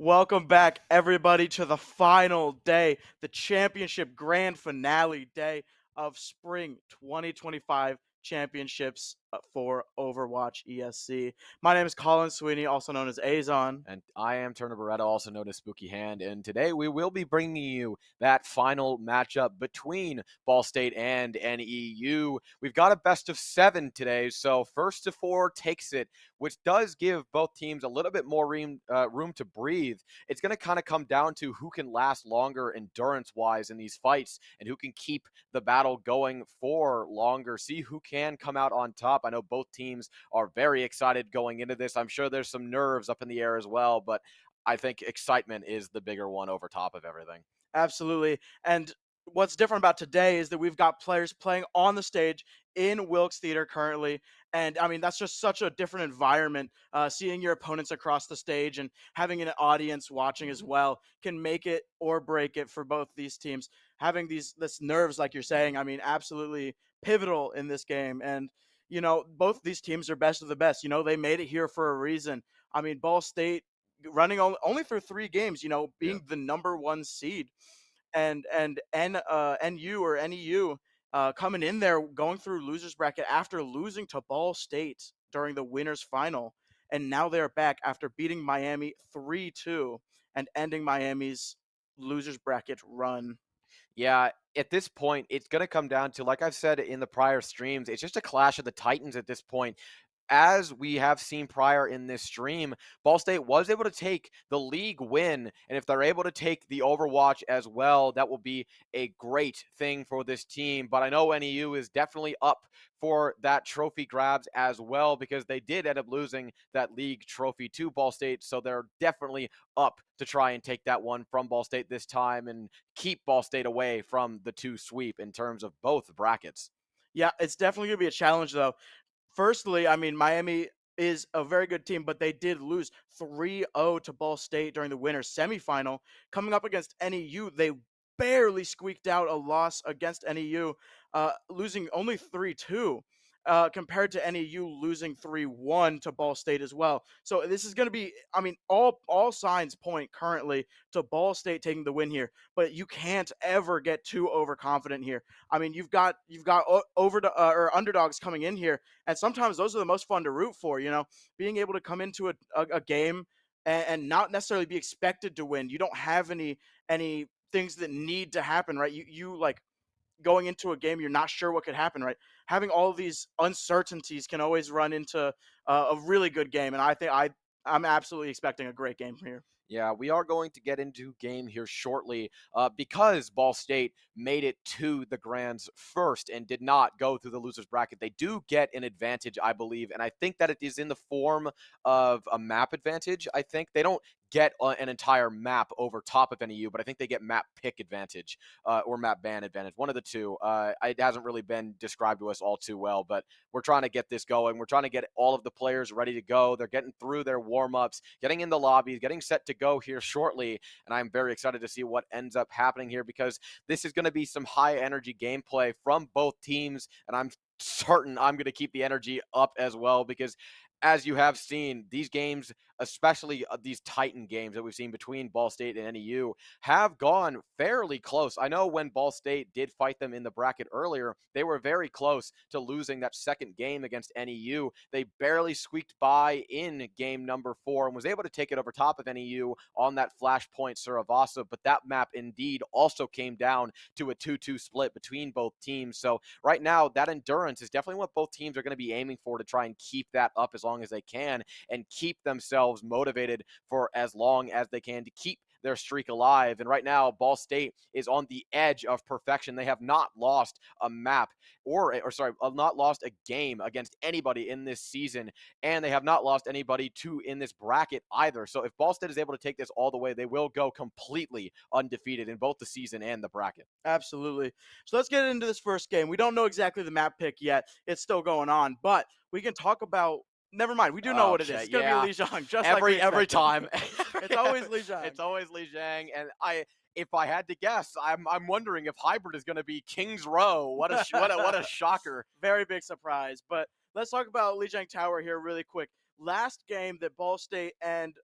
Welcome back, everybody, to the final day, the championship grand finale day of Spring 2025 championships for Overwatch ESC. My name is Colin Sweeney, also known as Azon. And I am Turner Beretta, also known as Spooky Hand. And today we will be bringing you that final matchup between Ball State and NEU. We've got a best of 7 today, so first to 4 takes it, which does give both teams a little bit more room to breathe. It's going to kind of come down to who can last longer endurance-wise in these fights and who can keep the battle going for longer. See who can come out on top. I know both teams are very excited going into this. I'm sure there's some nerves up in the air as well, but I think excitement is the bigger one over top of everything. Absolutely. And what's different about today is that we've got players playing on the stage in Wilkes Theater currently. And I mean, that's just such a different environment. Seeing your opponents across the stage and having an audience watching as well can make it or break it for both these teams. Having this nerves, like you're saying, I mean, absolutely pivotal in this game. And both these teams are best of the best. They made it here for a reason. I mean, Ball State running only through 3 games, Yeah. being the number one seed, and NU or NEU coming in there going through losers bracket after losing to Ball State during the winners final, and now they're back after beating Miami 3-2 and ending Miami's losers bracket run. Yeah, at this point, it's going to come down to, like I've said in the prior streams, it's just a clash of the Titans at this point. As we have seen prior in this stream, Ball State was able to take the league win. And if they're able to take the Overwatch as well, that will be a great thing for this team. But I know NEU is definitely up for that trophy grabs as well because they did end up losing that league trophy to Ball State. So they're definitely up to try and take that one from Ball State this time and keep Ball State away from the 2 sweep in terms of both brackets. Yeah, it's definitely gonna be a challenge though. Firstly, I mean, Miami is a very good team, but they did lose 3-0 to Ball State during the winners semifinal. Coming up against NEU, they barely squeaked out a loss against NEU, losing only 3-2. Compared to NEU losing 3-1 to Ball State as well. So this is going to be, I mean, all signs point currently to Ball State taking the win here, but you can't ever get too overconfident here. I mean, you've got or underdogs coming in here, and sometimes those are the most fun to root for. Being able to come into a game and not necessarily be expected to win. You don't have any things that need to happen, right? You like going into a game, you're not sure what could happen, right? Having all of these uncertainties can always run into a really good game, and I'm absolutely expecting a great game from here. Yeah, we are going to get into game here shortly because Ball State made it to the Grands first and did not go through the losers bracket. They do get an advantage, I believe, and I think that it is in the form of a map advantage. I think they don't get an entire map over top of NEU, but I think they get map pick advantage or map ban advantage, one of the two. It hasn't really been described to us all too well, but we're trying to get this going. We're trying to get all of the players ready to go. They're getting through their warm-ups, getting in the lobbies, getting set to go here shortly, and I'm very excited to see what ends up happening here because this is going to be some high energy gameplay from both teams, and I'm certain I'm going to keep the energy up as well because as you have seen, these games, especially these Titan games that we've seen between Ball State and NEU, have gone fairly close. I know when Ball State did fight them in the bracket earlier, they were very close to losing that second game against NEU. They barely squeaked by in game number 4 and was able to take it over top of NEU on that Flashpoint Saravasa, but that map indeed also came down to a 2-2 split between both teams. So right now, that endurance is definitely what both teams are going to be aiming for to try and keep that up as long as they can and keep themselves motivated for as long as they can to keep their streak alive. And right now, Ball State is on the edge of perfection. They have not lost a map not lost a game against anybody in this season, and they have not lost anybody in this bracket either. So if Ball State is able to take this all the way, they will go completely undefeated in both the season and the bracket. Absolutely. So let's get into this first game. We don't know exactly the map pick yet; it's still going on, but we can talk about. Never mind. We do know Oh what it is. shit, It's going to be yeah. Li Zhang, just like we Every expected. time, It's always Li it's Zhang. always Li Jiang, and if I had to guess, I'm wondering if hybrid is going to be King's Row. What a shocker. Very big surprise. But let's talk about Lijiang Tower here really quick. Last game that Ball State and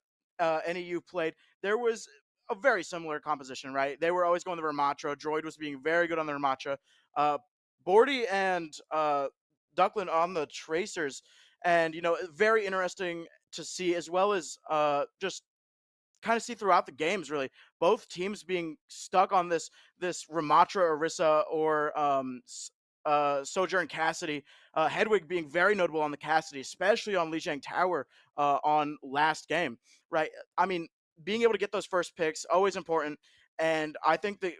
NEU played, there was a very similar composition, right? They were always going the Ramatra. Droid was being very good on the Ramatra. Uh, Bordy and Duckland on the Tracers, and very interesting to see, as well as just kind of see throughout the games. Really, both teams being stuck on this Ramatra Orisa or Sojourn Cassidy. Hedwig being very notable on the Cassidy, especially on Lijiang Tower on last game. Right, I mean, being able to get those first picks always important, and I think that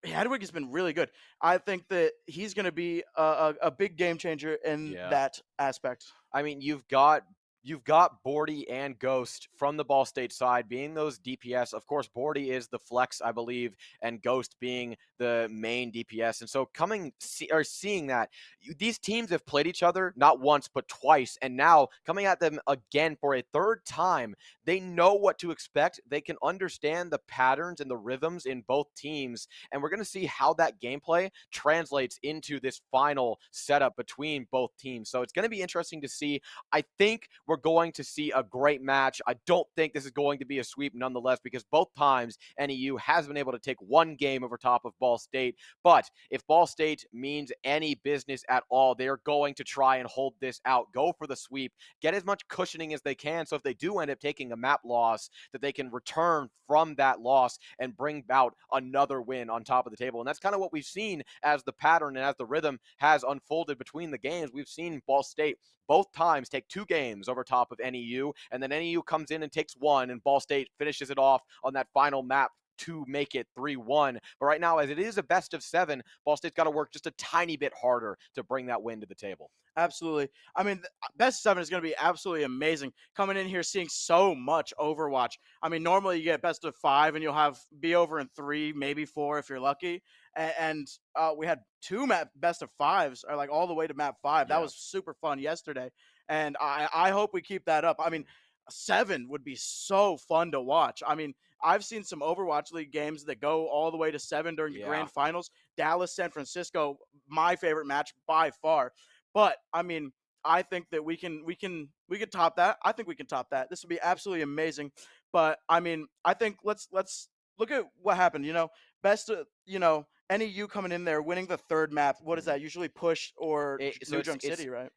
Hedwig has been really good. I think that he's going to be a big game changer in Yeah. that aspect. I mean, you've got Bordy and Ghost from the Ball State side being those DPS. Of course, Bordy is the flex, I believe, and Ghost being the main DPS. And so seeing that these teams have played each other not once but twice, and now coming at them again for a third time, they know what to expect. They can understand the patterns and the rhythms in both teams, and we're going to see how that gameplay translates into this final setup between both teams. So it's going to be interesting to see. I think we're going to see a great match. I don't think this is going to be a sweep nonetheless, because both times NEU has been able to take one game over top of Ball State. But if Ball State means any business at all, they are going to try and hold this out, go for the sweep, get as much cushioning as they can. So if they do end up taking a map loss, that they can return from that loss and bring out another win on top of the table. And that's kind of what we've seen as the pattern and as the rhythm has unfolded between the games. We've seen Ball State both times take two games over top of NEU, and then NEU comes in and takes one, and Ball State finishes it off on that final map to make it 3-1. But right now, as it is a best of seven, Ball State's got to work just a tiny bit harder to bring that win to the table. Absolutely. I mean, best seven is going to be absolutely amazing. Coming in here, seeing so much Overwatch. I mean, normally you get best of five, and you'll have be over in three, maybe four if you're lucky. And we had two best of fives, or like all the way to map five. That Yeah. was super fun yesterday, and I hope we keep that up. I mean, seven would be so fun to watch. I mean, I've seen some Overwatch League games that go all the way to seven during the Yeah. grand finals. Dallas, San Francisco, my favorite match by far. But I mean, I think that we can top that. I think we can top that. This would be absolutely amazing. But I mean, I think let's look at what happened. Best NEU coming in there, winning the third map. What is Mhm. that? Usually Push or So New Junk City, right?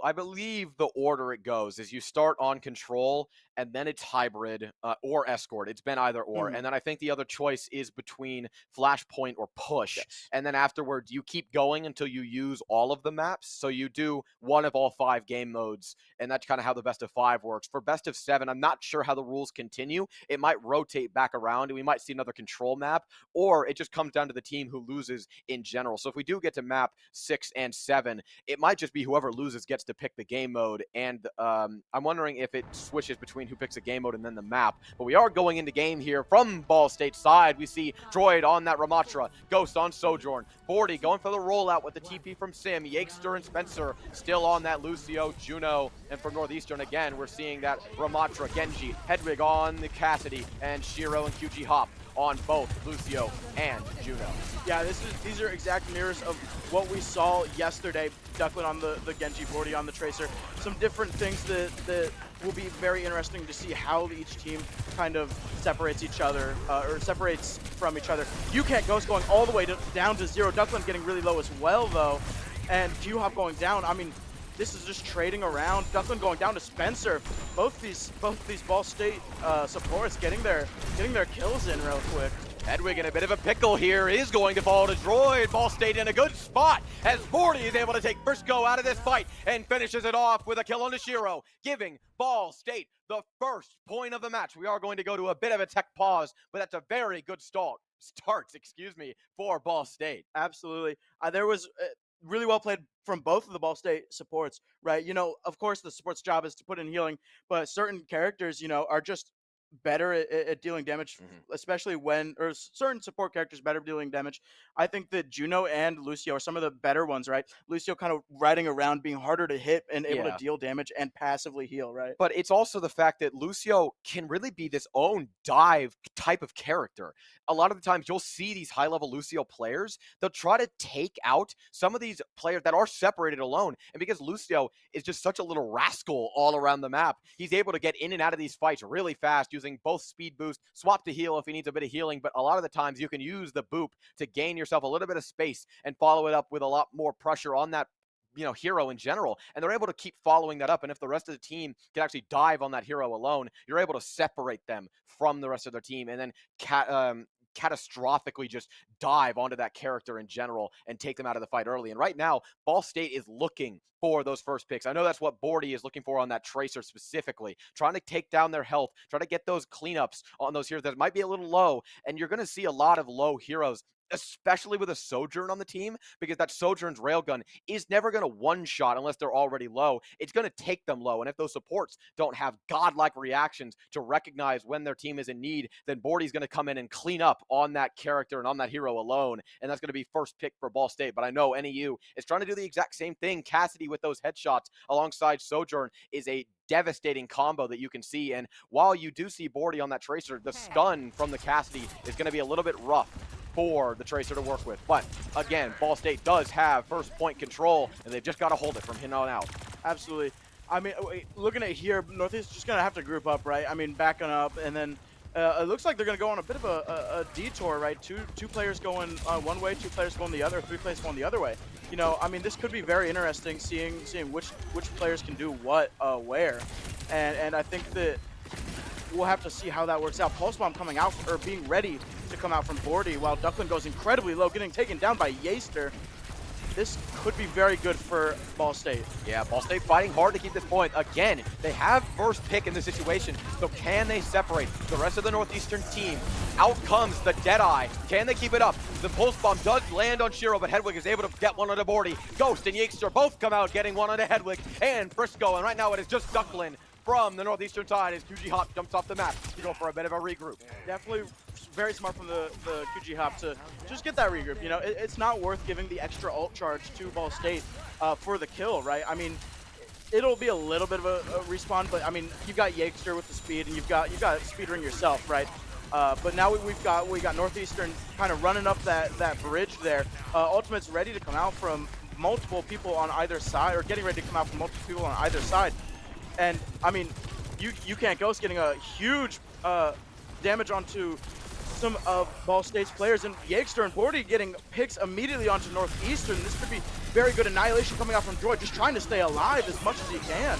I believe the order it goes is you start on control, and then it's hybrid or escort. It's been either or, Hmm. and then I think the other choice is between flashpoint or push, Yes. and then afterwards you keep going until you use all of the maps. So you do one of all five game modes, and that's kind of how the best of five works. For best of seven, I'm not sure how the rules continue. It might rotate back around, and we might see another control map, or it just comes down to the team who loses in general. So if we do get to map 6 and 7, it might just be whoever loses gets to pick the game mode. And I'm wondering if it switches between who picks a game mode and then the map. But we are going into game here from Ball State side. We see Droid on that Ramatra, Ghost on Sojourn, Bordy going for the rollout with the TP from Sim, Yakester and Spencer still on that Lucio, Juno, and from Northeastern again, we're seeing that Ramatra, Genji, Hedwig on the Cassidy, and Shiro and QG Hop on both Lucio and Juno. Yeah, these are exact mirrors of what we saw yesterday. Duckland on the Genji, Bordy on the Tracer. Some different things that will be very interesting to see how each team kind of separates each other or separates from each other. UCAT Ghost going all the way down to zero. Duckland getting really low as well though, and Q-Hop going down. I mean, this is just trading around. Duckland going down to Spencer. Both these Ball State supports getting their kills in real quick. Hedwig in a bit of a pickle here is going to fall to Droid. Ball State in a good spot as Bordy is able to take first go out of this fight and finishes it off with a kill on Nishiro, giving Ball State the first point of the match. We are going to go to a bit of a tech pause, but that's a very good start, for Ball State. Absolutely. There was really well played from both of the Ball State supports, right? Of course, the support's job is to put in healing, but certain characters, are just better at dealing damage, Mhm. especially when or certain support characters better at dealing damage. I think that Juno and Lucio are some of the better ones, right? Lucio kind of riding around, being harder to hit and able to Yeah. deal damage and passively heal, right? But it's also the fact that Lucio can really be this own dive type of character. A lot of the times you'll see these high level Lucio players, they'll try to take out some of these players that are separated alone. And because Lucio is just such a little rascal all around the map, he's able to get in and out of these fights really fast using both speed boost, swap to heal if he needs a bit of healing. But a lot of the times you can use the boop to gain yourself a little bit of space and follow it up with a lot more pressure on that hero in general, and they're able to keep following that up. And if the rest of the team can actually dive on that hero alone, you're able to separate them from the rest of their team, and then catastrophically just dive onto that character in general and take them out of the fight early. And right now, Ball State is looking for those first picks. I know that's what Bordy is looking for on that Tracer specifically, trying to take down their health, trying to get those cleanups on those heroes that might be a little low. And you're going to see a lot of low heroes, especially with a Sojourn on the team, because that Sojourn's railgun is never going to one-shot unless they're already low. It's going to take them low, and if those supports don't have godlike reactions to recognize when their team is in need, then Bordy's going to come in and clean up on that character and on that hero alone, and that's going to be first pick for Ball State. But I know NEU is trying to do the exact same thing. Cassidy with those headshots alongside Sojourn is a devastating combo that you can see. And while you do see Bordy on that Tracer, the stun from the Cassidy is going to be a little bit rough for the Tracer to work with. But again, Ball State does have first point control, and they've just got to hold it from here on out. Absolutely. I mean, looking at here, Northeast is just going to have to group up, right? I mean, backing up, and then it looks like they're going to go on a bit of a detour, right? Two players going one way, two players going the other, three players going the other way. You know, I mean, this could be very interesting, seeing which players can do what where, and I think that we'll have to see how that works out. Pulse Bomb coming out, or being ready to come out from Bordy, while Duckland goes incredibly low, getting taken down by Yaster. This could be very good for Ball State. Yeah, Ball State fighting hard to keep this point. Again, they have first pick in this situation, so can they separate the rest of the Northeastern team? Out comes the Deadeye. Can they keep it up? The Pulse Bomb does land on Shiro, but Hedwig is able to get one onto Bordy. Ghost and Yeekster both come out getting one onto Hedwig and Frisco, and right now it is just Duckland from the Northeastern side as QG Hop jumps off the map to go for a bit of a regroup. Definitely very smart from the QG Hop to just get that regroup. You know, it's not worth giving the extra ult charge to Ball State for the kill, right? I mean, it'll be a little bit of a respawn, but I mean, you've got Yeekster with the speed, and you've got speedrun yourself, right? But now we got Northeastern kind of running up that bridge there. Ultimate's ready to come out from multiple people on either side, or getting ready to come out from multiple people on either side. And I mean, you can't Ghost getting a huge damage onto some of Ball State's players, and Yeekster and Bordy getting picks immediately onto Northeastern. This could be very good. Annihilation coming out from Droid, just trying to stay alive as much as he can.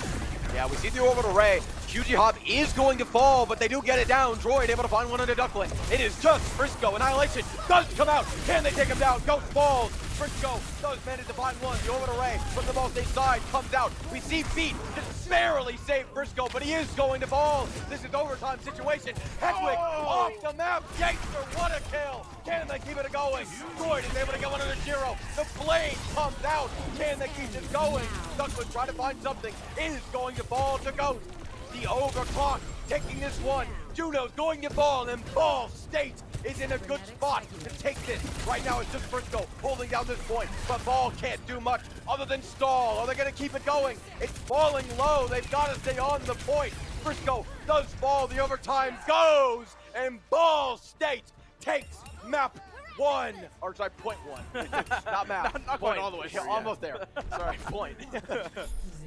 Yeah, we see the orbital ray. QG Hop is going to fall, but they do get it down. Droid able to find one under Duckling. It is just Frisco. Annihilation does come out. Can they take him down? Ghost falls. Frisco does manage to find one. The orbital ray from the Ball State side comes out. We see Beat just barely save Frisco, but he is going to fall. This is overtime situation. Hedwig off the map. Yeekster, what a kill. Can they keep it going? Droid is able to get one under Zero. The blade comes out. Can they keep this going? Duckling trying to find something. Is going to fall to Ghost. The overclock taking this one. Juno's going to fall, and Ball State is in a good spot to take this. Right now it's just Frisco holding down this point, but Ball can't do much other than stall. Are they going to keep it going? It's falling low. They've got to stay on the point. Frisco does fall. The overtime goes, and Ball State takes map one. Or sorry, point one. Not map. Not point. going all the way. Yeah, almost there. Sorry, point.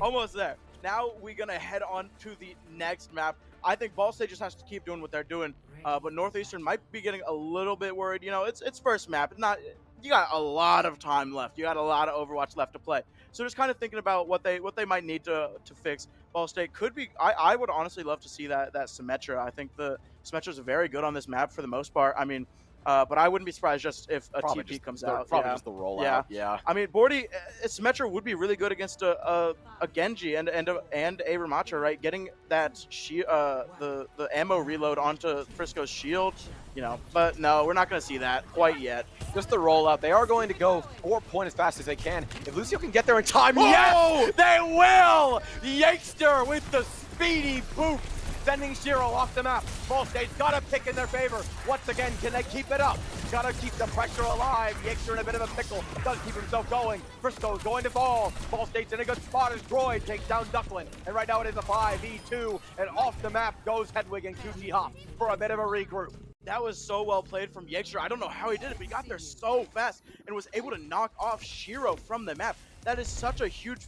Almost there. Now we're going to head on to the next map. I think Ball State just has to keep doing what they're doing, but Northeastern might be getting a little bit worried. You know, it's first map. It's not. You got a lot of time left. You got a lot of Overwatch left to play. So just kind of thinking about what they might need to fix. Ball State could be. I would honestly love to see that Symmetra. I think the Symmetra's very good on this map for the most part. I mean, but I wouldn't be surprised just if a Probably TP comes the, out. Probably Yeah. just the rollout. Yeah. I mean, Bordy, Symmetra would be really good against a Genji and a Ramatra, right? Getting that the ammo reload onto Frisco's shield, you know. But no, we're not going to see that quite yet. Just the rollout. They are going to go 4 point as fast as they can. If Lucio can get there in time, Whoa! yes, they will! Yeekster with the speedy boot sending Shiro off the map. Ball State's got a pick in their favor. Once again, can they keep it up? Gotta keep the pressure alive. Yake's in a bit of a pickle. Does keep himself going. Frisco's going to fall. Ball State's in a good spot as Droid takes down Ducklin. And right now it is a 5v2. And off the map goes Hedwig and QT Hop for a bit of a regroup. That was so well played from Yexter. I don't know how he did it, but he got there so fast and was able to knock off Shiro from the map. That is such a huge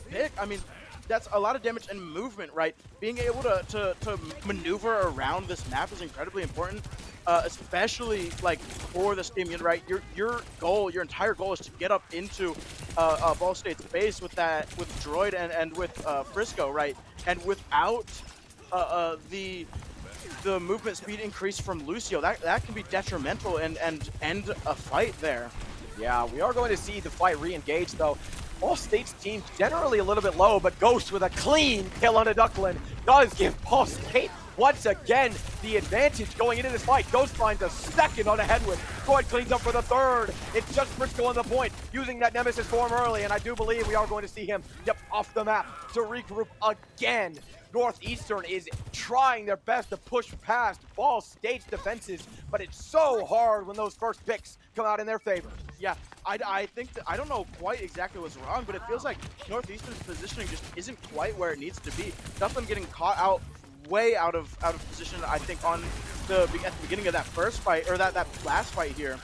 pick. I mean, that's a lot of damage and movement, right? Being able to maneuver around this map is incredibly important, especially like for the Steam unit, right? Your goal, your entire goal is to get up into Ball State's base with Droid and with Frisco, right? And without the movement speed increase from Lucio, that can be detrimental and end a fight there. Yeah, we are going to see the fight re-engage, though. Ball State's team generally a little bit low, but Ghost with a clean kill on a Ducklin does give Ball State once again the advantage going into this fight. Ghost finds a second on a Hedwig. Droid cleans up for the third. It's just Frisco on the point, using that Nemesis form early, and I do believe we are going to see him, off the map to regroup again. Northeastern is trying their best to push past Ball State's defenses, but it's so hard when those first picks come out in their favor. Yeah, I think that, I don't know quite exactly what's wrong, but it feels like Northeastern's positioning just isn't quite where it needs to be. Ducklin getting caught out way out of position, I think, at the beginning of that first fight, or that last fight here.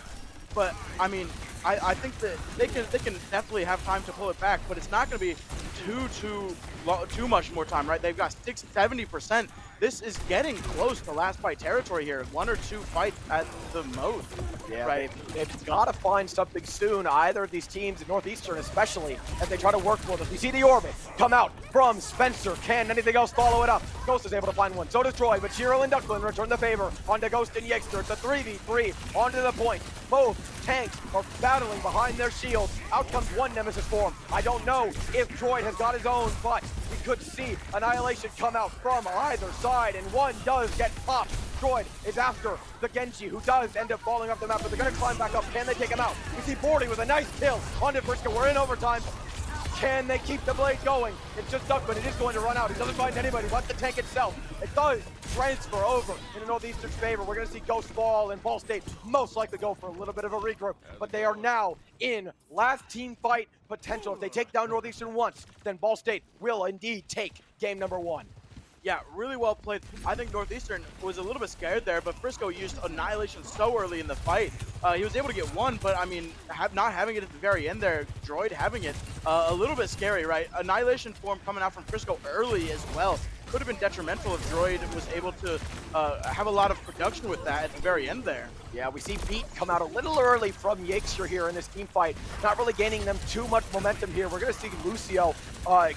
But I mean, I think that they can definitely have time to pull it back, but it's not going to be too much more time, right? They've got 70%. This is getting close to last fight territory here. 1 or 2 fights at the most. Yeah, right. They've got to find something soon. Either of these teams, Northeastern especially, as they try to work for them. You see the orbit come out from Spencer. Can anything else follow it up? Ghost is able to find one. So does Troy, but Shiro and Ducklin return the favor onto Ghost and Yexter. It's a 3v3 onto the point. Both tanks are battling behind their shields. Out comes one Nemesis form. I don't know if Droid has got his own, but we could see Annihilation come out from either side, and one does get popped. Droid is after the Genji, who does end up falling off the map, but they're going to climb back up. Can they take him out? We see Bordy with a nice kill onto Frisco. We're in overtime. Can they keep the blade going? It's just Duck, but it is going to run out. He doesn't find anybody but the tank itself. It does transfer over in the Northeastern's favor. We're going to see Ghost fall, and Ball State most likely go for a little bit of a regroup. But they are now in last team fight potential. If they take down Northeastern once, then Ball State will indeed take game number 1. Yeah, really well played. I think Northeastern was a little bit scared there, but Frisco used Annihilation so early in the fight. He was able to get one, but I mean, not having it at the very end there, Droid having it, a little bit scary, right? Annihilation form coming out from Frisco early as well. Could have been detrimental if Droid was able to have a lot of production with that at the very end there. Yeah, we see Beat come out a little early from Yexter here in this team fight. Not really gaining them too much momentum here. We're going to see Lucio,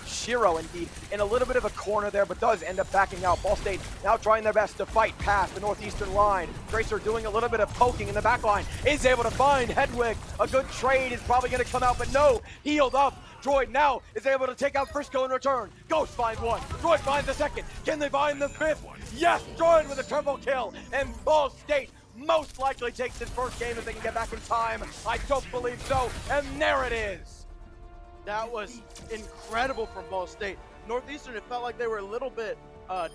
Shiro indeed, in a little bit of a corner there, but does end up backing out. Ball State now trying their best to fight past the Northeastern line. Tracer doing a little bit of poking in the back line. Is able to find Hedwig. A good trade is probably going to come out, but no, healed up. Droid now is able to take out Frisco in return. Ghost finds one. Droid finds the second. Can they find the fifth? Yes, Droid with a triple kill. And Ball State most likely takes this first game if they can get back in time. I don't believe so. And there it is. That was incredible from Ball State. Northeastern, it felt like they were a little bit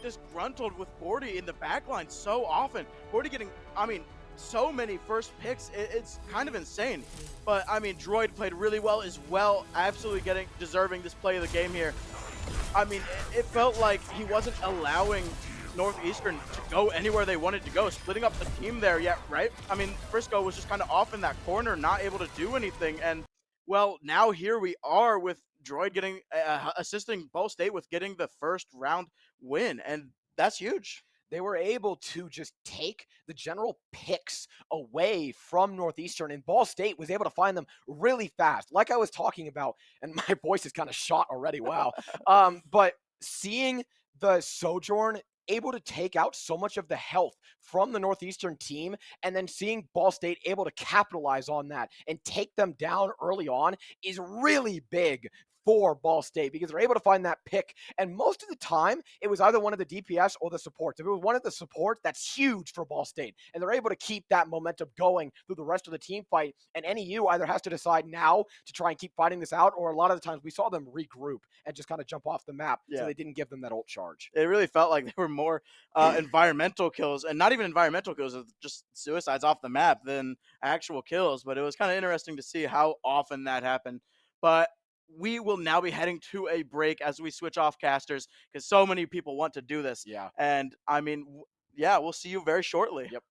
disgruntled with Bordy in the backline so often. Bordy getting, I mean, so many first picks, it's kind of insane. But I mean, Droid played really well as well, absolutely deserving this play of the game here. I mean, it felt like he wasn't allowing Northeastern to go anywhere they wanted to go, splitting up the team there, yeah, right? I mean, Frisco was just kind of off in that corner, not able to do anything, and well, now here we are with Droid getting assisting Ball State with getting the first round win, and that's huge. They were able to just take the general picks away from Northeastern, and Ball State was able to find them really fast. Like I was talking about, and my voice is kind of shot already, wow. But seeing the Sojourn able to take out so much of the health from the Northeastern team, and then seeing Ball State able to capitalize on that and take them down early on is really big for Ball State because they're able to find that pick. And most of the time, it was either one of the DPS or the supports. If it was one of the support, that's huge for Ball State. And they're able to keep that momentum going through the rest of the team fight. And NEU either has to decide now to try and keep fighting this out, or a lot of the times we saw them regroup and just kind of jump off the map. So Yeah. they didn't give them that ult charge. It really felt like they were more environmental kills, and not even environmental kills, of just suicides off the map than actual kills. But it was kind of interesting to see how often that happened. But we will now be heading to a break as we switch off casters because so many people want to do this. Yeah. And I mean, yeah, we'll see you very shortly. Yep.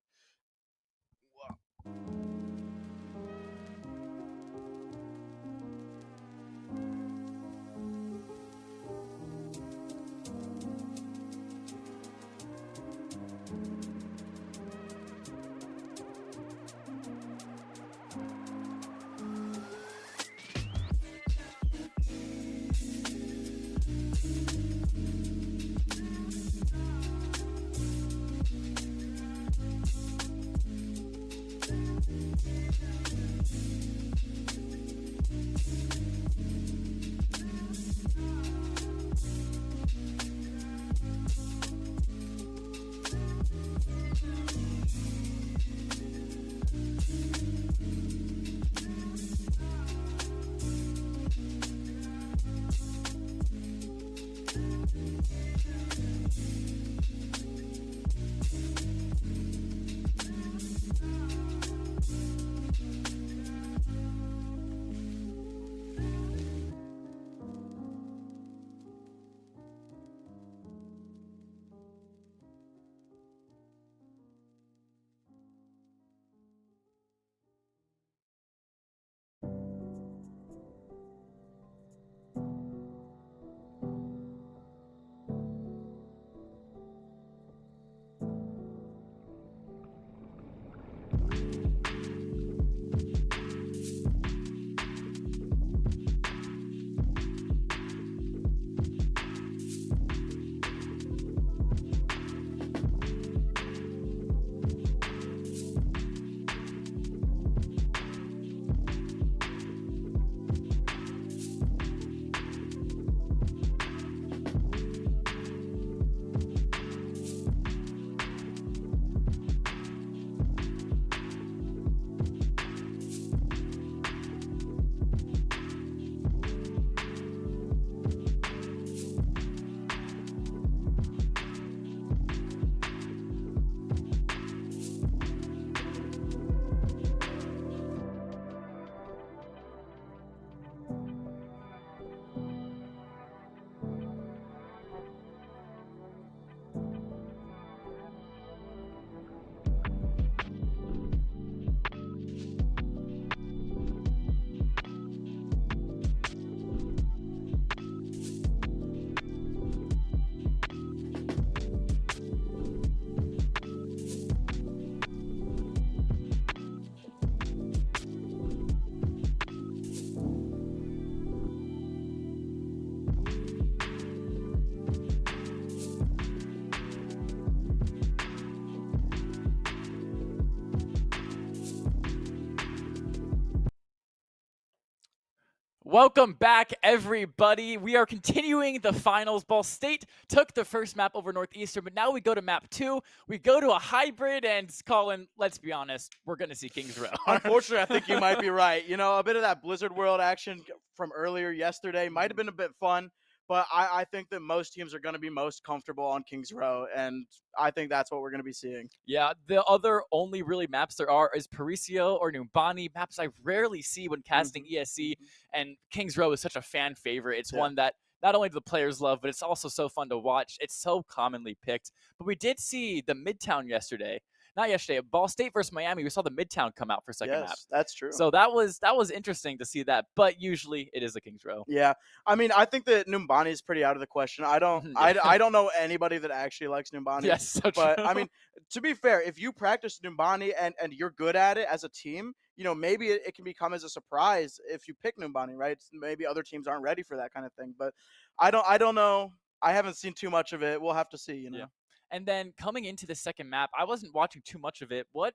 Welcome back, everybody. We are continuing the finals. Ball State took the first map over Northeastern, but now we go to map 2. We go to a hybrid, and Colin, let's be honest, we're going to see Kings Row. Unfortunately, I think you might be right. You know, a bit of that Blizzard World action from earlier yesterday might have been a bit fun, but I think that most teams are going to be most comfortable on Kings Row, and I think that's what we're going to be seeing. Yeah, the other only really maps there are is Parisio or Numbani, maps I rarely see when casting ESC, and Kings Row is such a fan favorite. It's one that not only do the players love, but it's also so fun to watch. It's so commonly picked. But we did see the Midtown yesterday. Not yesterday, Ball State versus Miami. We saw the Midtown come out for second map. Yes, that's true. So that was interesting to see that. But usually it is a Kings Row. Yeah, I mean, I think that Numbani is pretty out of the question. I don't, Yeah. I don't know anybody that actually likes Numbani. Yes, so but true. I mean, to be fair, if you practice Numbani and you're good at it as a team, you know, maybe it can become as a surprise if you pick Numbani, right? Maybe other teams aren't ready for that kind of thing. But I don't know. I haven't seen too much of it. We'll have to see. You know. Yeah. And then coming into the second map, I wasn't watching too much of it. What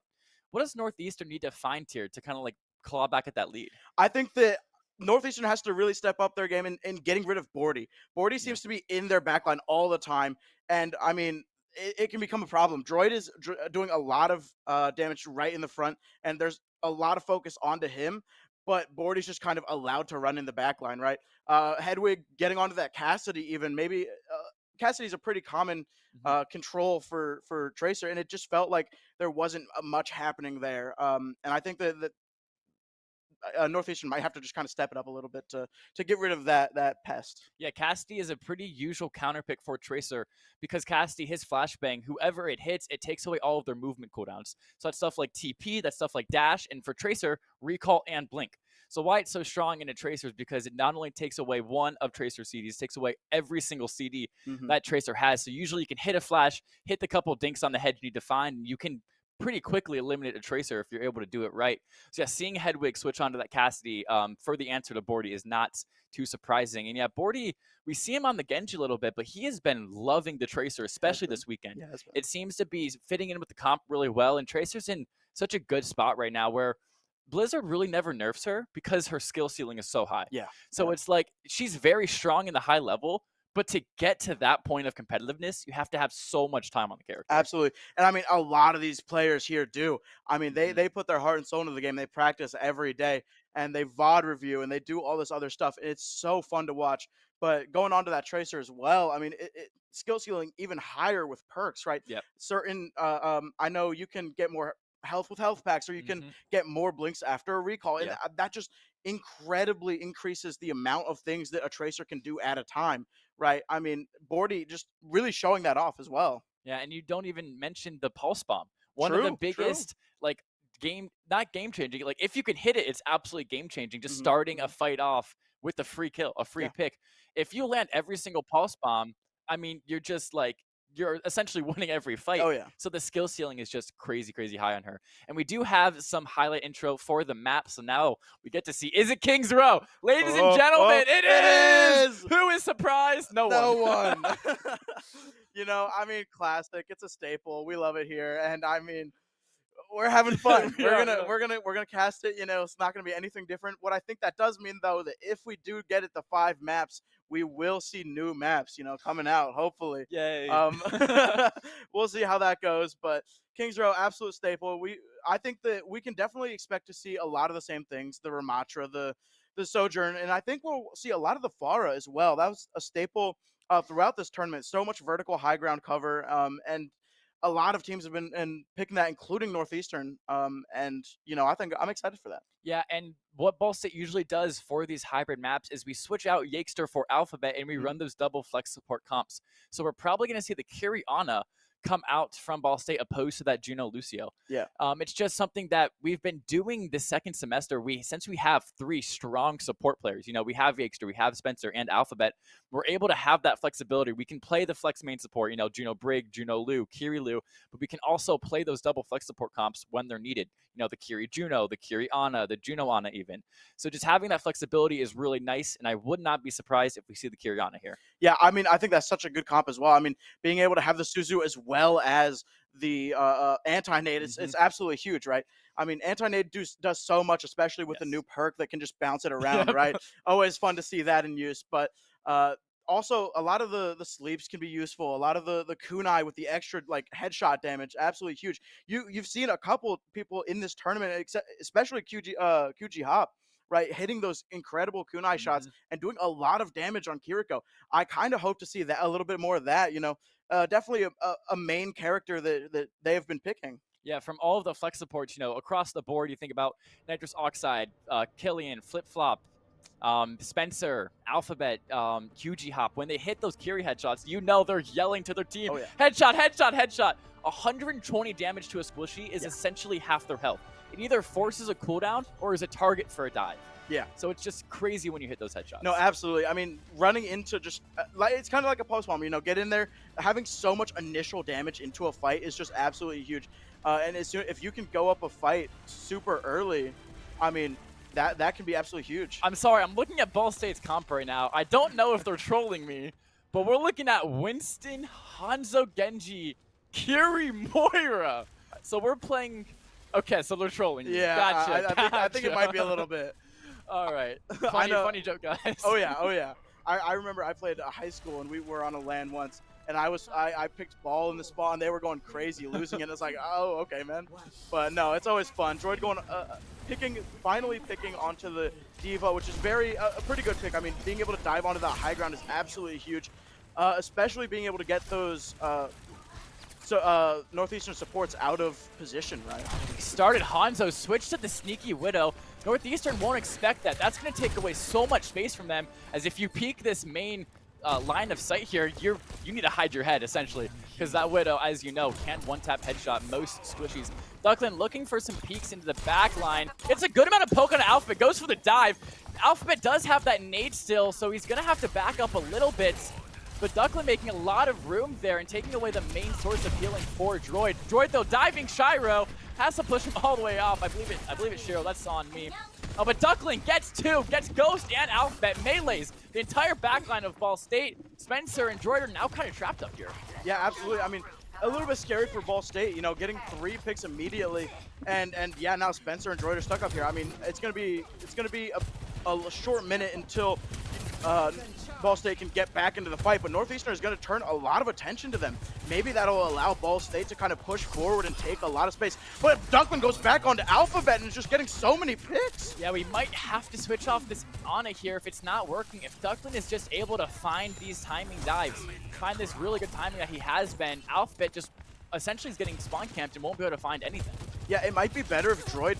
does Northeastern need to find here to kind of like claw back at that lead? I think that Northeastern has to really step up their game in getting rid of Bordy. Bordy Yeah. seems to be in their backline all the time, and I mean, it can become a problem. Droid is doing a lot of damage right in the front, and there's a lot of focus onto him. But Bordy's just kind of allowed to run in the backline, right? Hedwig getting onto that Cassidy, even maybe Cassidy's a pretty common Mhm. control for Tracer, and it just felt like there wasn't much happening there. And I think that Northeastern might have to just kind of step it up a little bit to get rid of that pest. Yeah, Cassidy is a pretty usual counter pick for Tracer because Cassidy, his flashbang, whoever it hits, it takes away all of their movement cooldowns. So that's stuff like TP, that's stuff like Dash, and for Tracer, Recall and Blink. So why it's so strong in a Tracer is because it not only takes away one of Tracer CDs, takes away every single CD Hmm. that Tracer has. So usually you can hit a flash, hit the couple dinks on the head you need to find, and you can pretty quickly eliminate a Tracer if you're able to do it right. So yeah, seeing Hedwig switch onto that Cassidy for the answer to Bordy is not too surprising. And yeah, Bordy, we see him on the Genji a little bit, but he has been loving the Tracer, Has especially been, this weekend. yeah, has been. It seems to be fitting in with the comp really well, and Tracer's in such a good spot right now where Blizzard really never nerfs her because her skill ceiling is so high. Yeah, So yeah. it's like she's very strong in the high level, but to get to that point of competitiveness, you have to have so much time on the character. Absolutely. And I mean, a lot of these players here do. I mean, they Mhm. they put their heart and soul into the game. They practice every day and they VOD review and they do all this other stuff. It's so fun to watch. But going on to that Tracer as well, I mean, skill ceiling even higher with perks, right? Yep. Certain, I know you can get more health with health packs, or you can Mhm. get more blinks after a recall, and Yeah. that just incredibly increases the amount of things that a Tracer can do at a time, right? I mean, Bordy just really showing that off as well. Yeah, and you don't even mention the pulse bomb. One of the True, true. biggest like not game changing. Like if you can hit it, it's absolutely game changing. Just Mhm, starting a mhm. fight off with a free kill, a free Yeah. pick. If you land every single pulse bomb, I mean, you're just like you're essentially winning every fight. Oh, yeah. So the skill ceiling is just crazy, crazy high on her. And we do have some highlight intro for the map. So now we get to see, is it King's Row? Ladies and Oh, oh, gentlemen, it it is! is! Who is surprised? No one. No one. I mean, classic. It's a staple. We love it here, and I mean, we're having fun. we We're are, gonna we are. we're gonna we're gonna cast it. It's not gonna be anything different. What I think that does mean, though, that if we do get it to 5 maps, we will see new maps. Coming out. Hopefully, Yay. um, we'll see how that goes. But Kings Row, absolute staple. I think that we can definitely expect to see a lot of the same things. The Ramatra, the Sojourn, and I think we'll see a lot of the Pharah as well. That was a staple throughout this tournament. So much vertical high ground cover, and a lot of teams have been and picking that, including Northeastern. And I think I'm excited for that. Yeah, and what Ball State usually does for these hybrid maps is we switch out Yakester for Alphabet and we Mhm. run those double flex support comps. So we're probably going to see the Kiriana come out from Ball State opposed to that Juno Lucio. Yeah. It's just something that we've been doing this second semester. Since we have three strong support players, we have Yakester, we have Spencer, and Alphabet. We're able to have that flexibility. We can play the flex main support, Juno Brig, Juno Lu, Kiri Lu, but we can also play those double flex support comps when they're needed. The Kiri Juno, the Kiri Ana, the Juno Ana even. So just having that flexibility is really nice, and I would not be surprised if we see the Kiri Ana here. Yeah, I mean, I think that's such a good comp as well. I mean, being able to have the Suzu as well as the anti-nade, Mhm. it's absolutely huge, right? I mean, anti-nade does so much, especially with the new Yes. perk that can just bounce it around, Yep. right? Always fun to see that in use. But uh, also, a lot of the sleeps can be useful. A lot of the kunai with the extra like headshot damage, absolutely huge. You've seen a couple people in this tournament, especially QG Hop, right, hitting those incredible kunai shots Mhm. and doing a lot of damage on Kiriko. I kind of hope to see that a little bit more of that. Definitely a main character that they have been picking. Yeah, from all of the flex supports, across the board, you think about Nitrous Oxide, Killian, Flip Flop, Spencer, Alphabet, QG Hop. When they hit those Kiri headshots, they're yelling to their team, Oh yeah, headshot, headshot, headshot. 120 damage to a squishy is yeah, essentially half their health. It either forces a cooldown or is a target for a dive. yeah. So it's just crazy when you hit those headshots. No, absolutely. I mean, running into just like it's kind of like a post bomb. Get in there, having so much initial damage into a fight is just absolutely huge. And if you can go up a fight super early, I mean, that can be absolutely huge. I'm sorry, I'm looking at Ball State's comp right now. I don't know if they're trolling me, but we're looking at Winston, Hanzo Genji, Kiri Moira. So we're playing. Okay, so they're trolling me. Yeah, Gotcha. I think it might be a gotcha. little bit. All right. I know. Funny joke, guys. Oh yeah, oh yeah. I remember I played high school and we were on a LAN once, and I picked ball in the spot and they were going crazy, losing it. It's like, oh okay, man. But no, it's always fun. Droid going finally picking onto the Diva, which is a pretty good pick. I mean, being able to dive onto that high ground is absolutely huge, especially being able to get those Northeastern supports out of position, right? Started Hanzo, switched to the Sneaky Widow. Northeastern won't expect that. That's going to take away so much space from them, as if you peek this main line of sight here, you need to hide your head, essentially, because that Widow, as you know, can one-tap headshot most squishies. Duckland looking for some peeks into the back line. It's a good amount of poke on Alphabet, goes for the dive. Alphabet does have that nade still, so he's going to have to back up a little bit. But Duckland making a lot of room there and taking away the main source of healing for Droid. Droid, though, diving Shiro, has to push him all the way off. I believe it's Shiro, that's on me. But Duckling gets two, gets Ghost and Alphabet, melees the entire backline of Ball State. Spencer and Droid are now kind of trapped up here. Yeah, absolutely. I mean, a little bit scary for Ball State, you know, getting 3 picks immediately, and yeah, now Spencer and Droid are stuck up here. I mean, it's gonna be a short minute until Ball State can get back into the fight, but Northeastern is going to turn a lot of attention to them. Maybe that'll allow Ball State to kind of push forward and take a lot of space. But Duckman goes back onto Alphabet and is just getting so many picks. Yeah, we might have to switch off this Ana here if it's not working. If Duckman is just able to find these timing dives, find this really good timing that he has been, Alphabet just essentially is getting spawn camped and won't be able to find anything. Yeah, it might be better if Droid,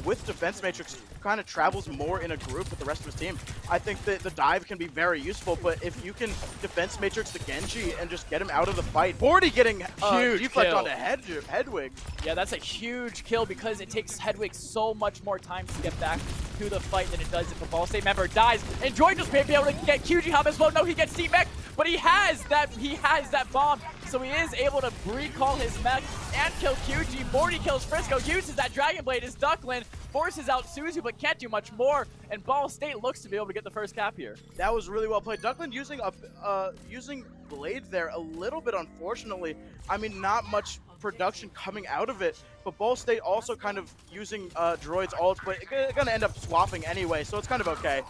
with Defense Matrix, kind of travels more in a group with the rest of his team. I think that the dive can be very useful, but if you can Defense Matrix the Genji and just get him out of the fight, 40 getting huge deflect kill onto Hedwig. Yeah, that's a huge kill because it takes Hedwig so much more time to get back to the fight than it does if a Ball State member dies. And Droid just may be able to get QG Hop as well. No, he gets C-Mech, but he has that bomb. So he is able to recall his mech and kill QG. 40 kills Frisco, uses that Dragon Blade as Duckland, forces out Suzu, but can't do much more. And Ball State looks to be able to get the first cap here. That was really well played. Duckland using Blade there a little bit, unfortunately. I mean, not much production coming out of it, but Ball State also kind of using Droid's ults, but it's gonna end up swapping anyway, so it's kind of okay.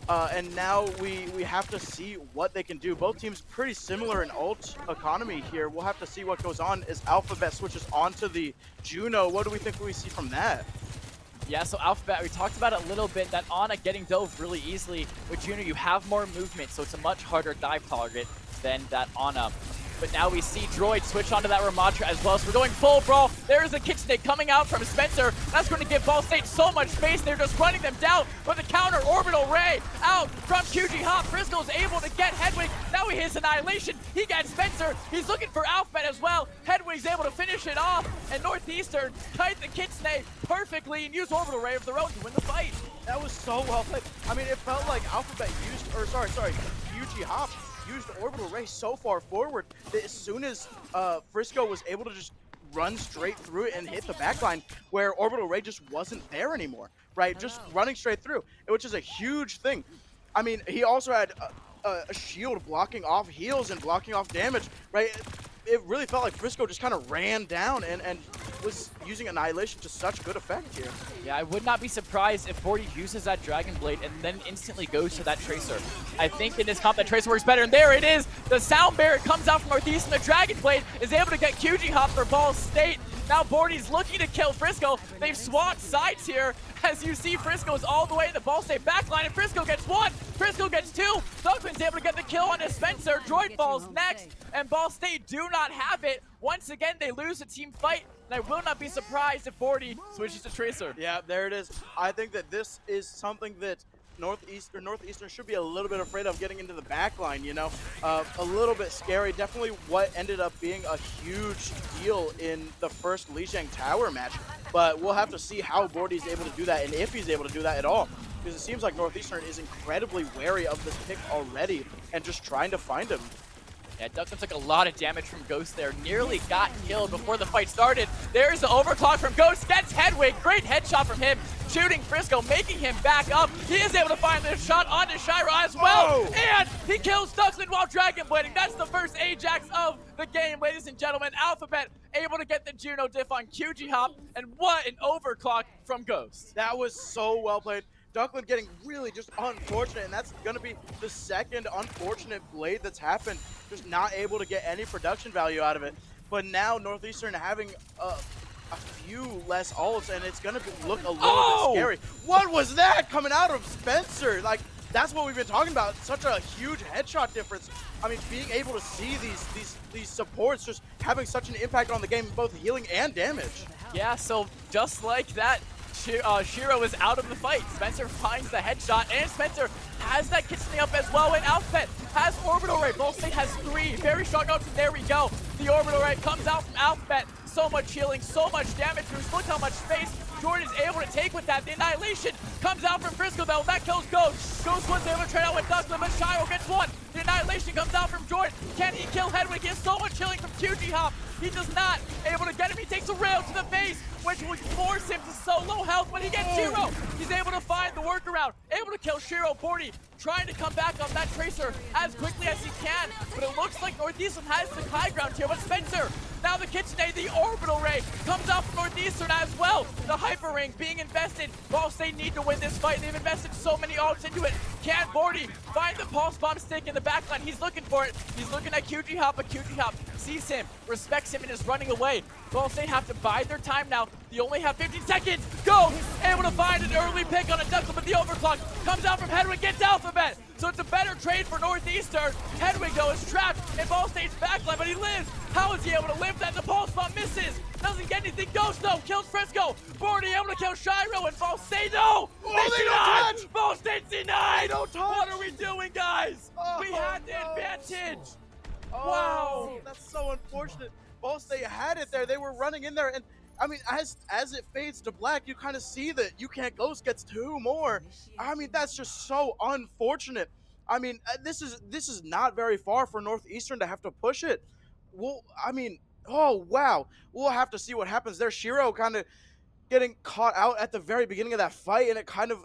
And now we have to see what they can do. Both teams pretty similar in ult economy here. We'll have to see what goes on as Alphabet switches onto the Juno. What do we think we see from that? Yeah, so Alphabet, we talked about it a little bit, that Ana getting dove really easily. With Juno, you have more movement, so it's a much harder dive target than that Ana. But now we see Droid switch onto that Ramatra as well. So we're going full brawl. There's a kick snake coming out from Spencer. That's going to give Ball State so much space. They're just running them down with a counter orbital ray out from QG Hop. Frisco's able to get Hedwig. Now he hits Annihilation. He gets Spencer. He's looking for Alphabet as well. Hedwig's able to finish it off. And Northeastern kite the kick snake perfectly and use orbital ray of their own to win the fight. That was so well played. I mean, it felt like Alphabet QG Hop used orbital ray so far forward that as soon as Frisco was able to just run straight through it and hit the backline, where orbital ray just wasn't there anymore, right? Just running straight through, which is a huge thing. I mean, he also had a shield blocking off heals and blocking off damage, right? It really felt like Frisco just kind of ran down and was using Annihilation to such good effect here. Yeah, I would not be surprised if 40 uses that Dragon Blade and then instantly goes to that Tracer. I think in this comp that Tracer works better, and there it is! The Sound Barrier comes out from Northeast, and the Dragon Blade is able to get QG Hop for Ball State. Now Bordy's looking to kill Frisco. They've swapped sides here, as you see Frisco's all the way in the Ball State backline, and Frisco gets one, Frisco gets two. Duckman's able to get the kill on his Spencer. Droid falls next, and Ball State do not have it. Once again, they lose a team fight, and I will not be surprised if Bordy switches to Tracer. Yeah, there it is. I think that this is something that Northeastern should be a little bit afraid of, getting into the back line, you know? A little bit scary. Definitely what ended up being a huge deal in the first Lijiang Tower match. But we'll have to see how Bordy's able to do that, and if he's able to do that at all. Because it seems like Northeastern is incredibly wary of this pick already and just trying to find him. Yeah, Duckman took a lot of damage from Ghost there. Nearly got killed before the fight started. There's the overclock from Ghost. Gets Hedwig. Great headshot from him. Shooting Frisco, making him back up. He is able to find the shot onto Shiro as well. Whoa. And he kills Duckman while Dragon Blading. That's the first Ajax of the game, ladies and gentlemen. Alphabet able to get the Juno diff on QG Hop. And what an overclock from Ghost. That was so well played. Duckland getting really just unfortunate, and that's going to be the second unfortunate blade that's happened. Just not able to get any production value out of it. But now Northeastern having a few less ults, and it's going to look a little bit scary. What was that coming out of Spencer? Like, that's what we've been talking about. Such a huge headshot difference. I mean, being able to see these supports just having such an impact on the game, both healing and damage. Yeah, so just like that, Shiro is out of the fight. Spencer finds the headshot, and Spencer has that kitchening up as well, and Alphabet has Orbital Ray. Ball State has 3 very strong ults, and there we go. The Orbital Ray comes out from Alphabet. So much healing, so much damage. Look how much space Jordan is able to take with that. The Annihilation comes out from Frisco, though. That kills Ghost. Ghost was able to trade out with Duckland, but Shiro gets one. The Annihilation comes out from Jordan. Can he kill Hedwig? He has so much healing from QG Hop. He does not able to get him. He takes a rail to the face, which would force him to so low health, but he gets Shiro. He's able to find the workaround, able to kill Shiro. Bordy trying to come back on that Tracer as quickly as he can, but it looks like Northeastern has the high ground here, but Spencer, now the KitchenAid, the Orbital Ray comes out from Northeastern as well. The Hyper Ring being invested. Ball State need to win this fight. They've invested so many ults into it. Can Bordy find the Pulse Bomb stick in the backline? He's looking for it. He's looking at QG Hop, but QG Hop sees him, respects him, and is running away. Ball State have to bide their time now. They only have 15 seconds. Go! Able to find an early pick on a Duckle, but the overclock comes out from Hedwig, gets Alphabet. So it's a better trade for Northeastern. Hedwig, though, is trapped in Ball State's backline, but he lives. How is he able to live that? The Pulse Bomb misses. Doesn't get anything. Ghost, though, kills Frisco. Bordy able to kill Shiro, and Ball State, no! Oh, they don't touch! Ball State's denied! They don't touch! What are we doing, guys? Oh, we had the no. advantage. Oh, Wow. That's so unfortunate. Ball State had it there. They were running in there, and I mean, as it fades to black, you kind of see that You Can't Ghost gets 2 more. I mean, that's just so unfortunate. I mean, this is not very far for Northeastern to have to push it. Well, I mean, oh wow, we'll have to see what happens there. Shiro kind of getting caught out at the very beginning of that fight, and it kind of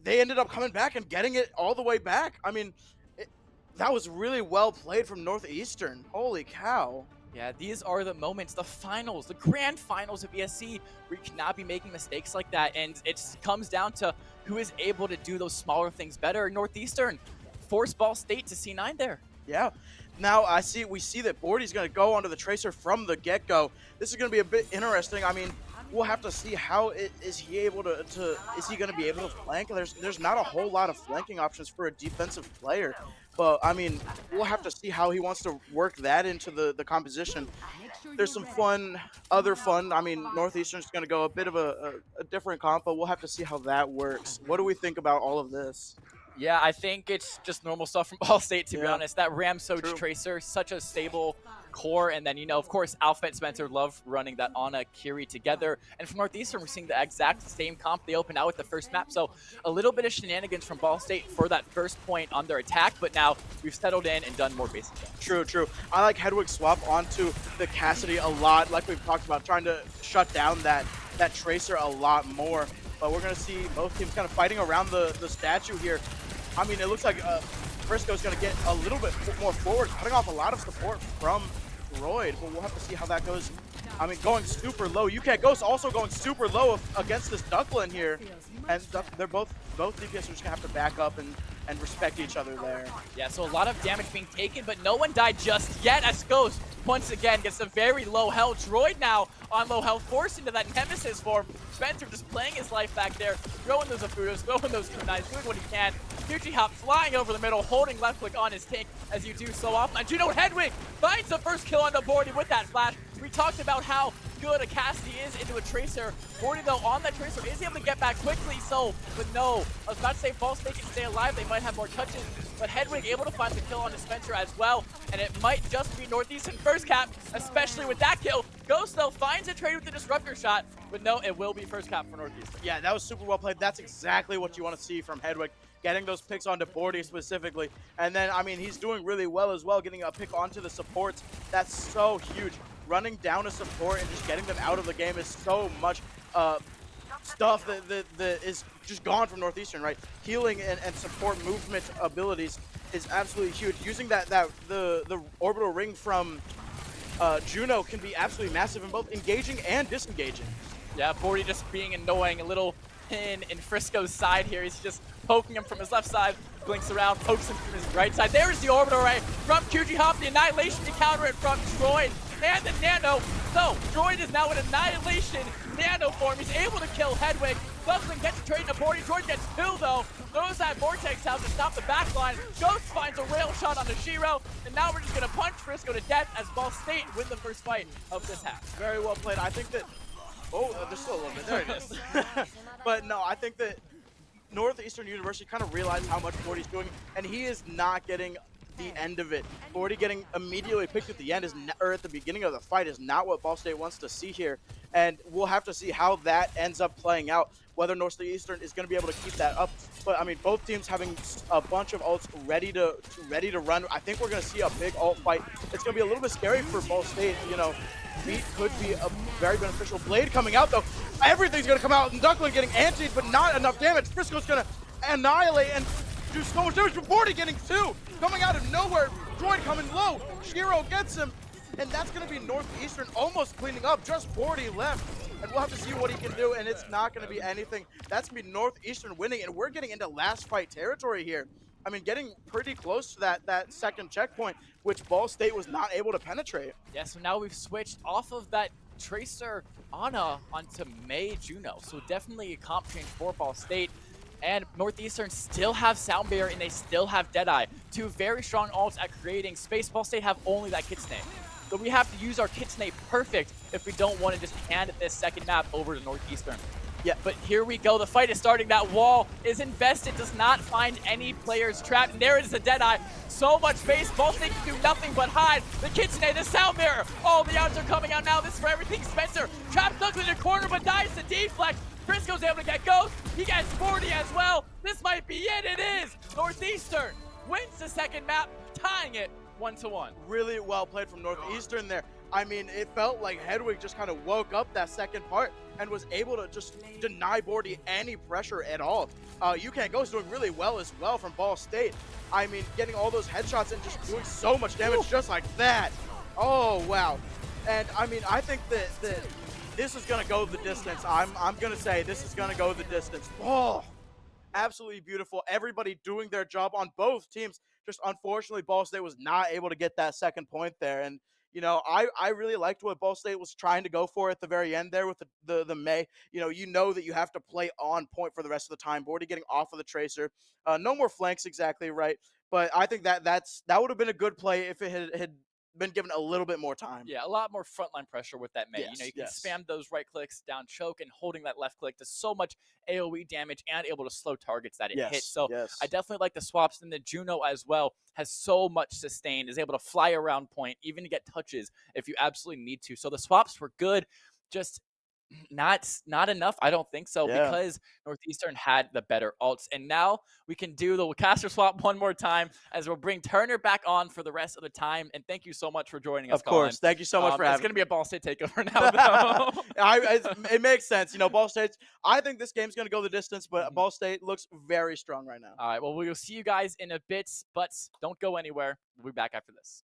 they ended up coming back and getting it all the way back. I mean, that was really well played from Northeastern. Holy cow. Yeah, these are the moments, the finals, the grand finals of ESC, where you cannot be making mistakes like that, and it comes down to who is able to do those smaller things better. Northeastern forced Ball State to C9 there. Yeah. Now we see that Bordy's going to go onto the Tracer from the get-go. This is going to be a bit interesting. I mean, we'll have to see how is he able to is he going to be able to flank? There's not a whole lot of flanking options for a defensive player. But I mean, we'll have to see how he wants to work that into the composition. There's some other fun. I mean, Northeastern's going to go a bit of a different comp, but we'll have to see how that works. What do we think about all of this? Yeah, I think it's just normal stuff from Ball State, to be Yeah. honest. That Ram Soj True. Tracer, such a stable core. And then, of course, Alphabet Spencer love running that Ana Kiri together. And from Northeastern, we're seeing the exact same comp they opened out with the first map. So a little bit of shenanigans from Ball State for that first point on their attack. But now we've settled in and done more basic things. True. I like Hedwig swap onto the Cassidy a lot, like we've talked about, trying to shut down that Tracer a lot more. But we're going to see both teams kind of fighting around the statue here. I mean, it looks like Frisco's going to get a little bit more forward, cutting off a lot of support from Droid, but we'll have to see how that goes. I mean, going super low. You Can't Ghost also going super low against this Duckland here. And they're both DPS are just going to have to back up and respect each other there. Yeah, so a lot of damage being taken, but no one died just yet as Ghost once again gets a very low health. Droid now on low health, forced into that Nemesis form. Spencer just playing his life back there, throwing those Afudos, throwing those kunais, doing what he can. Fuji Hop flying over the middle, holding left click on his tank as you do so often. And you know what, Hedwig finds the first kill on the board with that flash. We talked about how good a Cassidy is into a Tracer. Bordy, though, on that Tracer is able to get back quickly, but no. I was about to say Ball State can stay alive, they might have more touches, but Hedwig able to find the kill on Spencer as well, and it might just be Northeastern first cap, especially with that kill. Ghost, though, finds a trade with the Disruptor shot, but no, it will be first cap for Northeastern. Yeah, that was super well played. That's exactly what you want to see from Hedwig, getting those picks onto Bordy specifically. And then, I mean, he's doing really well as well, getting a pick onto the supports. That's so huge. Running down a support and just getting them out of the game is so much stuff that is just gone from Northeastern, right? Healing and support movement abilities is absolutely huge. Using the orbital ring from Juno can be absolutely massive in both engaging and disengaging. Yeah, Bordy just being annoying, a little in Frisco's side here. He's just poking him from his left side, blinks around, pokes him from his right side. There's the orbital array from QG Hop, the Annihilation to counter it from Droid and the Nano. So, Droid is now in Annihilation Nano form. He's able to kill Hedwig. Doesn't get to trade in a boarding. Droid gets 2 though. Throws that Vortex out to stop the backline. Ghost finds a rail shot on the Shiro. And now we're just going to punch Frisco to death as Ball State win the first fight of this half. Very well played. I think that. Oh, there's still a little bit. There it is. But no, I think that Northeastern University kind of realized how much 40's doing, and he is not getting the end of it. 40 getting immediately picked at the end or at the beginning of the fight is not what Ball State wants to see here, and we'll have to see how that ends up playing out, whether Northeastern is going to be able to keep that up. But I mean, both teams having a bunch of ults ready to run. I think we're going to see a big ult fight. It's going to be a little bit scary for Ball State. You know, beat could be a very beneficial. Blade coming out though. Everything's going to come out, and Duckling getting antied, but not enough damage. Frisco's going to annihilate and do so much damage. 40 getting 2, coming out of nowhere. Droid coming low. Shiro gets him, and that's going to be Northeastern almost cleaning up. Just 40 left, and we'll have to see what he can do, and it's not going to be anything. That's going to be Northeastern winning, and we're getting into last fight territory here. I mean, getting pretty close to that second checkpoint, which Ball State was not able to penetrate. Yeah, so now we've switched off of that Tracer Ana onto Mei Juno. So definitely a comp change for Ball State. And Northeastern still have Sound Barrier and they still have Deadeye. 2 very strong ults at creating space. Ball State have only that Kitsune. So we have to use our Kitsune perfect if we don't want to just hand this second map over to Northeastern. Yeah, but here we go. The fight is starting. That wall is invested. Does not find any players trapped. And there it is, the Deadeye. So much space. Ball State can do nothing but hide. The Kitsune, the Sound Mirror. All the odds are coming out now. This is for everything. Spencer trapped Douglas in the corner, but dies to deflect. Frisco's able to get Ghost. He gets 40 as well. This might be it. It is. Northeastern wins the second map, tying it 1-1. Really well played from Northeastern there. I mean, it felt like Hedwig just kind of woke up that second part and was able to just deny Bordy any pressure at all. You Can't Ghost doing really well as well from Ball State. I mean, getting all those headshots and just doing so much damage just like that. Oh, wow. And I mean, I think that this is going to go the distance. I'm going to say this is going to go the distance. Oh, absolutely beautiful. Everybody doing their job on both teams. Just unfortunately, Ball State was not able to get that second point there. And, you know, I really liked what Ball State was trying to go for at the very end there with the Mei. You know that you have to play on point for the rest of the time. Bordy getting off of the Tracer. No more flanks exactly, right? But I think that would have been a good play if it had been given a little bit more time. Yeah, a lot more frontline pressure with that Mei. Yes, You can spam those right clicks down choke, and holding that left click does so much AoE damage and able to slow targets that it hits. So I definitely like the swaps. And the Juno as well has so much sustain, is able to fly around point, even to get touches if you absolutely need to. So the swaps were good, just not enough. I don't think so, because Northeastern had the better ults. And now we can do the caster swap one more time, as we'll bring Turner back on for the rest of the time. And thank you so much for joining us. Of course. Thank you so much for having me. It's going to be a Ball State takeover now, though. It makes sense. You know, Ball State, I think this game's going to go the distance, but Ball State looks very strong right now. All right. Well, we will see you guys in a bit, but don't go anywhere. We'll be back after this.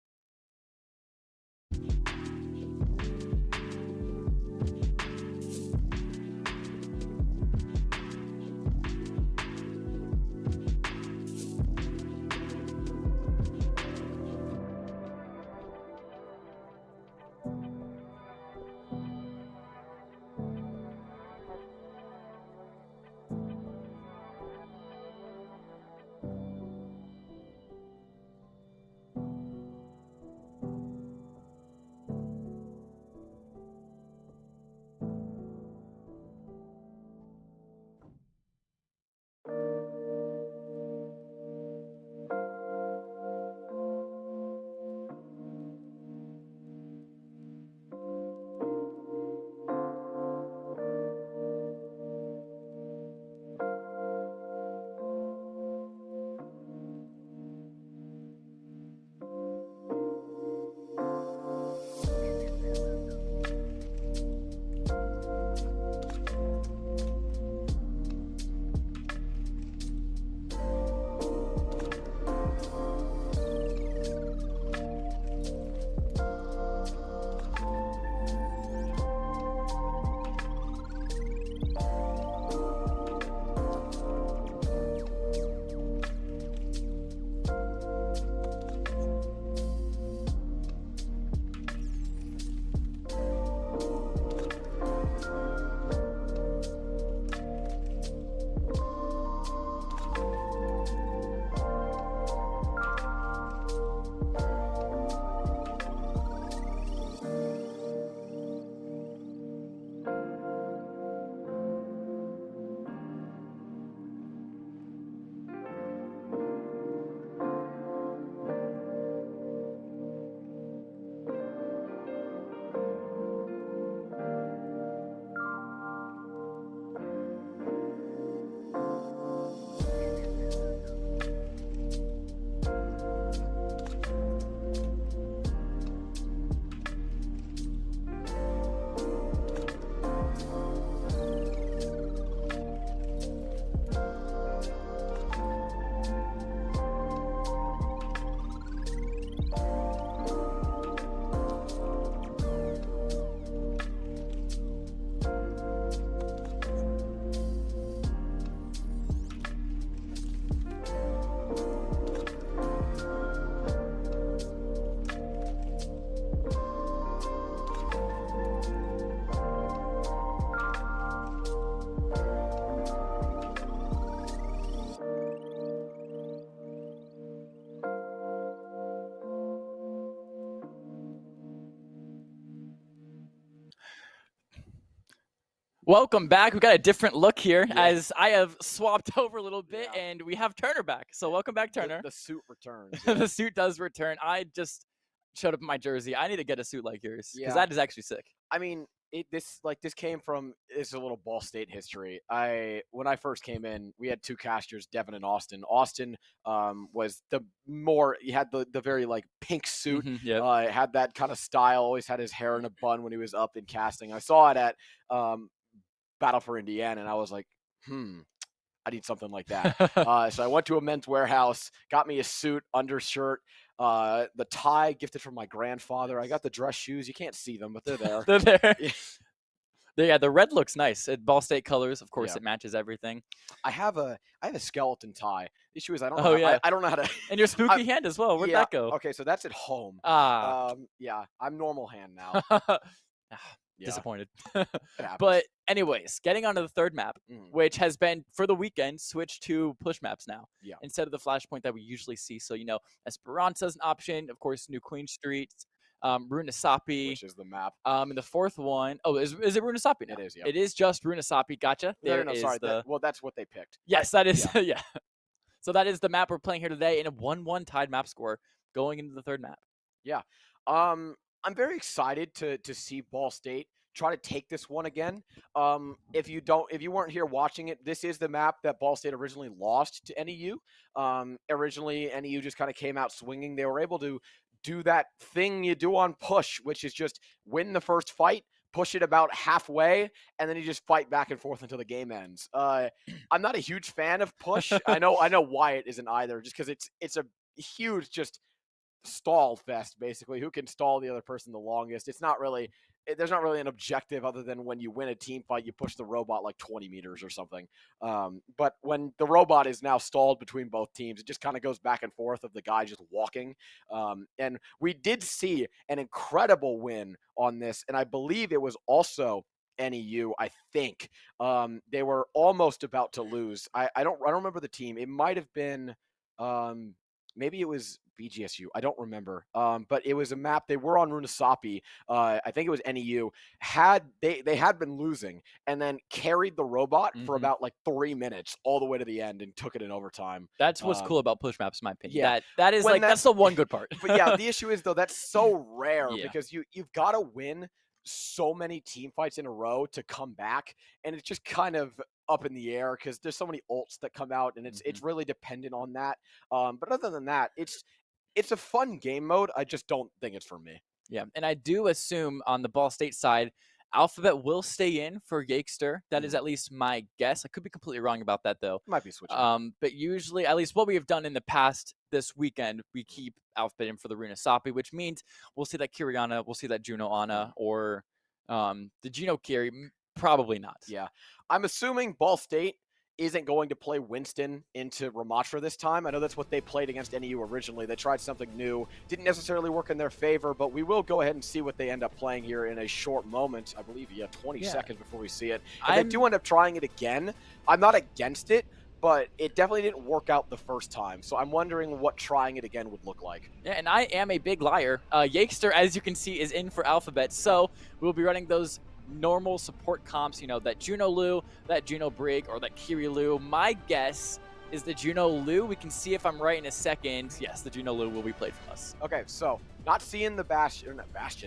Welcome back. We got a different look here Yeah. as I have swapped over a little bit Yeah. and we have Turner back. So welcome back, Turner. The suit returns. The Yeah. suit does return. I just showed up in my jersey. I need to get a suit like yours because Yeah. that is actually sick. I mean, this came from, it's a little Ball State history. When I first came in, we had two casters, Devin and Austin. Austin was he had the very like pink suit. Yep. Had that kind of style. Always had his hair in a bun when he was up in casting. I saw it at Battle for Indiana, and I was like, I need something like that. So I went to a Men's Warehouse, got me a suit, undershirt, the tie gifted from my grandfather. I got the dress shoes. You can't see them, but they're there. They're there. Yeah. Yeah, the red looks nice. Ball State colors, of course, Yeah. it matches everything. I have a skeleton tie. The issue is I don't Oh, know. yeah. I don't know how to. And your spooky hand as well. Where'd Yeah, that go? Okay, so that's at home. Yeah, I'm normal hand now. Yeah, Disappointed. it happens. But anyways, getting onto the third map, Mm. which has been for the weekend switched to push maps now. Yeah. Instead of the flashpoint that we usually see. So Esperanza's an option, of course, New Queen Street, Runasapi. Which is the map. And the fourth one, is it Runasapi now? It is, yeah. It is just Runasapi. Gotcha. No, sorry. That's what they picked. Yes, that is. Yeah. So that is the map we're playing here today in a 1-1 tied map score going into the third map. Yeah. I'm very excited to see Ball State try to take this one again. If you weren't here watching it, this is the map that Ball State originally lost to NEU. Originally NEU just kind of came out swinging. They were able to do that thing you do on push, which is just win the first fight, push it about halfway, and then you just fight back and forth until the game ends. I'm not a huge fan of push. I know Wyatt isn't either, just because it's a huge just stall fest, basically. Who can stall the other person the longest? There's not really an objective other than when you win a team fight, you push the robot like 20 meters or something. But when the robot is now stalled between both teams, it just kind of goes back and forth of the guy just walking. And we did see an incredible win on this, and I believe it was also NEU, I think. They were almost about to lose. I don't remember the team. It might have been maybe it was BGSU. I don't remember. But it was a map. They were on Runasapi. I think it was NEU. They had been losing and then carried the robot for about like 3 minutes all the way to the end and took it in overtime. That's what's cool about push maps, in my opinion. Yeah. That is that's the one good part. But yeah, the issue is though that's so rare because you've got to win so many team fights in a row to come back, and it's just kind of up in the air because there's so many ults that come out, and it's really dependent on that. But other than that, it's a fun game mode. I just don't think it's for me. Yeah, and I do assume on the Ball State side, Alphabet will stay in for Yakester. That is at least my guess. I could be completely wrong about that though. Might be switching. But usually, at least what we have done in the past this weekend, we keep Alphabet in for the Runasapi, which means we'll see that Kiriana, we'll see that Juno Ana, or the Gino Kiri. Probably not. Yeah, I'm assuming Ball State isn't going to play Winston into Ramatra this time. I know that's what they played against NEU originally. They tried something new. Didn't necessarily work in their favor, but we will go ahead and see what they end up playing here in a short moment. I believe 20 seconds before we see it. If they do end up trying it again, I'm not against it, but it definitely didn't work out the first time. So I'm wondering what trying it again would look like. Yeah, and I am a big liar. Yakester, as you can see, is in for Alphabet, so we'll be running those normal support comps, that Juno Lu, that Juno Brig, or that Kiri Lu. My guess is the Juno Lu. We can see if I'm right in a second. Yes, the Juno Lu will be played from us. Okay, so not seeing the Bastion,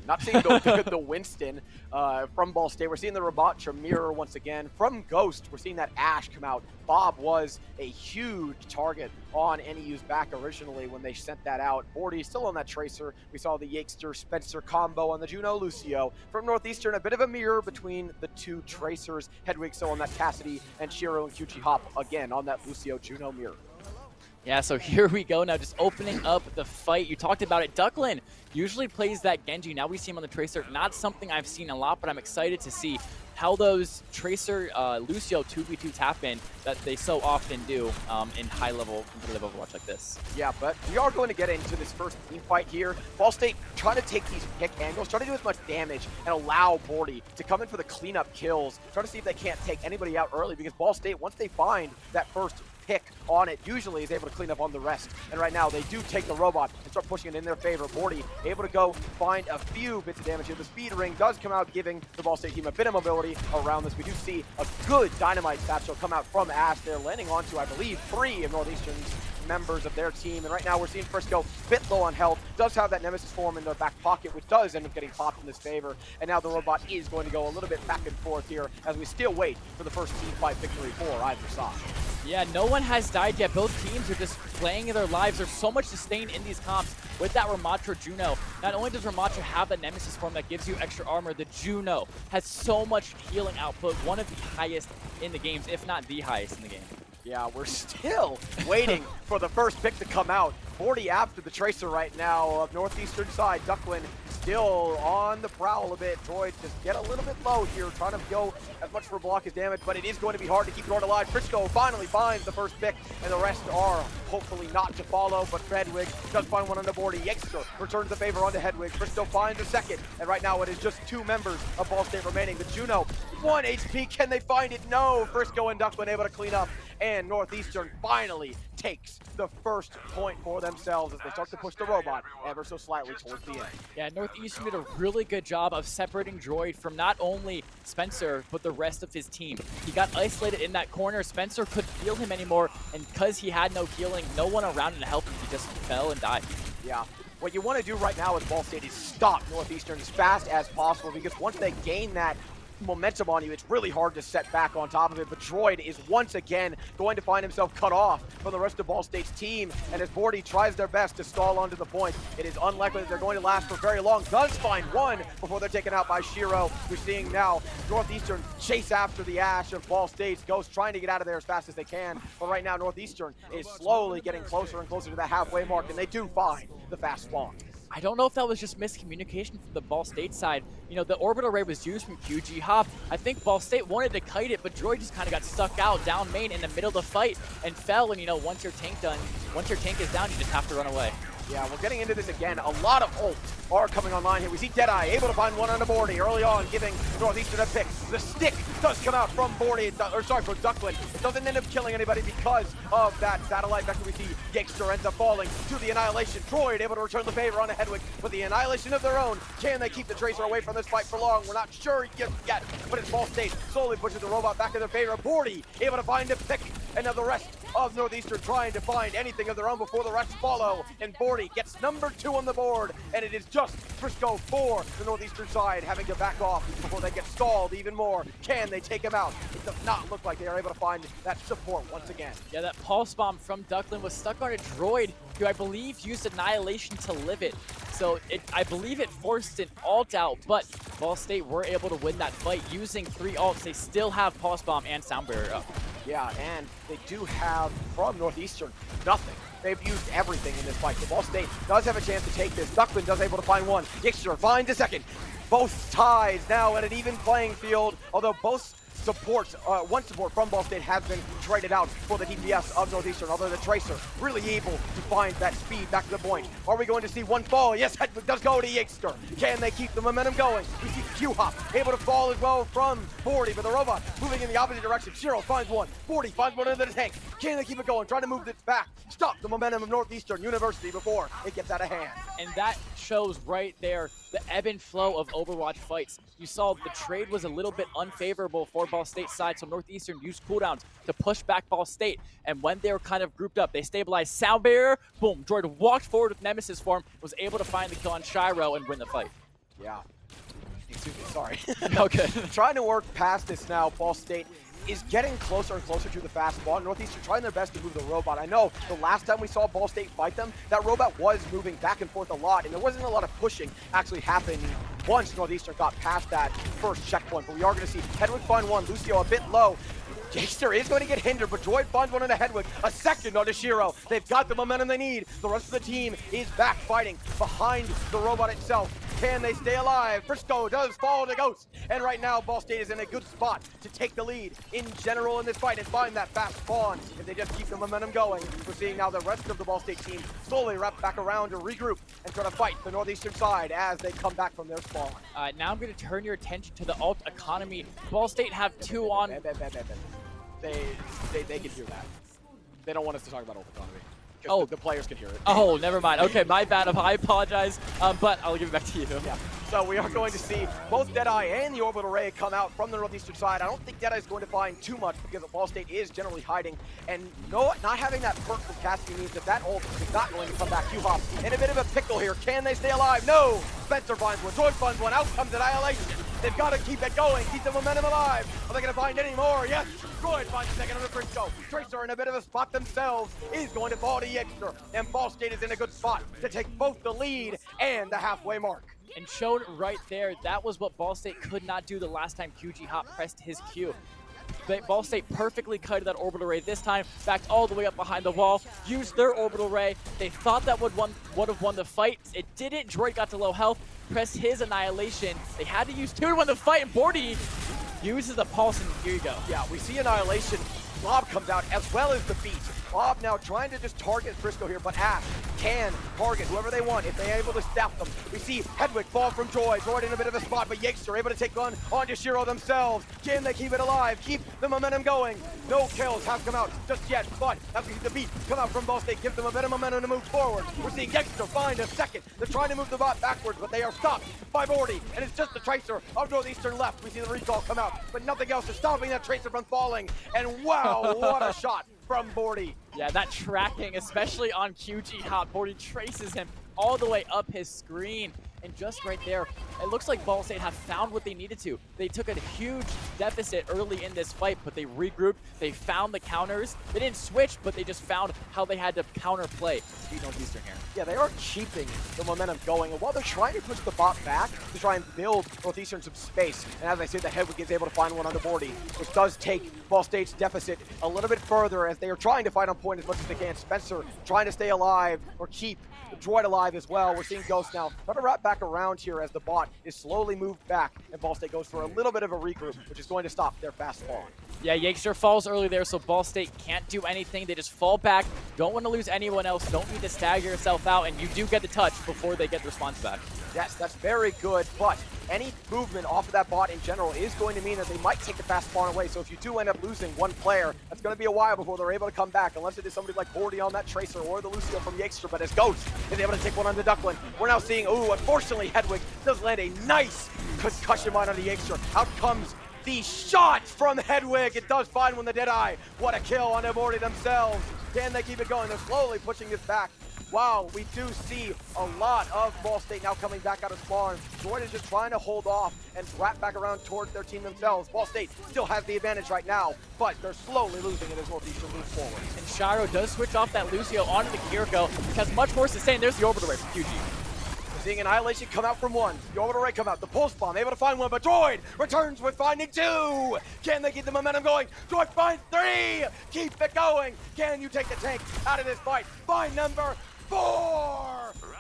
not seeing the Winston from Ball State. We're seeing the Robotcha mirror once again. From Ghost, we're seeing that Ash come out. Bob was a huge target on NEU's back originally when they sent that out. Bordy still on that Tracer. We saw the Yakester Spencer combo on the Juno Lucio. From Northeastern, a bit of a mirror between the two Tracers. Hedwig still on that Cassidy, and Shiro and QG Hop again on that Lucio Juno mirror. Yeah, so here we go now, just opening up the fight. You talked about it. Ducklin usually plays that Genji. Now we see him on the Tracer. Not something I've seen a lot, but I'm excited to see how those Tracer Lucio 2v2s happen that they so often do in high-level competitive Overwatch like this. Yeah, but we are going to get into this first team fight here. Ball State trying to take these pick angles, trying to do as much damage and allow Bordy to come in for the cleanup kills, trying to see if they can't take anybody out early, because Ball State, once they find that first pick on it, usually is able to clean up on the rest. And right now, they do take the robot and start pushing it in their favor. Bordy able to go find a few bits of damage here. The speed ring does come out, giving the Ball State team a bit of mobility around this. We do see a good dynamite satchel come out from Ash. They're landing onto, I believe, 3 of Northeastern's members of their team, and right now we're seeing Frisco a bit low on health, does have that Nemesis form in their back pocket, which does end up getting popped in his favor, and now the robot is going to go a little bit back and forth here as we still wait for the first team fight victory for either side. Yeah, no one has died yet. Both teams are just playing their lives. There's so much sustain in these comps with that Ramattra Juno. Not only does Ramattra have the Nemesis form that gives you extra armor, the Juno has so much healing output, one of the highest in the games, if not the highest in the game. Yeah, we're still waiting for the first pick to come out. 40 after the Tracer right now of Northeastern side. Ducklin still on the prowl a bit. Droid just get a little bit low here, trying to go as much for block as damage, but it is going to be hard to keep Droid alive. Frisco finally finds the first pick, and the rest are hopefully not to follow, but Hedwig does find one on the board. Yexter returns the favor onto Hedwig. Frisco finds a second, and right now it is just 2 members of Ball State remaining. The Juno, 1 HP, can they find it? No, Frisco and Ducklin able to clean up, and Northeastern finally takes the first point for themselves as they start to push the robot ever so slightly towards the end. Yeah, Northeastern did a really good job of separating Droid from not only Spencer, but the rest of his team. He got isolated in that corner. Spencer couldn't heal him anymore, and because he had no healing, no one around him to help him, he just fell and died. Yeah. What you want to do right now as Ball State is stop Northeastern as fast as possible, because once they gain that momentum on you, it's really hard to set back on top of it. But Droid is once again going to find himself cut off from the rest of Ball State's team, and as Bordy tries their best to stall onto the point, it is unlikely that they're going to last for very long. Does find one before they're taken out by Shiro. We're seeing now Northeastern chase after the Ash of Ball State's Ghost, trying to get out of there as fast as they can, but right now Northeastern is slowly getting closer and closer to the halfway mark, and they do find the fast spawn. I don't know if that was just miscommunication from the Ball State side. You know, the orbital ray was used from QG Hop. I think Ball State wanted to kite it, but Droid just kind of got stuck out down main in the middle of the fight and fell. And, you know, once your tank is down, you just have to run away. Yeah, we're getting into this again. A lot of ults are coming online here. We see Deadeye able to find one on the Bordy early on, giving Northeastern a pick. The stick does come out from Bordy, from Ducklin. It doesn't end up killing anybody because of that satellite vector. We see Gangster ends up falling to the Annihilation. Droid able to return the favor on a Hedwig with the Annihilation of their own. Can they keep the Tracer away from this fight for long? We're not sure yet, but it's Ball State slowly pushes the robot back in their favor. Bordy able to find a pick, and now the rest of Northeastern trying to find anything of their own before the rest follow, and Bordy gets number 2 on the board, and it is just Frisco for the Northeastern side having to back off before they get stalled even more. Can they take him out? It does not look like they are able to find that support once again. Yeah, that pulse bomb from Ducklin was stuck on a Droid who I believe used Annihilation to live it. So I believe it forced an ult out, but Ball State were able to win that fight using 3 ults. They still have pulse bomb and sound barrier up. Yeah, and they do have, from Northeastern, nothing. They've used everything in this fight. So Ball State does have a chance to take this. Ducklin does able to find one. Gixter finds a second. Both ties now at an even playing field, although both supports, one support from Ball State has been traded out for the DPS of Northeastern, although the Tracer really able to find that speed back to the point. Are we going to see one fall? Yes, Hedwig does go to Yexter. Can they keep the momentum going? We see Q-Hop able to fall as well from 40, but the robot moving in the opposite direction. Shiro finds one. 40 finds one into the tank. Can they keep it going? Trying to move it back. Stop the momentum of Northeastern University before it gets out of hand. And that shows right there the ebb and flow of Overwatch fights. You saw the trade was a little bit unfavorable for Ball State side, so Northeastern used cooldowns to push back Ball State. And when they were kind of grouped up, they stabilized sound barrier. Boom, Droid walked forward with Nemesis form, was able to find the kill on Shiro and win the fight. Yeah. Excuse me, sorry. Okay. Trying to work past this now, Ball State is getting closer and closer to the fast spawn. Northeastern trying their best to move the robot. I know the last time we saw Ball State fight them, that robot was moving back and forth a lot, and there wasn't a lot of pushing actually happening once Northeastern got past that first checkpoint. But we are going to see Hedwig find one, Lucio a bit low. Gangster is going to get hindered, but Droid finds one on the Hedwig. A second on the Shiro. They've got the momentum they need. The rest of the team is back fighting behind the robot itself. Can they stay alive? Frisco does fall to Ghost. And right now, Ball State is in a good spot to take the lead in general in this fight and find that fast spawn. If they just keep the momentum going, we're seeing now the rest of the Ball State team slowly wrap back around to regroup and try to fight the Northeastern side as they come back from their spawn. Now I'm going to turn your attention to the alt economy. Ball State have 2 on... They can do that. They don't want us to talk about ult economy. Oh. The players can hear it. Oh, never mind. Okay, my bad. I apologize. But I'll give it back to you. Yeah. So we are going to see both Deadeye and the Orbital Ray come out from the northeastern side. I don't think Deadeye is going to find too much because Ball State is generally hiding. And not having that perk from Cassidy means that ult is not going to come back. Q-Hop in a bit of a pickle here. Can they stay alive? No! Spencer finds one. Droid finds one. Out comes Annihilation. They've got to keep it going. Keep the momentum alive. Are they going to find any more? Yes! Droid finds a second under Frisco. Tracer in a bit of a spot themselves is going to fall to Yexter. And Ball State is in a good spot to take both the lead and the halfway mark. And showed right there, that was what Ball State could not do the last time QG Hop pressed his Q. Ball State perfectly cut that orbital ray this time, backed all the way up behind the wall, used their orbital ray. They thought that would have won the fight. It didn't. Droid got to low health, pressed his Annihilation. They had to use 2 to win the fight, and Bordy uses the pulse, and here you go. Yeah, we see Annihilation. Bob comes out as well as the beat. Bob now trying to just target Frisco here, but Ash can target whoever they want if they're able to staff them. We see Hedwig fall from Droid. Droid in a bit of a spot, but Yakes are able to take one onto Shiro themselves. Can they keep it alive? Keep the momentum going. No kills have come out just yet, but as we see the beat come out from Ball State, gives them a bit of momentum to move forward. We're seeing Yakes find a second. They're trying to move the bot backwards, but they are stopped by Bordy, and it's just the Tracer of Northeastern left. We see the recall come out, but nothing else is stopping that Tracer from falling. And wow, what a shot from Bordy. Yeah, that tracking, especially on QG Hop. Bordy traces him all the way up his screen. And just right there, it looks like Ball State have found what they needed to. They took a huge deficit early in this fight, but they regrouped. They found the counters. They didn't switch, but they just found how they had to counterplay to Northeastern here. Yeah, they are keeping the momentum going. And while they're trying to push the bot back to try and build Northeastern some space, and as I said, the Hedwig is able to find one on the Bordy, which does take Ball State's deficit a little bit further as they are trying to fight on point as much as they can. Spencer trying to stay alive or keep the Droid alive as well. We're seeing Ghost now try to wrap back around here as the bot is slowly moved back, and Ball State goes for a little bit of a regroup, which is going to stop their fast spawn. Yeah, Yakester falls early there, so Ball State can't do anything. They just fall back. Don't want to lose anyone else. Don't need to stagger yourself out, and you do get the touch before they get the response back. Yes, that's very good, but any movement off of that bot in general is going to mean that they might take the fast spawn away. So if you do end up losing one player, that's going to be a while before they're able to come back, unless it is somebody like Bordy on that Tracer or the Lucio from Yakester. But as Ghost is able to take one on the Duckland, we're now seeing, ooh, unfortunately, Hedwig does land a nice concussion mine on the Yakester. Out comes the shot from Hedwig. It does find one, the Deadeye. What a kill on Bordy themselves. Can they keep it going? They're slowly pushing this back. Wow, we do see a lot of Ball State now coming back out of spawn. Droid is just trying to hold off and wrap back around towards their team themselves. Ball State still has the advantage right now, but they're slowly losing it as Northeastern moves forward. And Shiro does switch off that Lucio onto the Kiriko, which has much more sustain. There's the orbital ray from QG. Seeing Annihilation come out from one. The orbital ray come out. The pulse bomb able to find one, but Droid returns with finding 2. Can they keep the momentum going? Droid finds 3. Keep it going. Can you take the tank out of this fight? Find number 4.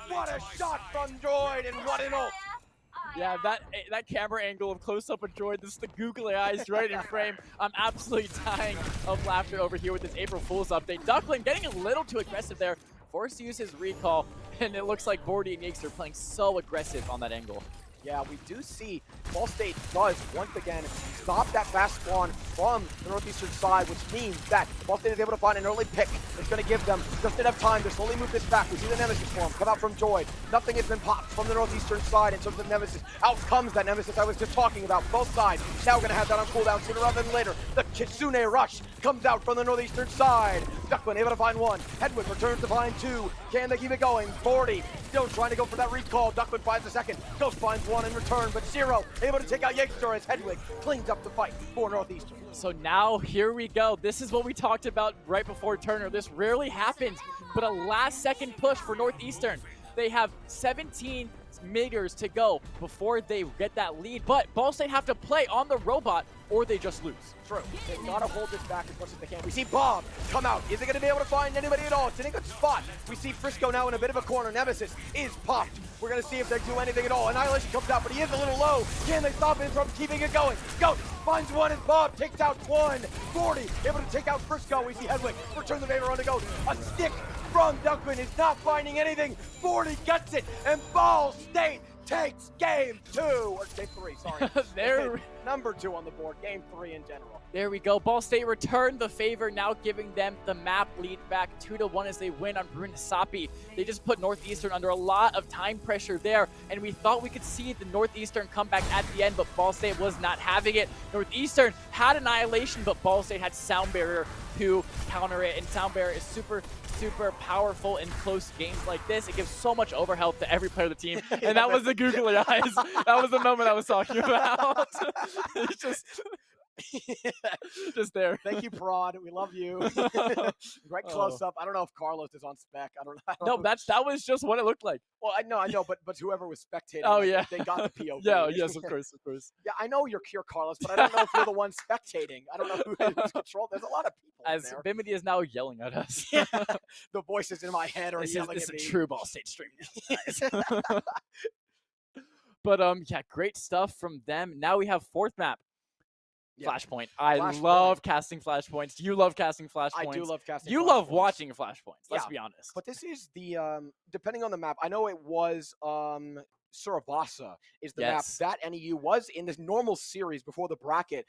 What a shot from Droid, and what an ult. Yeah, that camera angle of close-up of Droid, this is the googly eyes right in frame. I'm absolutely dying of laughter over here with this April Fool's update. Duckling getting a little too aggressive there, forced to use his recall, and it looks like Bordy and Yakes are playing so aggressive on that angle. Yeah, we do see Ball State does once again stop that fast spawn from the Northeastern side, which means that Ball State is able to find an early pick. It's going to give them just enough time to slowly move this back. We see the Nemesis form come out from Droid. Nothing has been popped from the Northeastern side in terms of Nemesis. Out comes that Nemesis I was just talking about. Both sides now going to have that on cooldown sooner rather than later. The Kitsune Rush comes out from the Northeastern side. Duckman able to find 1. Hedwig returns to find 2. Can they keep it going? 40 still trying to go for that recall. Duckman finds a second. Ghost finds 1 in return, but Zero able to take out Yakester as Hedwig cleans up the fight for Northeastern. So now here we go. This is what we talked about right before Turner. This rarely happens, but a last-second push for Northeastern. They have 17 meters to go before they get that lead, but Ball State have to play on the robot or they just lose. True. They've got to hold this back as much as they can. We see Bob come out. Is he going to be able to find anybody at all? It's in a good spot. We see Frisco now in a bit of a corner. Nemesis is popped. We're going to see if they do anything at all. Annihilation comes out, but he is a little low. Can they stop him from keeping it going? Ghost finds 1 and Bob takes out 1. 40 able to take out Frisco. We see Hedwig return the favor on the Ghost. A stick from Duckman is not finding anything. 40 gets it, and Ball State takes game 2, or game 3, sorry. There, Number 2 on the board, game 3 in general. there we go. Ball State returned the favor, now giving them the map lead back 2-1 as they win on Brunasapi. They just put Northeastern under a lot of time pressure there, and we thought we could see the Northeastern come back at the end, but Ball State was not having it. Northeastern had Annihilation, but Ball State had Sound Barrier to counter it, and Sound Barrier is super powerful in close games like this. It gives so much overhealth to every player of the team, and that was the googly eyes. That was the moment I was talking about. It's just there. Thank you, Prod. We love you. Great close up. I don't know if Carlos is on spec. I don't know. No, that was just what it looked like. Well, I know, but whoever was spectating, Oh, like, yeah. they got the POV. Yeah, yes, of course. Yeah, I know you're Carlos, but I don't know if you're the one spectating. I don't know who's controlled. There's a lot of people As there. Bimini is now yelling at us. Yeah, the voices in my head are This yelling is at a me. true Ball State stream. But yeah, great stuff from them. Now we have fourth map. Yeah. Flashpoint. I Flashpoint. love casting flashpoints. You love casting flashpoints. I do love casting. You flashpoints. love watching flashpoints. Let's Yeah, be honest. But this is the depending on the map. I know it was Surabasa is the Yes. map that NEU was in this normal series before the bracket.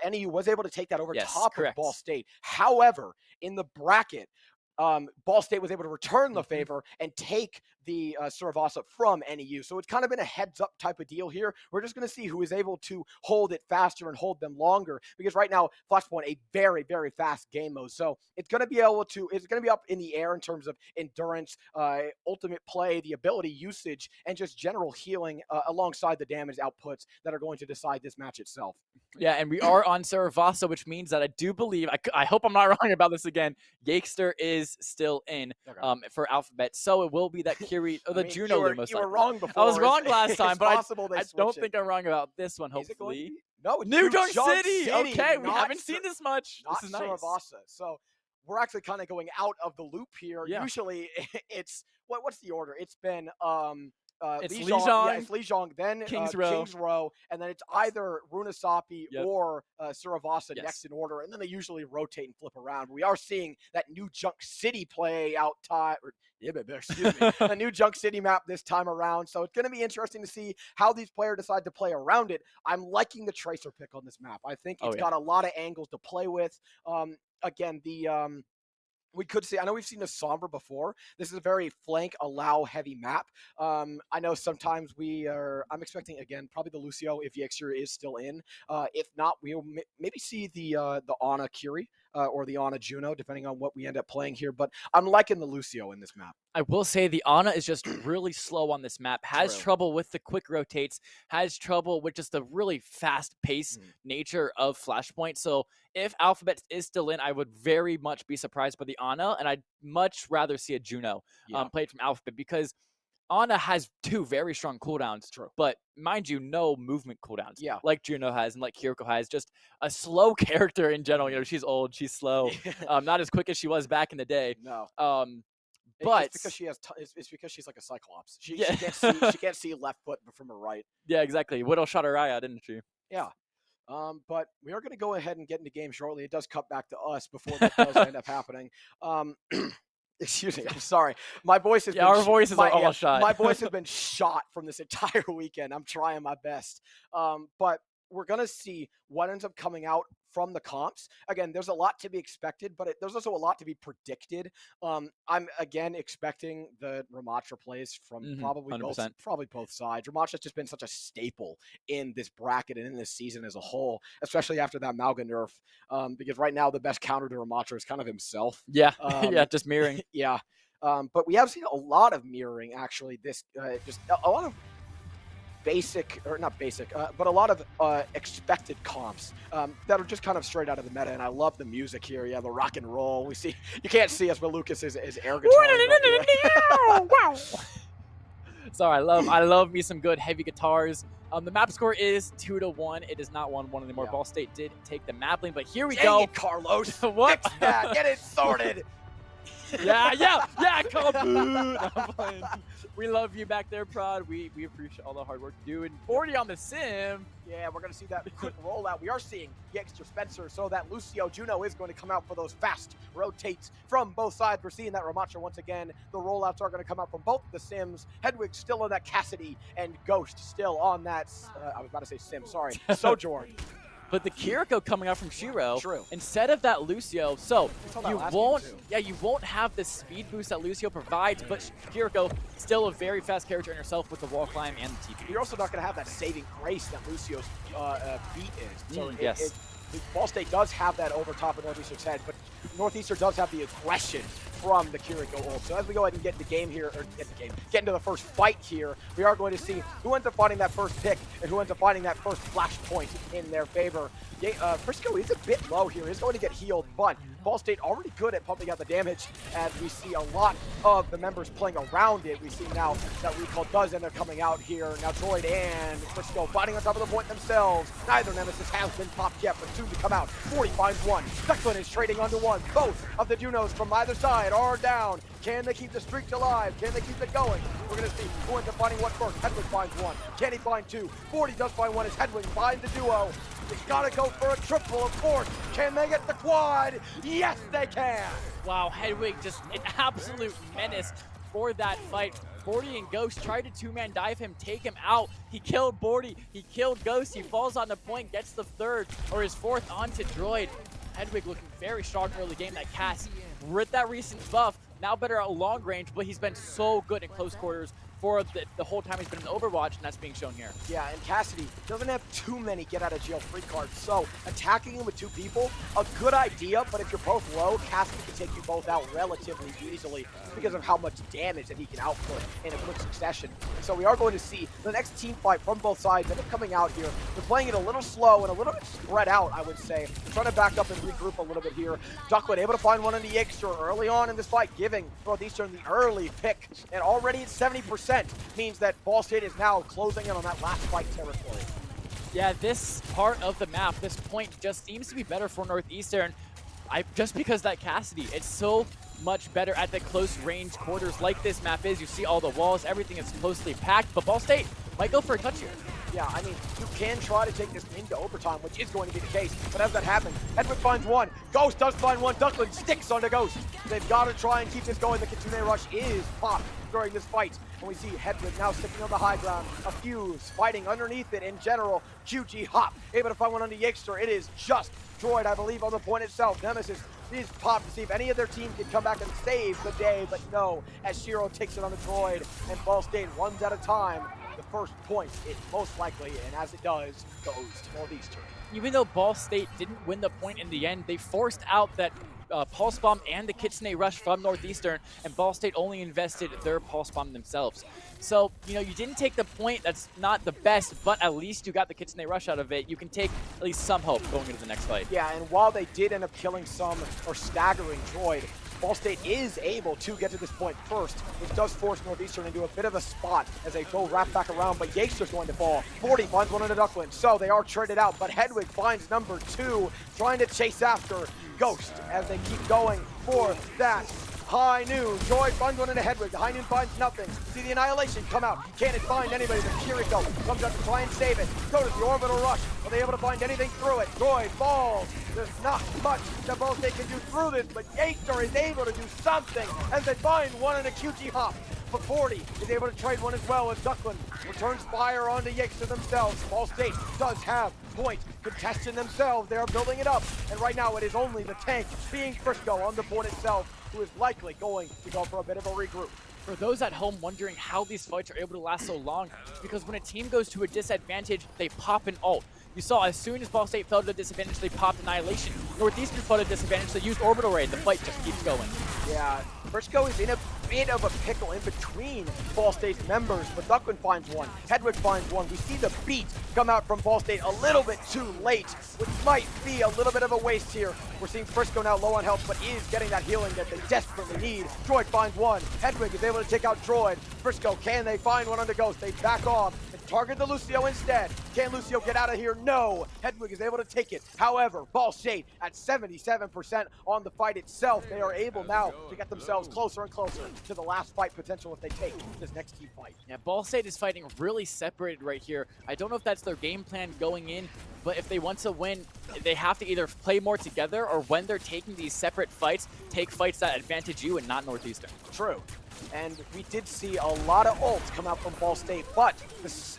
NEU was able to take that over Yes, top correct. of Ball State. However, in the bracket, Ball State was able to return the favor and take the Surabasa from NEU. So it's kind of been a heads up type of deal here. We're just going to see who is able to hold it faster and hold them longer, because right now Flashpoint a very, very fast game mode. So it's going to be it's going to be up in the air in terms of endurance, ultimate play, the ability usage, and just general healing alongside the damage outputs that are going to decide this match itself. Yeah, and we are on Saravasa, which means that I do believe, I hope I'm not wrong about this again, Yakester is still in for Alphabet. So it will be that Kiri, or the Juno Lou, most You were likely. wrong before. I was wrong last time, but I don't it. think I'm wrong about this one, Is it going to hopefully. be? No, it's New Junk City! Okay, we not haven't seen this much. Not This is nice. Saravasa. So we're actually kind of going out of the loop here. Yeah. Usually it's what's the order? It's been It's Lijiang, Lijiang, it's Lijiang, then Kings Row, and then it's either Runasapi Yep. or Saravasa Yes. next in order, and then they usually rotate and flip around. We are seeing that New Junk City play out time, excuse me, a New Junk City map this time around. So it's going to be interesting to see how these players decide to play around it. I'm liking the Tracer pick on this map. I think it's got a lot of angles to play with. Again, we could see, I know we've seen a Sombra before. This is a very flank allow heavy map. I know sometimes I'm expecting, again, probably the Lucio if Yexer is still in. If not, we'll maybe see the Ana Curie or the Ana Juno, depending on what we end up playing here. But I'm liking the Lucio in this map. I will say the Ana is just really slow on this map, has True. trouble with the quick rotates, has trouble with just the really fast pace nature of Flashpoint. So if Alphabet is still in, I would very much be surprised by the Ana, and I'd much rather see a Juno played from Alphabet, because Ana has two very strong cooldowns. True. But mind you, no movement cooldowns. Yeah. Like Juno has and like Kiriko has. Just a slow character in general. You know, she's old, she's slow. Not as quick as she was back in the day. No. But it's because she has it's because she's like a Cyclops. She Yeah. she can't see left foot from her right. yeah, exactly. Widow shot her eye out, didn't she? Yeah. But we are going to go ahead and get into game shortly. It does cut back to us before that does end up happening. Excuse me. I'm sorry. My voice has been our voices are almost shot. My voice has been shot from this entire weekend. I'm trying my best. But we're going to see what ends up coming out from the comps. Again, there's a lot to be expected, but there's also a lot to be predicted. I'm again expecting the Ramatra plays from probably 100%. both sides. Ramatra's just been such a staple in this bracket and in this season as a whole, especially after that Malga nerf. Because right now the best counter to Ramatra is kind of himself. Yeah, yeah, just mirroring. Yeah. But we have seen a lot of mirroring actually. This just a lot of basic, or not basic, but a lot of expected comps that are just kind of straight out of the meta, and I love the music here. Yeah, the rock and roll. We see, you can't see us, but Lucas is air guitar. Wow. Sorry, I love me some good heavy guitars. The map score is 2-1. It is not 1-1 anymore. Yeah. Ball State did take the map lane, but here we Dang go. it, Carlos. What? Fix that. Get it sorted. Yeah, kaboom! I'm playing. We love you back there, Prod. We appreciate all the hard work you do. And 40 on the sim. Yeah, we're going to see that quick rollout. We are seeing the extra Spencer, so that Lucio Juno is going to come out for those fast rotates from both sides. We're seeing that Ramacha once again. The rollouts are going to come out from both the Sims. Hedwig still on that Cassidy, and Ghost still on that, I was about to say Sim, sorry, Sojourn. But the Kiriko coming out from Shiro, True. instead of that Lucio, so saw that you last won't, game, too. yeah, you won't have the speed boost that Lucio provides, but Kiriko still a very fast character in herself with the wall climb and the TP. You're also not going to have that saving grace that Lucio's beat is. So yes. Ball State does have that over top of Northeastern's head, but Northeastern does have the aggression from the Kiriko ult. So as we go ahead and get the game here, or get into the first fight here, we are going to see who ends up finding that first pick and who ends up finding that first flash point in their favor. Frisco is a bit low here. He's going to get healed, but Ball State already good at pumping out the damage, as we see a lot of the members playing around it. We see now that Recall does end up coming out here. Now Droid and Frisco fighting on top of the point themselves. Neither Nemesis has been popped yet, but soon to come out. 40 finds one. Declan is trading under one. Both of the Junos from either side are down. Can they keep the streak alive? Can they keep it going? We're going to see who ends up finding what first. Hedwig finds one. Can he find two? 40 does find one as Hedwig finds the duo. He's got to go for a triple, of course. Can they get the quad? Yes, they can. Wow, Hedwig just an absolute menace for that fight. Bordy and Ghost tried to two-man dive him, take him out. He killed Bordy, he killed Ghost, he falls on the point, gets the third, or his fourth onto Droid. Hedwig looking very strong early game. That Cass, with that recent buff, now better at long range, but he's been so good in close quarters for the whole time he's been in Overwatch, and that's being shown here. Yeah, and Cassidy doesn't have too many get-out-of-jail-free cards, so attacking him with two people, a good idea, but if you're both low, Cassidy can take you both out relatively easily because of how much damage that he can output in a quick succession. So we are going to see the next team fight from both sides end up coming out here. They're playing it a little slow and a little bit spread out, I would say. Trying to back up and regroup a little bit here. Duckwood able to find one on the extra early on in this fight, giving Northeastern the early pick, and already at 70%. Means that Ball State is now closing in on that last fight territory. Yeah, this part of the map, this point just seems to be better for Northeastern. Just because that Cassidy, it's so much better at the close range quarters like this map is. You see all the walls, everything is closely packed, but Ball State might go for a touch here. Yeah, I mean, you can try to take this into overtime, which is going to be the case, but as that happens, Hedwig finds one, Ghost does find one, Duckland sticks onto Ghost. They've got to try and keep this going. The Kitsune Rush is popped during this fight, and we see Hedwig now sitting on the high ground, a Fuse fighting underneath it in general. QG Hop able to find one on the Yikester. It is just Droid, I believe, on the point itself. Nemesis is popped to see if any of their team can come back and save the day, but no, as Shiro takes it on the Droid, and Ball State runs at a time. The first point is most likely, and as it does, goes to Northeastern. Even though Ball State didn't win the point in the end, they forced out that Pulse Bomb and the Kitsune Rush from Northeastern, and Ball State only invested their Pulse Bomb themselves. So, you know, you didn't take the point, that's not the best, but at least you got the Kitsune Rush out of it. You can take at least some hope going into the next fight. Yeah, and while they did end up killing some, or staggering Droid, Ball State is able to get to this point first, which does force Northeastern into a bit of a spot as they go wrap back around, but Yakester's going to fall. 40 finds one into Duckland, so they are traded out, but Hedwig finds number 2, trying to chase after Ghost as they keep going for that High Noon. Joy finds one into Hedwig. The High Noon finds nothing. See the Annihilation come out. Can't it find anybody? The Kiriko comes out to try and save it. So does the Orbital Rush. Are they able to find anything through it? Joy falls. There's not much that Ball State can do through this, but Yaker is able to do something as they find one in a QG Hop. But 40 is able to trade one as well as Duckland returns fire onto Yaker themselves. Ball State does have point contesting themselves. They are building it up, and right now it is only the tank being Frisco on the board itself who is likely going to go for a bit of a regroup. For those at home wondering how these fights are able to last so long, because when a team goes to a disadvantage, they pop an ult. You saw as soon as Ball State fell to a disadvantage, they popped Annihilation. Northeastern fell to a disadvantage, they used Orbital Raid. The fight just keeps going. Yeah, Frisco is in a bit of a pickle in between Ball State's members, but Duckland finds one, Hedwig finds one. We see the beat come out from Ball State a little bit too late, which might be a little bit of a waste here. We're seeing Frisco now low on health, but is getting that healing that they desperately need. Droid finds one, Hedwig is able to take out Droid. Frisco, can they find one on the Ghost? They back off and Target the Lucio instead. Can Lucio get out of here? No. Hedwig is able to take it. However, Ball State at 77% on the fight itself. They are able now to get themselves closer and closer to the last fight potential if they take this next team fight. Yeah, Ball State is fighting really separated right here. I don't know if that's their game plan going in, but if they want to win, they have to either play more together or when they're taking these separate fights, take fights that advantage you and not Northeastern. True. And we did see a lot of ults come out from Ball State, but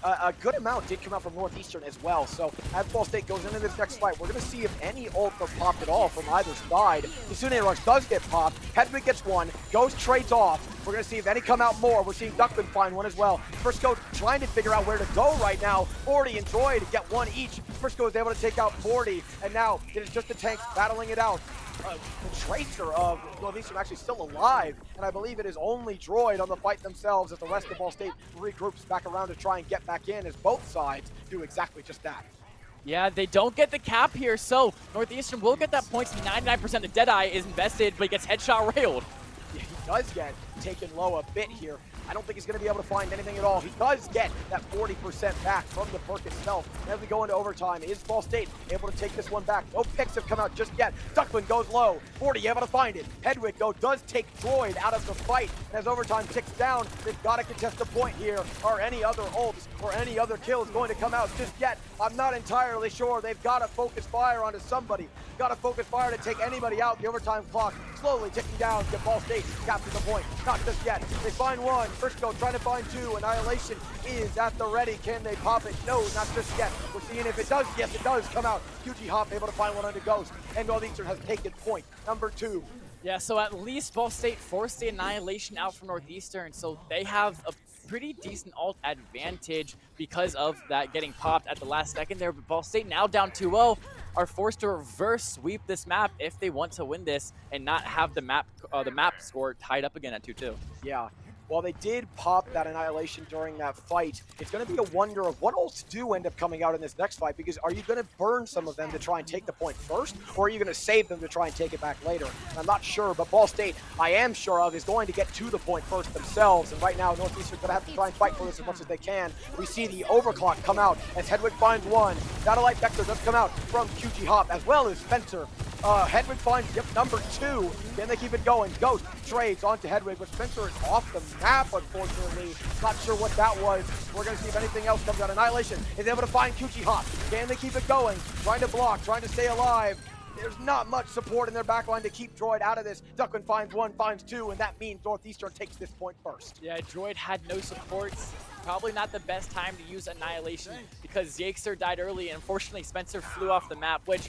a good amount did come out from Northeastern as well. So as Ball State goes into this next fight, we're going to see if any ults are popped at all from either side. The Tsune Rush does get popped. Hedwig gets one. Ghost trades off. We're going to see if any come out more. We're seeing Duckman find one as well. Frisco trying to figure out where to go right now. 40 and Droid get one each. Frisco is able to take out 40, and now it is just the tanks battling it out. The Tracer of Northeastern actually still alive, and I believe it is only Droid on the fight themselves as the rest of Ball State regroups back around to try and get back in, as both sides do exactly just that. Yeah, they don't get the cap here, so Northeastern will get that point. 99% of Deadeye is invested, but he gets headshot railed. Yeah, he does get taken low a bit here. I don't think he's going to be able to find anything at all. He does get that 40% back from the perk itself. And as we go into overtime, is Ball State able to take this one back? No picks have come out just yet. Duckman goes low. 40 able to find it. Hedwig, though, does take Droid out of the fight. And as overtime ticks down, they've got to contest a point here. Are any other ults or any other kills going to come out just yet? I'm not entirely sure. They've got to focus fire onto somebody. Got to focus fire to take anybody out. The overtime clock slowly ticking down. Get Ball State capture the point. Not just yet. They find one. Frisco trying to find two. Annihilation is at the ready. Can they pop it? No, not just yet. We're seeing if it does. Yes, it does come out. QG Hop able to find one under Ghost. And Northeastern has taken point number 2. Yeah, so at least Ball State forced the Annihilation out from Northeastern, so they have a pretty decent ult advantage because of that getting popped at the last second there. But Ball State now down 2-0 are forced to reverse sweep this map if they want to win this and not have the map score tied up again at 2-2. Yeah. While they did pop that Annihilation during that fight, it's going to be a wonder of what ults do end up coming out in this next fight, because are you going to burn some of them to try and take the point first, or are you going to save them to try and take it back later? And I'm not sure, but Ball State, I am sure of, is going to get to the point first themselves, and right now Northeastern going to have to try and fight for this as much as they can. We see the overclock come out as Hedwig finds one. Satellite Vector does come out from QG Hop, as well as Spencer. Hedwig finds number 2. Can they keep it going? Ghost trades onto Hedwig, but Spencer is off the map, unfortunately. Not sure what that was. We're going to see if anything else comes out. Annihilation is able to find QG Hop. Can they keep it going? Trying to block, trying to stay alive. There's not much support in their backline to keep Droid out of this. Duckman finds one, finds two, and that means Northeastern takes this point first. Yeah, Droid had no supports. Probably not the best time to use Annihilation because Yakester died early, and unfortunately Spencer flew off the map, which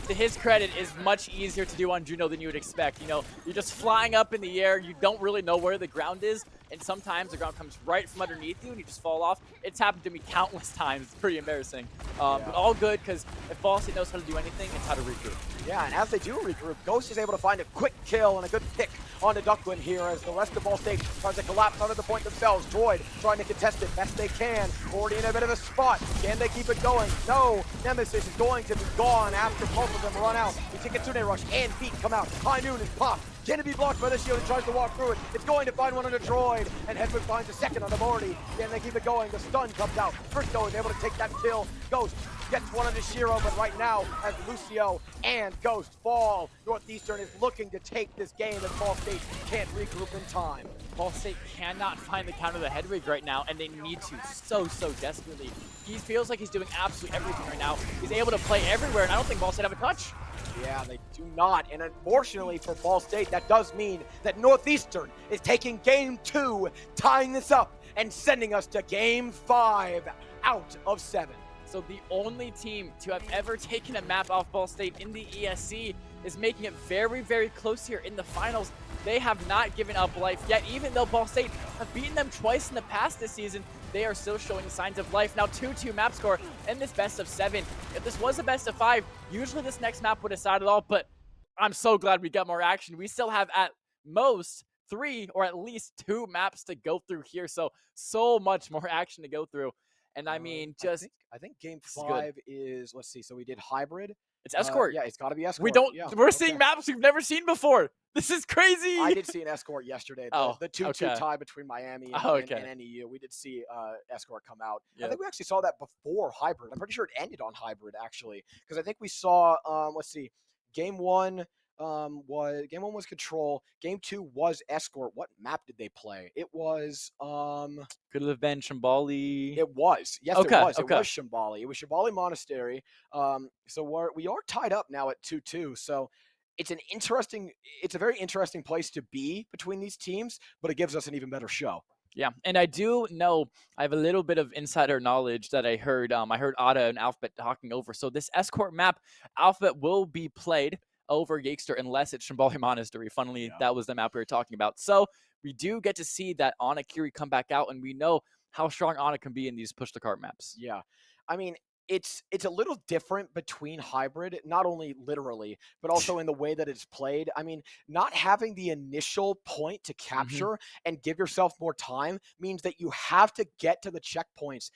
to his credit is much easier to do on Juno than you would expect. You know, you're just flying up in the air, you don't really know where the ground is, and sometimes the ground comes right from underneath you and you just fall off. It's happened to me countless times. It's pretty embarrassing. But all good, because if Ball State knows how to do anything, it's how to regroup. Yeah, and as they do regroup, Ghost is able to find a quick kill and a good pick onto Duckman here as the rest of Ball State tries to collapse under the point themselves. Droid trying to contest it best they can. 40 in a bit of a spot. Can they keep it going? No. Nemesis is going to be gone after both of them run out. We take a Tsune Rush and Beat come out. High Noon is popped. Can it be blocked by the shield and tries to walk through it? It's going to find one under Droid, and Hedwig finds a second on the Morty. Can they keep it going? The stun comes out. Frisco is able to take that kill. Ghost gets one under Shiro, but right now, as Lucio and Ghost fall, Northeastern is looking to take this game as Ball State can't regroup in time. Ball State cannot find the counter to Hedwig right now, and they need to so desperately. He feels like he's doing absolutely everything right now. He's able to play everywhere, and I don't think Ball State have a touch. Yeah, they do not, and unfortunately for Ball State, that does mean that Northeastern is taking Game 2, tying this up, and sending us to Game 5 out of 7. So the only team to have ever taken a map off Ball State in the ESC is making it very close here in the finals. They have not given up life yet, even though Ball State have beaten them twice in the past this season. They are still showing signs of life. Now 2-2 map score in this best of 7. If this was a best of 5, usually this next map would decide it all, but I'm so glad we got more action. We still have at most 3 or at least 2 maps to go through here, so much more action to go through. And I mean, just I think Game 5 is, let's see, so we did Hybrid, It's Escort. Yeah, it's got to be We Escort. don't. Yeah. We're Okay. seeing maps we've never seen before. This is crazy. I did see an Escort yesterday. Oh, The 2-2 okay. tie between Miami Oh, and okay. NEU. We did see Escort come out. I Yep. think we actually saw that before Hybrid. I'm pretty sure it ended on Hybrid actually, because I think we saw. Let's see, game one. Game one was Control. Game two was Escort. What map did they play? It was Could have been Shambali. It was. Yes, it Okay. was. It Okay. was Shambali. It was Shambali Monastery. So we are tied up now at 2-2. So it's an interesting, it's a very interesting place to be between these teams, but it gives us an even better show. Yeah, and I do know I have a little bit of insider knowledge that I heard. I heard Ada and Alphabet talking over. So this Escort map, Alphabet will be played over Yakester unless it's Shambali Monastery. Funnily, Yeah. that was the map we were talking about. So we do get to see that Ana Kiri come back out, and we know how strong Ana can be in these push the cart maps. Yeah. I mean, it's a little different between Hybrid, not only literally, but also in the way that it's played. I mean, not having the initial point to capture and give yourself more time means that you have to get to the checkpoints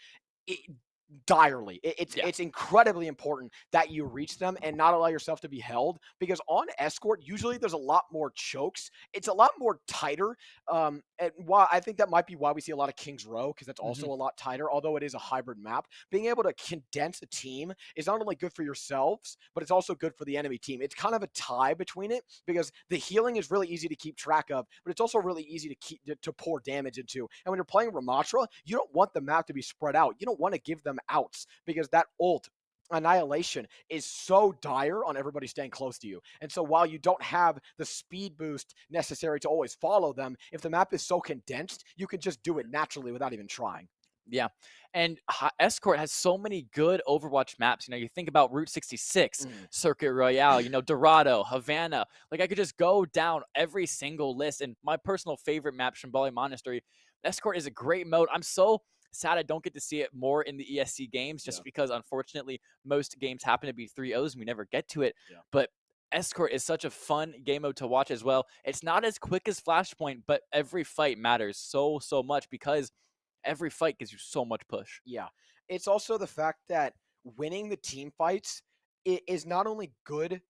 direly. It's incredibly important that you reach them and not allow yourself to be held, because on Escort usually there's a lot more chokes. It's a lot more tighter. And why I think that might be why we see a lot of Kings Row, because that's also a lot tighter. Although it is a hybrid map, being able to condense a team is not only good for yourselves, but it's also good for the enemy team. It's kind of a tie between it, because the healing is really easy to keep track of, but it's also really easy to keep to pour damage into. And when you're playing Ramatra, you don't want the map to be spread out. You don't want to give them outs, because that ult annihilation is so dire on everybody staying close to you. And so while you don't have the speed boost necessary to always follow them, if the map is so condensed, you can just do it naturally without even trying. Yeah. And Escort has so many good Overwatch maps. You think about Route 66, Circuit Royale, Dorado, Havana. Like, I could just go down every single list. And my personal favorite map, Shambali Monastery, Escort is a great mode. I'm so sad I don't get to see it more in the ESC games, just because, unfortunately, most games happen to be 3-0s and we never get to it. Yeah. But Escort is such a fun game mode to watch as well. It's not as quick as Flashpoint, but every fight matters so much, because every fight gives you so much push. Yeah. It's also the fact that winning the team fights is not only good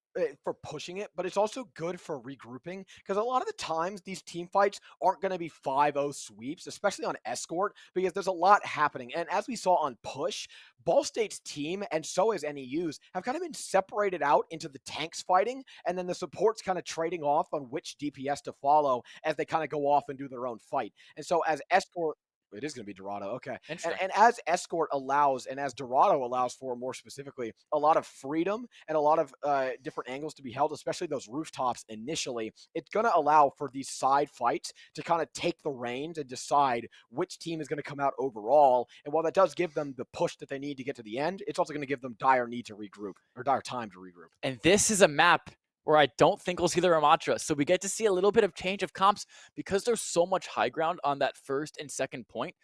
for pushing it, but it's also good for regrouping, because a lot of the times these team fights aren't going to be 5-0 sweeps, especially on Escort, because there's a lot happening. And as we saw on Push, Ball State's team, and so is NEU's, have kind of been separated out into the tanks fighting, and then the supports kind of trading off on which DPS to follow as they kind of go off and do their own fight. And so as Escort, it is going to be Dorado. Okay. And as Escort allows, and as Dorado allows for, more specifically, a lot of freedom and a lot of different angles to be held, especially those rooftops initially, it's going to allow for these side fights to kind of take the reins and decide which team is going to come out overall. And while that does give them the push that they need to get to the end, it's also going to give them dire need to regroup, or dire time to regroup. And this is a map where I don't think we'll see the Ramatra. So we get to see a little bit of change of comps, because there's so much high ground on that first and second point.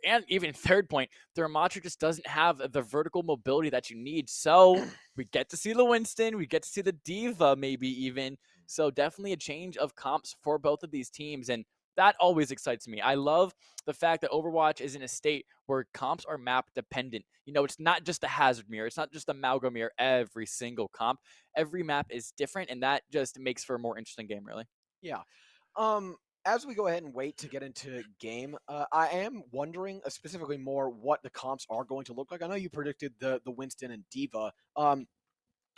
And even third point, the Ramatra just doesn't have the vertical mobility that you need. So we get to see the Winston, we get to see the Diva, maybe even. So definitely a change of comps for both of these teams. And that always excites me. I love the fact that Overwatch is in a state where comps are map dependent. It's not just a hazard mirror. It's not just a Malgo mirror every single comp. Every map is different, and that just makes for a more interesting game, really. Yeah. As we go ahead and wait to get into game, I am wondering specifically more what the comps are going to look like. I know you predicted the Winston and Diva.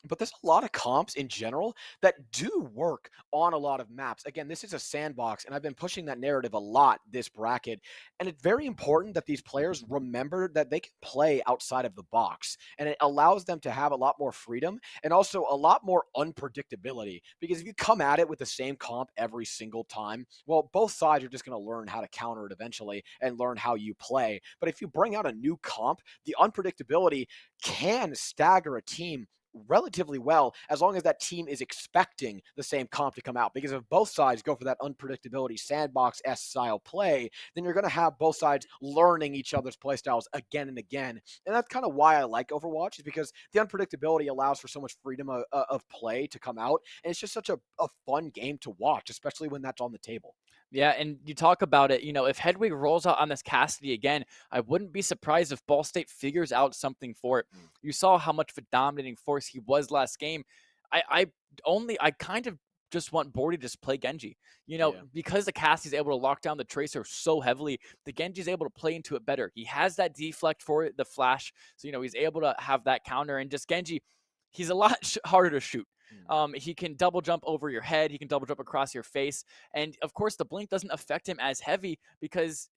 But there's a lot of comps in general that do work on a lot of maps. Again, this is a sandbox, and I've been pushing that narrative a lot this bracket. And it's very important that these players remember that they can play outside of the box, and it allows them to have a lot more freedom and also a lot more unpredictability. Because if you come at it with the same comp every single time, well, both sides are just going to learn how to counter it eventually and learn how you play. But if you bring out a new comp, the unpredictability can stagger a team relatively well, as long as that team is expecting the same comp to come out. Because if both sides go for that unpredictability sandbox-esque style play, then you're going to have both sides learning each other's playstyles again and again. And that's kind of why I like Overwatch, is because the unpredictability allows for so much freedom of play to come out. And it's just such a fun game to watch, especially when that's on the table. Yeah, and you talk about it, if Hedwig rolls out on this Cassidy again, I wouldn't be surprised if Ball State figures out something for it. Mm. You saw how much of a dominating force he was last game. I kind of just want Bordy to just play Genji. Yeah. Because the Cassie's able to lock down the Tracer so heavily, the Genji's able to play into it better. He has that deflect for it, the flash, so he's able to have that counter. And just Genji, he's a lot harder to shoot. Mm. He can double jump over your head. He can double jump across your face. And of course, the blink doesn't affect him as heavy because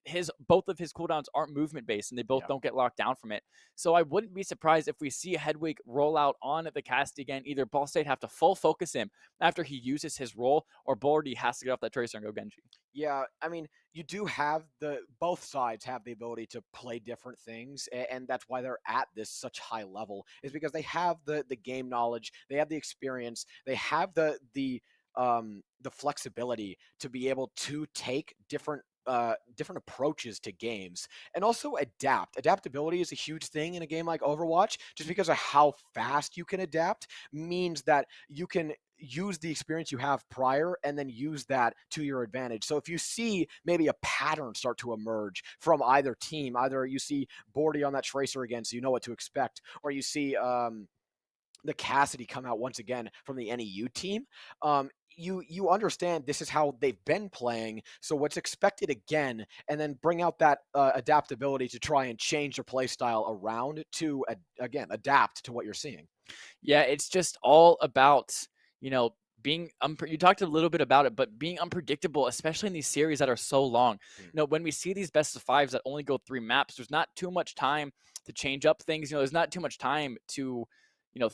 both of his cooldowns aren't movement based and they both Yeah. don't get locked down from it. So I wouldn't be surprised if we see Hedwig roll out on the cast again. Either Ball State have to full focus him after he uses his roll, or Bordy has to get off that Tracer and go Genji. Yeah, I mean, you do have both sides have the ability to play different things, and that's why they're at this such high level, is because they have the game knowledge, they have the experience, they have the flexibility to be able to take different approaches to games and also adapt. Adaptability is a huge thing in a game like Overwatch, just because of how fast you can adapt means that you can use the experience you have prior and then use that to your advantage. So if you see maybe a pattern start to emerge from either team, either you see Bordy on that Tracer again, so you know what to expect, or you see the Cassidy come out once again from the NEU team, you understand this is how they've been playing, so what's expected again, and then bring out that adaptability to try and change your play style around to again adapt to what you're seeing. Yeah, it's just all about, being you talked a little bit about it, but being unpredictable, especially in these series that are so long. When we see these best of fives that only go 3 maps, there's not too much time to change up things. There's not too much time to,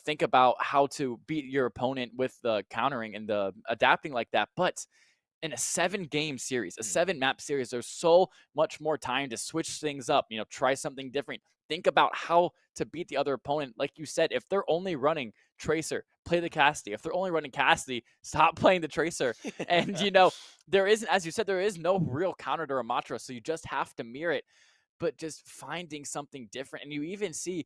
think about how to beat your opponent with the countering and the adapting like that. But in a 7-game series, a 7-map series, there's so much more time to switch things up, try something different. Think about how to beat the other opponent. Like you said, if they're only running Tracer, play the Cassidy. If they're only running Cassidy, stop playing the Tracer. And, there isn't, as you said, there is no real counter to Ramatra, so you just have to mirror it, but just finding something different. And you even see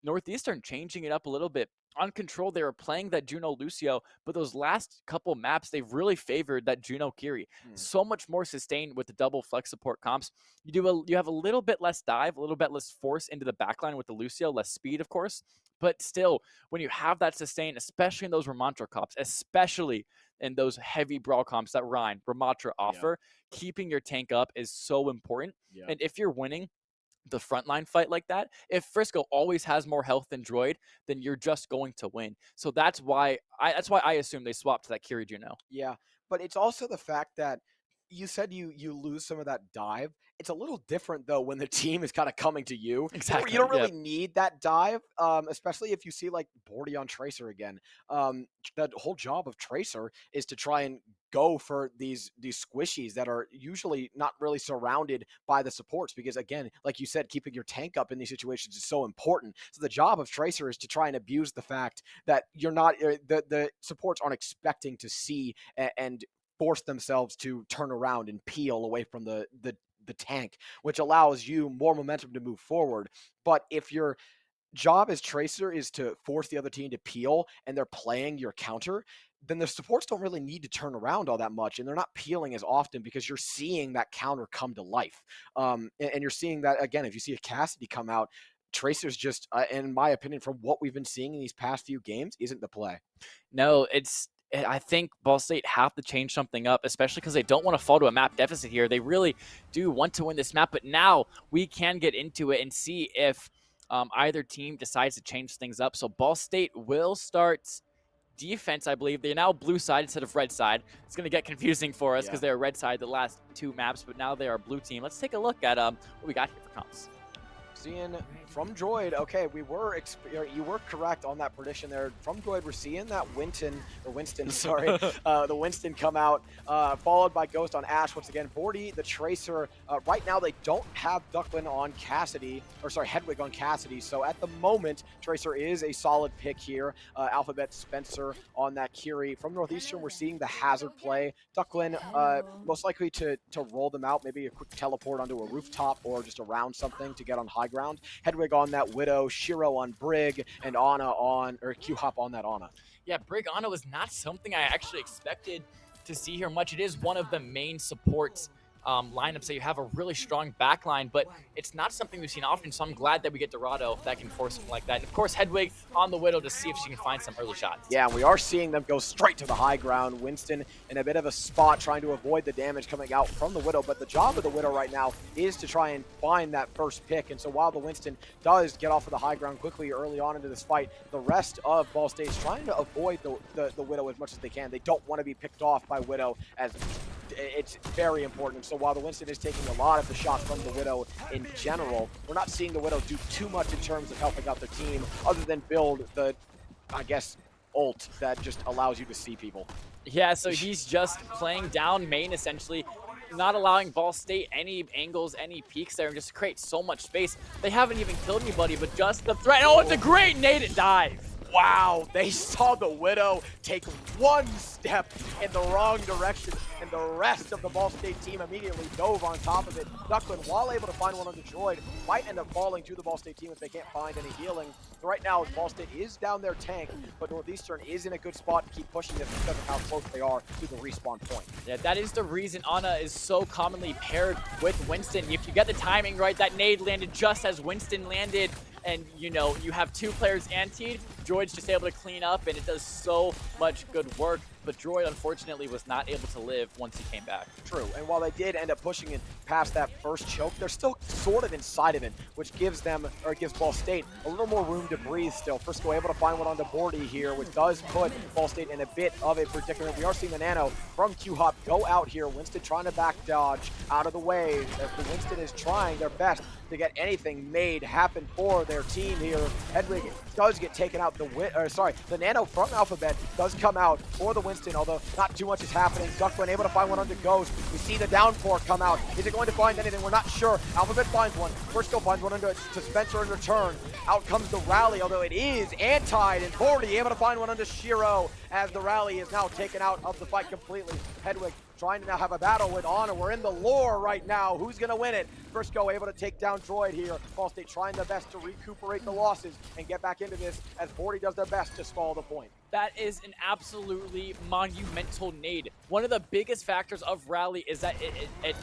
Northeastern changing it up a little bit. On Control, they were playing that Juno Lucio, but those last couple maps, they've really favored that Juno Kiri. So much more sustained with the double flex support comps. You have a little bit less dive, a little bit less force into the backline with the Lucio, less speed, of course. But still, when you have that sustain, especially in those Ramatra comps, especially in those heavy brawl comps that Ryan, Ramatra offer, keeping your tank up is so important. Yeah. And if you're winning the frontline fight like that, if Frisco always has more health than Droid, then you're just going to win. So that's why I assume they swapped to that Kiri Juno. Yeah, but it's also the fact that you said you lose some of that dive. It's a little different though when the team is kind of coming to you. Exactly, You don't yeah. really need that dive, especially if you see like Bordy on Tracer again. The whole job of Tracer is to try and go for these squishies that are usually not really surrounded by the supports, because again, like you said, keeping your tank up in these situations is so important. So the job of Tracer is to try and abuse the fact that you're not the supports aren't expecting to see and force themselves to turn around and peel away from the tank, which allows you more momentum to move forward. But if your job as Tracer is to force the other team to peel and they're playing your counter, then the supports don't really need to turn around all that much, and they're not peeling as often because you're seeing that counter come to life. And you're seeing that again, if you see a Cassidy come out, Tracer's just, in my opinion, from what we've been seeing in these past few games, isn't the play. No, I think Ball State have to change something up, especially because they don't want to fall to a map deficit here. They really do want to win this map, but now we can get into it and see if either team decides to change things up. So Ball State will start defense, I believe. They're now blue side instead of red side. It's going to get confusing for us because they're red side the last 2 maps, but now they are blue team. Let's take a look at what we got here for comps. Seeing from Droid, okay, you were correct on that prediction there. From Droid, we're seeing that Winston, sorry, the Winston come out, followed by Ghost on Ash once again. Bordy, the Tracer. Right now, they don't have Ducklin on Cassidy, or sorry, Hedwig on Cassidy. So at the moment, Tracer is a solid pick here. Alphabet Spencer on that Kiri. From Northeastern, we're seeing the Hazard play. Ducklin, most likely to roll them out, maybe a quick teleport onto a rooftop or just around something to get on high ground. Hedwig on that Widow, Shiro on Brig, and Ana on, or Q-Hop on that Ana. Yeah, Brig Ana was not something I actually expected to see here much. It is one of the main supports lineups that you have a really strong backline, but it's not something we've seen often, so I'm glad that we get Dorado that can force something like that. And of course, Hedwig on the Widow to see if she can find some early shots. Yeah, and we are seeing them go straight to the high ground. Winston in a bit of a spot trying to avoid the damage coming out from the Widow, but the job of the Widow right now is to try and find that first pick. And so while the Winston does get off of the high ground quickly early on into this fight, the rest of Ball State is trying to avoid the Widow as much as they can. They don't want to be picked off by Widow, as it's very important. So while the Winston is taking a lot of the shots from the Widow in general, we're not seeing the Widow do too much in terms of helping out their team other than build the, I guess, ult that just allows you to see people. Yeah, so he's just playing down main essentially, not allowing Ball State any angles, any peeks there, and just create so much space. They haven't even killed anybody, but just the threat. Oh, it's a great nade dive. Wow, they saw the Widow take one step in the wrong direction, and the rest of the Ball State team immediately dove on top of it. Ducklin, while able to find one on the droid, might end up falling to the Ball State team if they can't find any healing. So right now, Ball State is down their tank, but Northeastern is in a good spot to keep pushing this because of how close they are to the respawn point. Yeah, that is the reason Ana is so commonly paired with Winston. If you get the timing right, that nade landed just as Winston landed, and you know, you have two players antied, Droid's just able to clean up, and it does so much good work. But Droid, unfortunately, was not able to live once he came back. True, and while they did end up pushing it past that first choke, they're still sort of inside of it, which gives them, or gives Ball State a little more room to breathe still. Frisco able to find one on the Bordy here, which does put Ball State in a bit of a predicament. We are seeing the Nano from Q-Hop go out here. Winston trying to back dodge out of the way, as the Winston is trying their best to get anything made happen for their team here. Hedwig does get taken out. The Nano from Alphabet does come out for the Winston, although not too much is happening. Ducklin able to find one on the Ghost. We see the downpour come out. Is it going to find anything? We're not sure. Alphabet finds one. Frisco finds one to Spencer in return. Out comes the Rally, although it is antied, and Bordy able to find one onto Shiro, as the Rally is now taken out of the fight completely. Hedwig trying to now have a battle with Honor. We're in the lore right now. Who's going to win it? Frisco able to take down Droid here. Ball State trying their best to recuperate the losses and get back into this, as Bordy does their best to stall the point. That is an absolutely monumental nade. One of the biggest factors of Rally is that it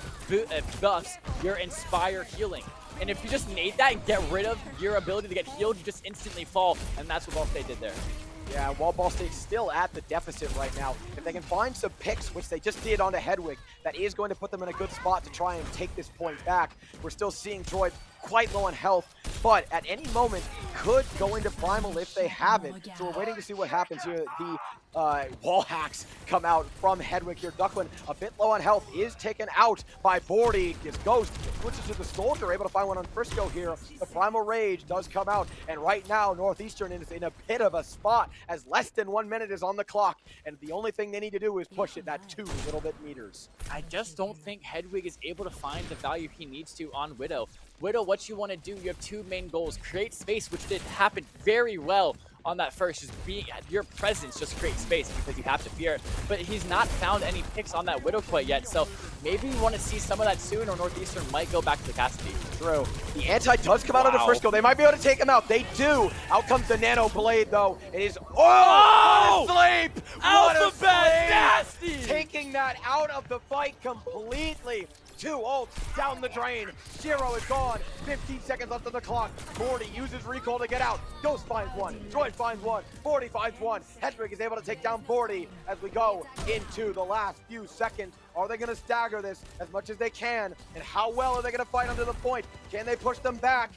buffs your Inspire healing. And if you just nade that and get rid of your ability to get healed, you just instantly fall, and that's what Ball State did there. Yeah, while Ball State's still at the deficit right now, if they can find some picks, which they just did onto Hedwig, that is going to put them in a good spot to try and take this point back. We're still seeing Droid quite low on health, but at any moment could go into Primal if they have it. So we're waiting to see what happens here. The wall hacks come out from Hedwig here. Ducklin, a bit low on health, is taken out by Bordy. His Ghost switches to the Soldier, able to find one on Frisco here. The Primal Rage does come out, and right now Northeastern is in a bit of a spot, as less than 1 minute is on the clock, and the only thing they need to do is push it that 2 little bit meters. I just don't think Hedwig is able to find the value he needs to on Widow. Widow, what you want to do, you have two main goals. Create space, which did happen very well on that first. Just being your presence, just create space because you have to fear it. But he's not found any picks on that Widow quite yet, so maybe we want to see some of that soon, or Northeastern might go back to the Cassidy. True. The anti does come out of the Frisco. They might be able to take him out. They do. Out comes the Nano Blade, though. It is... Oh! What a sleep! What a sleep! Nasty! Taking that out of the fight completely. 2 ults down the drain. Shiro is gone. 15 seconds left on the clock. Bordy uses recall to get out. Ghost finds one. Droid finds one. Bordy finds one. Hedwig is able to take down Bordy as we go into the last few seconds. Are they going to stagger this as much as they can? And how well are they going to fight under the point? Can they push them back?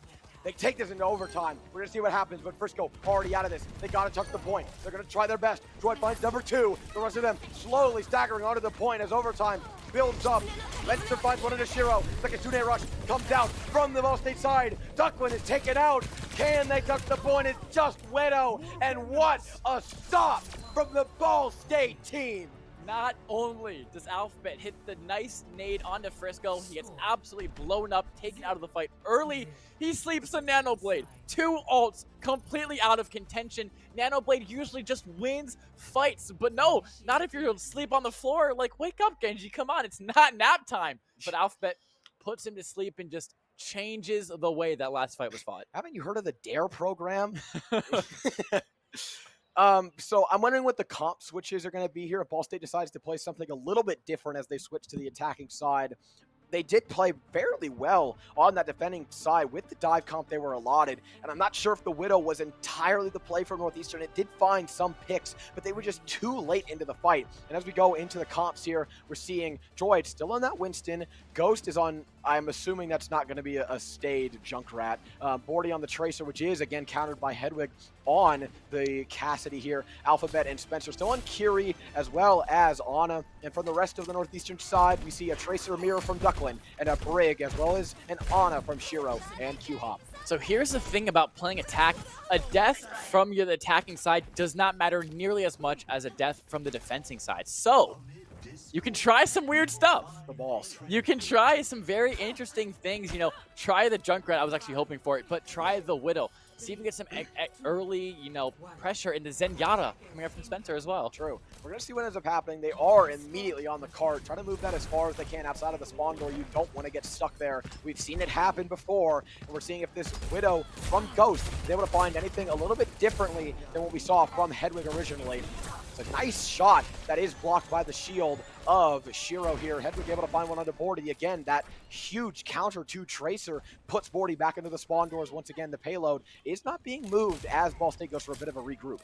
They take this into overtime. We're going to see what happens, but Frisco already out of this. They got to touch the point. They're going to try their best. Droid finds number 2. The rest of them slowly staggering onto the point as overtime builds up. Leinster finds one into Shiro. Like a 2-day rush comes out from the Ball State side. Ducklin is taken out. Can they touch the point? It's just Widow. And what a stop from the Ball State team. Not only does Alphabet hit the nice nade onto Frisco, he gets absolutely blown up, taken out of the fight early. He sleeps a Nano Blade. 2 ults, completely out of contention. Nano Blade usually just wins fights, but no, not if you're asleep on the floor. Like, wake up, Genji, come on, it's not nap time. But Alphabet puts him to sleep and just changes the way that last fight was fought. Haven't you heard of the DARE program? So I'm wondering what the comp switches are going to be here if Ball State decides to play something a little bit different as they switch to the attacking side. They did play fairly well on that defending side with the dive comp they were allotted. And I'm not sure if the Widow was entirely the play for Northeastern. It did find some picks, but they were just too late into the fight. And as we go into the comps here, we're seeing Droid still on that Winston. Ghost is on, I'm assuming that's not going to be a stayed Junkrat. Bordy on the Tracer, which is, again, countered by Hedwig on the Cassidy here. Alphabet and Spencer still on Kiri as well as Anna. And from the rest of the Northeastern side, we see a Tracer Mirror from Duckland and a Brig as well as an Anna from Shiro and Q-Hop. So here's the thing about playing attack. A death from your attacking side does not matter nearly as much as a death from the defending side. So you can try some weird stuff. The balls. You can try some very interesting things. You know, try the Junkrat. I was actually hoping for it, but try the Widow. See if we get some early, you know, pressure into Zenyatta coming up from Spencer as well. True. We're going to see what ends up happening. They are immediately on the cart, trying to move that as far as they can outside of the spawn door. You don't want to get stuck there. We've seen it happen before, and we're seeing if this Widow from Ghost is able to find anything a little bit differently than what we saw from Hedwig originally. It's a nice shot that is blocked by the shield of Shiro here. Hedwig able to find one under Bordy. Again, that huge counter to Tracer puts Bordy back into the spawn doors. Once again, the payload is not being moved as Ball State goes for a bit of a regroup.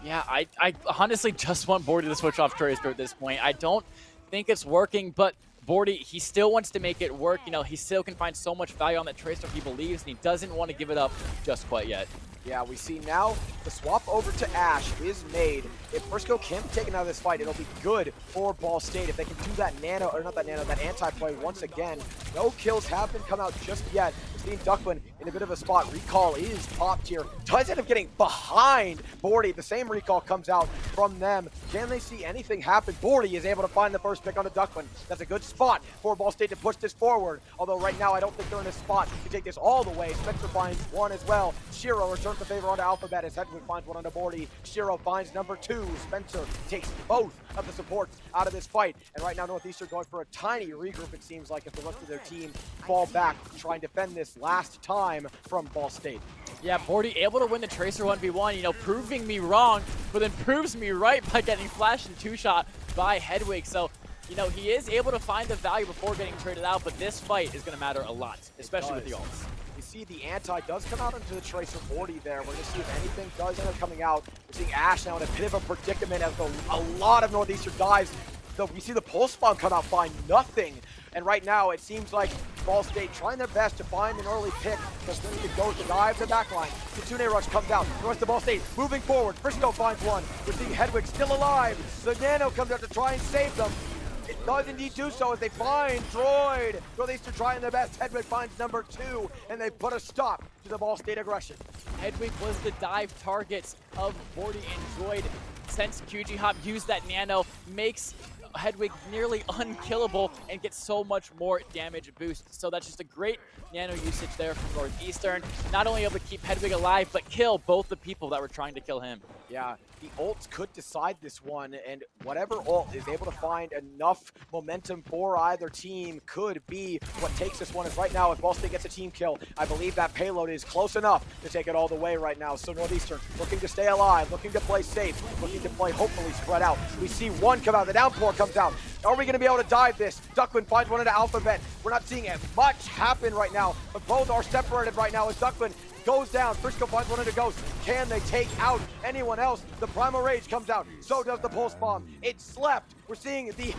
Yeah, I honestly just want Bordy to switch off Tracer at this point. I don't think it's working, but Bordy, he still wants to make it work. You know, he still can find so much value on that Tracer he believes, and he doesn't want to give it up just quite yet. Yeah, we see now the swap over to Ash is made. If Briscoe can be taken out of this fight, it'll be good for Ball State if they can do that nano, or not that nano, that anti-play once again. No kills haven't come out just yet. We're seeing Duckman in a bit of a spot. Recall is popped here. Does end up getting behind Bordy. The same recall comes out from them. Can they see anything happen? Bordy is able to find the first pick on the Duckman. That's a good spot for Ball State to push this forward. Although right now I don't think they're in a spot to take this all the way. Spencer finds one as well. Shiro returns the favor onto Alphabet as Hedwig finds one onto Bordy. Shiro finds number 2. Spencer takes both of the supports out of this fight. And right now Northeastern going for a tiny regroup, it seems like, if the rest of their team fall back, try and defend this last time from Ball State. Yeah, Bordy able to win the Tracer 1v1, you know, proving me wrong, but then proves me right by getting flashed and two-shot by Hedwig. So, you know, he is able to find the value before getting traded out, but this fight is going to matter a lot, especially with the ults. You see the anti does come out into the Tracer 40 there. We're going to see if anything does end up coming out. We're seeing Ash now in a bit of a predicament as a lot of Northeastern dives. So we see the pulse bomb come out, find nothing. And right now it seems like Ball State trying their best to find an early pick, because then it goes to dive the backline. Kitsune Rush comes out. The rest of Ball State moving forward. Briscoe finds one. We're seeing Hedwig still alive. The Nano comes out to try and save them. It does indeed do so as they find Droid. Northeastern trying their best. Hedwig finds number 2, and they put a stop to the Ball State aggression. Hedwig was the dive targets of Bordy and Droid. Since QG Hop used that nano, makes Hedwig nearly unkillable and gets so much more damage boost. So that's just a great nano usage there from Northeastern. Not only able to keep Hedwig alive, but kill both the people that were trying to kill him. Yeah, the ults could decide this one, and whatever ult is able to find enough momentum for either team could be what takes this one. As right now, if Ball State gets a team kill, I believe that payload is close enough to take it all the way right now. So Northeastern looking to stay alive, looking to play safe, looking to play hopefully spread out. We see one come out, the downpour comes out. Are we going to be able to dive this? Duckman finds one into Alphabet. We're not seeing much happen right now, but both are separated right now as Duckman goes down. Briscoe finds one into Ghost. Can they take out anyone else? The Primal Rage comes out. So does the Pulse Bomb. It slept. We're seeing the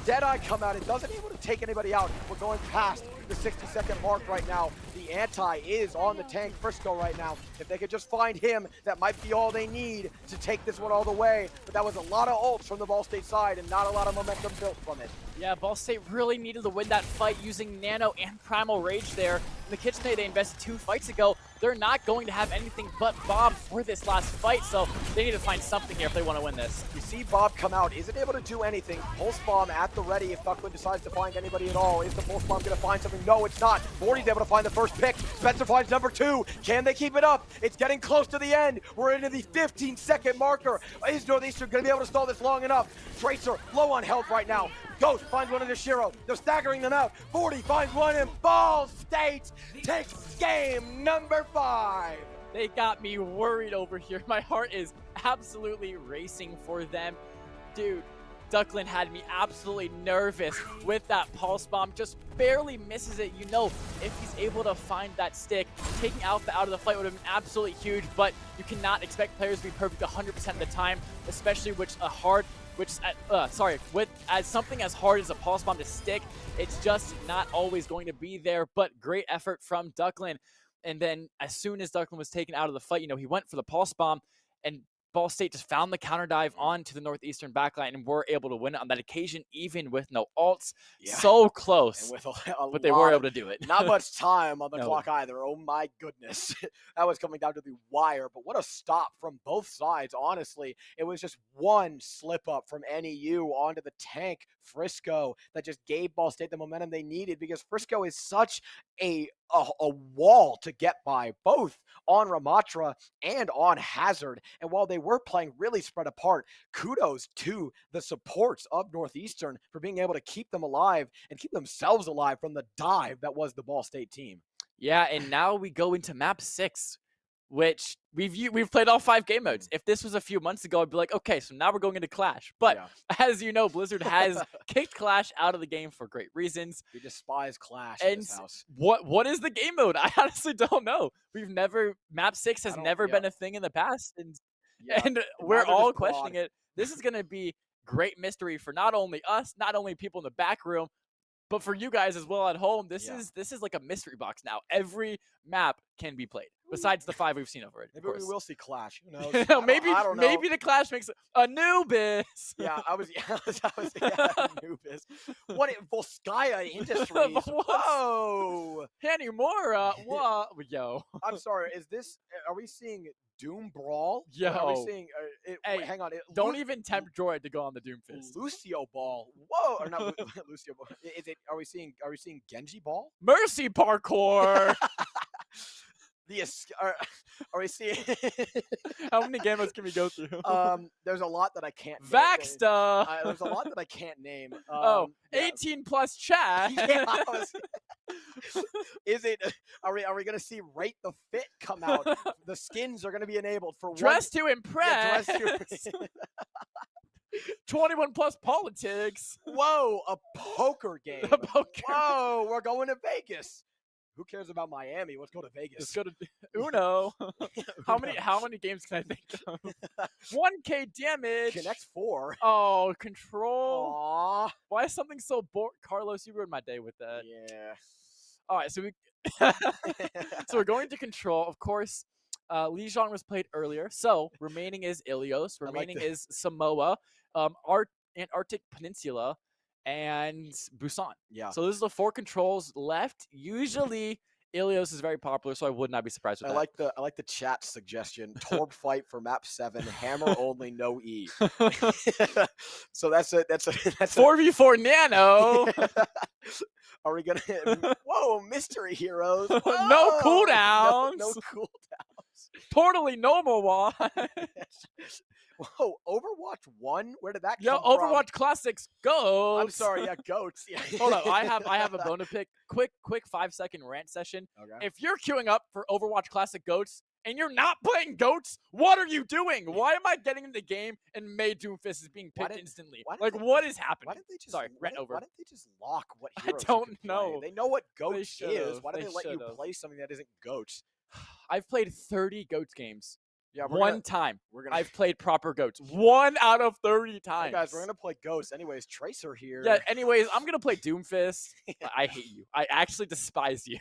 Deadeye come out. It doesn't able to take anybody out. We're going past the 60-second mark right now. The anti is on the tank Briscoe right now. If they could just find him, that might be all they need to take this one all the way. But that was a lot of ults from the Ball State side and not a lot of momentum built from it. Yeah, Ball State really needed to win that fight using Nano and Primal Rage there. In the Kitsune they invested 2 fights ago. They're not going to have anything but Bob for this last fight, so they need to find something here if they want to win this. You see Bob come out, isn't able to do anything. Pulse Bomb at the ready if Duckman decides to find anybody at all. Is the Pulse Bomb going to find something? No, it's not. Bordy's able to find the first pick. Spencer finds number 2. Can they keep it up? It's getting close to the end. We're into the 15-second marker. Is Northeastern going to be able to stall this long enough? Tracer low on health right now. Ghost finds one into Shiro. They're staggering them out. 40 finds one, and Ball State takes game number 5. They got me worried over here. My heart is absolutely racing for them. Dude, Duckland had me absolutely nervous with that pulse bomb. Just barely misses it. You know, if he's able to find that stick, taking Alpha out of the fight would have been absolutely huge, but you cannot expect players to be perfect 100% of the time, especially with as something as hard as a pulse bomb to stick. It's just not always going to be there, but great effort from Duckland. And then as soon as Duckland was taken out of the fight, you know, he went for the pulse bomb, and Ball State just found the counter dive onto the Northeastern backline and were able to win it on that occasion, even with no ults. Yeah. So close, And with but they were able to do it. Not much time on the No. clock either. Oh my goodness. That was coming down to the wire, but what a stop from both sides, honestly. It was just one slip up from NEU onto the tank, Frisco, that just gave Ball State the momentum they needed, because Frisco is such a wall to get by, both on Ramatra and on Hazard. And while they were playing really spread apart, kudos to the supports of Northeastern for being able to keep them alive and keep themselves alive from the dive that was the Ball State team. Yeah, and now we go into map 6, which we've played all 5 game modes. If this was a few months ago, I'd be like, okay, so now we're going into Clash. But as you know, Blizzard has kicked Clash out of the game for great reasons. We despise Clash in this house. What is the game mode? I honestly don't know. Map 6 has never been a thing in the past, and we're all questioning it. This is going to be great mystery for not only us, not only people in the back room, but for you guys as well at home. This is like a mystery box now. Every map can be played, besides the 5 we've seen already. Maybe we will see Clash. Who knows? maybe I don't know. maybe the Clash makes Anubis. Anubis. What Volskaya Industries? Whoa, Hanimura. What? Yo. I'm sorry. Are we seeing Doom Brawl? Yo. Are we seeing? Hey, hang on. Don't even tempt Droid to go on the Doomfist. Lucio Ball. Whoa, or not Lucio Ball. Is it? Are we seeing Genji Ball? Mercy parkour. Are we seeing? How many game modes can we go through? There's a lot that I can't. Vaxta. There's a lot that I can't name. 18 plus chat. Is it? Are we gonna see Rate the Fit come out? The skins are gonna be enabled for Dress to Impress. Yeah, dress to 21 plus politics. Whoa, a poker game. Whoa, we're going to Vegas. Who cares about Miami? Let's go to Vegas. Let's go to Uno. How many games can I think of? 1K damage. Connect 4. Oh, control. Aww. Why is something so boring? Carlos, you ruined my day with that. Yeah. All right, so we're going to control, of course. Lijiang was played earlier, so remaining is Ilios, remaining is Samoa, Antarctic Peninsula, and Busan. Yeah. So those are the 4 controls left. Usually Ilios is very popular, so I would not be surprised with that. I like the chat suggestion. Torb fight for map 7, hammer only, no E. So that's 4v4 Nano. Are we gonna? Whoa, mystery heroes. Whoa. No cooldowns. No cooldowns. Totally normal one. Whoa, Overwatch 1? Where did that come from? Overwatch Classics, goats. I'm sorry, yeah, goats. Yeah. Hold up, I have a bone to pick. Quick 5-second rant session. Okay. If you're queuing up for Overwatch Classic Goats and you're not playing goats, what are you doing? Why am I getting in the game and May Doomfist is being picked instantly? What is happening? Why didn't they just rant over. Why didn't they just lock what heroes I don't you can know. play? They know what goats They is. should've. Why do they let you should've. play something that isn't goats? I've played 30 goats games. Yeah, time. We're gonna. I've played proper goats. 1 out of 30 times. Hey guys, we're gonna play ghosts. Anyways, Tracer here. Yeah. Anyways, I'm gonna play Doomfist. I hate you. I actually despise you.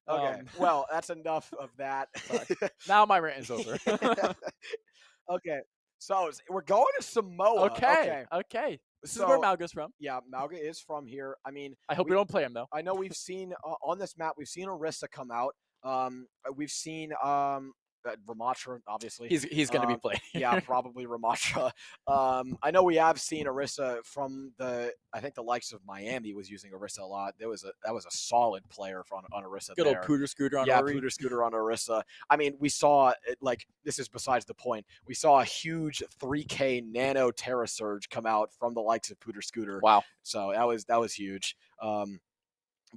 Okay. Well, that's enough of that. Now my rant is over. Okay. So we're going to Samoa. Okay. This is where Malga's from. Yeah, Malga is from here. I mean, I hope we don't play him though. I know we've seen on this map. We've seen Orisa come out. We've seen Ramatra, obviously. He's going to be played. Yeah, probably Ramatra. I know we have seen Orisa from I think the likes of Miami was using Orisa a lot. That was a solid player on Orisa. Good old Pooter Scooter on Ori. Pooter Scooter on Orisa. I mean, we saw this is besides the point. We saw a huge 3K Nano Terra Surge come out from the likes of Pooter Scooter. Wow. So that was huge.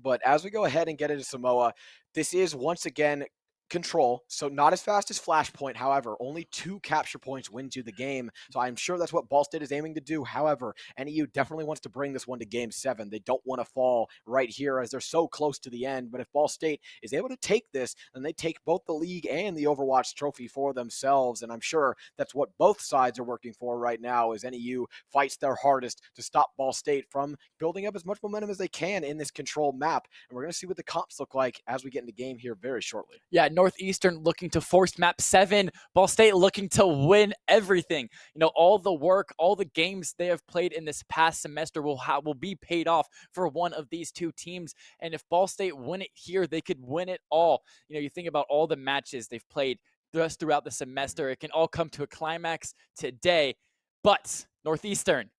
But as we go ahead and get into Samoa, this is once again control, so not as fast as Flashpoint. However, only 2 capture points wins you the game, so I'm sure that's what Ball State is aiming to do. However, NEU definitely wants to bring this one to Game 7. They don't want to fall right here as they're so close to the end, but if Ball State is able to take this, then they take both the league and the Overwatch trophy for themselves, and I'm sure that's what both sides are working for right now as NEU fights their hardest to stop Ball State from building up as much momentum as they can in this control map, and we're going to see what the comps look like as we get into game here very shortly. Yeah, Northeastern looking to force map 7. Ball State looking to win everything. You know, all the work, all the games they have played in this past semester will be paid off for one of these two teams. And if Ball State win it here, they could win it all. You know, you think about all the matches they've played just throughout the semester. It can all come to a climax today. But Northeastern,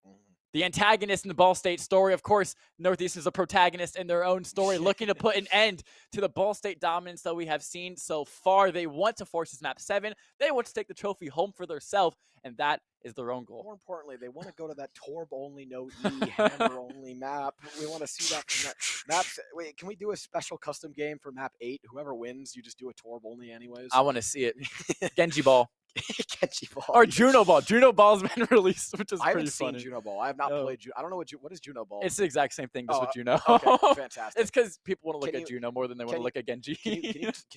the antagonist in the Ball State story, of course, Northeastern is a protagonist in their own story, looking to put an end to the Ball State dominance that we have seen so far. They want to force this map 7. They want to take the trophy home for themselves, and that is their own goal. More importantly, they want to go to that Torb only, no E, hammer only map. We want to see that from that maps. Wait, can we do a special custom game for map 8? Whoever wins, you just do a Torb only anyways. I want to see it. Genji Ball. Genji Ball. Or Juno Ball. Juno Ball's been released, which is I haven't pretty seen funny. Juno Ball. I have not played Juno. I don't know what is Juno Ball. It's the exact same thing, just with Juno. Okay, fantastic. It's because people want to look Can at you- Juno more than they want to look at Genji. Can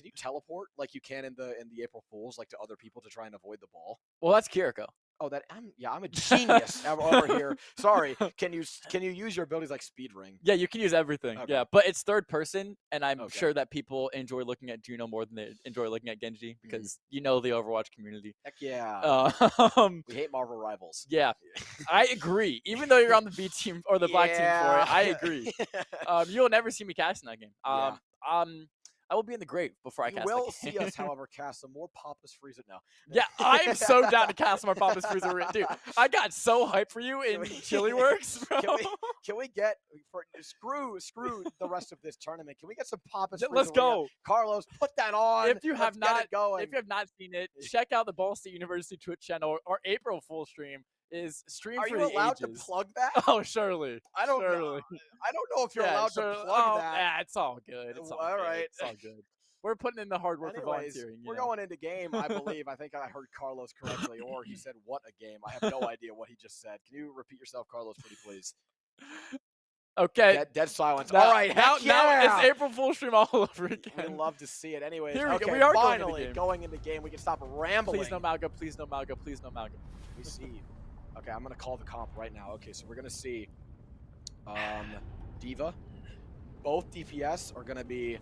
you teleport like you can in the April Fools, like to other people to try and avoid the ball? Well, that's Kiriko. Oh, I'm a genius over here. Sorry. Can you use your abilities like Speed Ring? Yeah, you can use everything. Okay. Yeah, but it's third person, and I'm Okay. sure that people enjoy looking at Juno more than they enjoy looking at Genji because you know the Overwatch community. Heck yeah. We hate Marvel rivals. Yeah, I agree. Even though you're on the B team or the black team for it, I agree. You'll never see me casting that game. I will be in the grave before I You cast will that game. see us, however, cast some more Papa's Freezer now. Yeah, I am so down to cast more Papa's Freezer. Dude, I got so hyped for you in Chili Works, bro. Can we get screw the rest of this tournament? Can we get some Papa's Freezer? Let's go. Carlos, put that on. If you have not seen it, check out the Ball State University Twitch channel. Our April Fool stream is streamed Are for you the allowed ages. to plug that? Oh, surely. I don't know. Surely. I don't know if you're allowed to plug that. Yeah, it's all good. It's all All good. right. It's all good. We're putting in the hard work for Anyways, volunteering. we're going into game, I believe. I think I heard Carlos correctly, or he said, what a game. I have no idea what he just said. Can you repeat yourself, Carlos, pretty please? Okay. Dead silence. Now, All right, now yeah. it's April Fool stream all over We'd again. love to see it. Anyways, Here we okay, go. We are finally going into game. We can stop rambling. Please no Malga. Please no Malga. Please no Malga. We see. Okay, I'm going to call the comp right now. Okay, so we're going to see Diva. Both DPS are going to be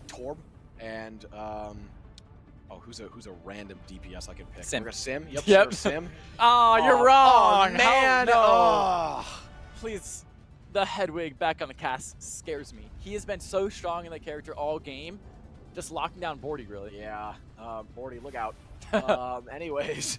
Torb and who's a random DPS I can pick? Sim. We're gonna Sim. Yep. Yep. Sure, Sim. Oh, you're wrong. Oh, man. No. Please. The Hedwig back on the cast scares me. He has been so strong in the character all game. Just locking down Bordy, really. Yeah. Bordy, look out. Anyways,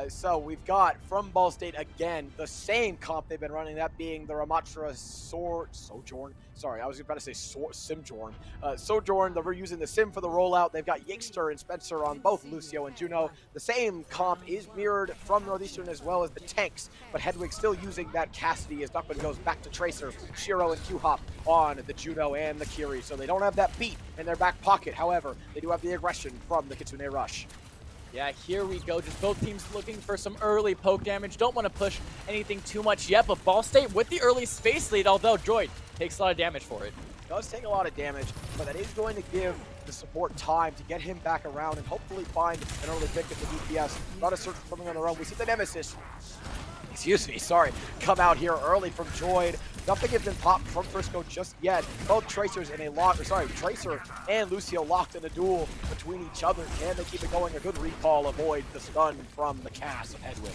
so we've got from Ball State again the same comp they've been running, that being the Ramatra Sojourn. Sorry, I was about to say Simjorn. Sojourn, they're using the Sim for the rollout. They've got Yakester and Spencer on both Lucio and Juno. The same comp is mirrored from Northeastern as well as the tanks, but Hedwig still using that Cassidy as Duckman goes back to Tracer, Shiro and Q-Hop on the Juno and the Kiri, so they don't have that beat in their back pocket. However, they do have the aggression from the Kitsune Rush. Yeah, here we go. Just both teams looking for some early poke damage. Don't want to push anything too much yet, but Ball State with the early space lead, although Droid takes a lot of damage for it. Does take a lot of damage, but that is going to give the support time to get him back around and hopefully find an early pick at the DPS. Not a search for something on their own. We see the Nemesis. Come out here early from Droid. Nothing has been popped from Frisco just yet. Both Tracer and Lucio locked in a duel between each other. Can they keep it going? A good recall, avoid the stun from the cast of Hedwig.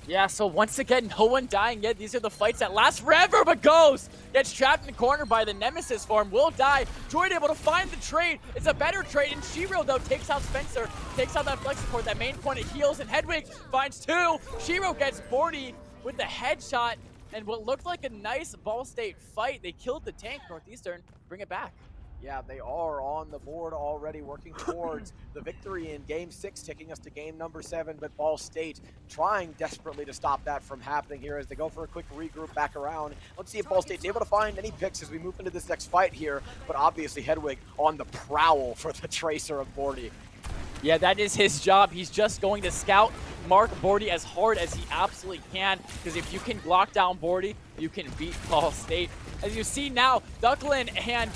Yeah, so once again, no one dying yet. These are the fights that last forever, but Ghost gets trapped in the corner by the Nemesis form, will die. Droid able to find the trade. It's a better trade, and Shiro, though, takes out Spencer, takes out that flex support, that main point of heals, and Hedwig finds two. Shiro gets Bordy with the headshot, and what looked like a nice Ball State fight. They killed the tank, Northeastern, bring it back. Yeah, they are on the board already, working towards the victory in Game 6, taking us to game number 7, but Ball State trying desperately to stop that from happening here as they go for a quick regroup back around. Let's see if Ball State's able to find any picks as we move into this next fight here, but obviously Hedwig on the prowl for the Tracer of Bordy. Yeah, that is his job. He's just going to scout Mark Bordy as hard as he absolutely can, because if you can lock down Bordy, you can beat Ball State. As you see now, Ducklin and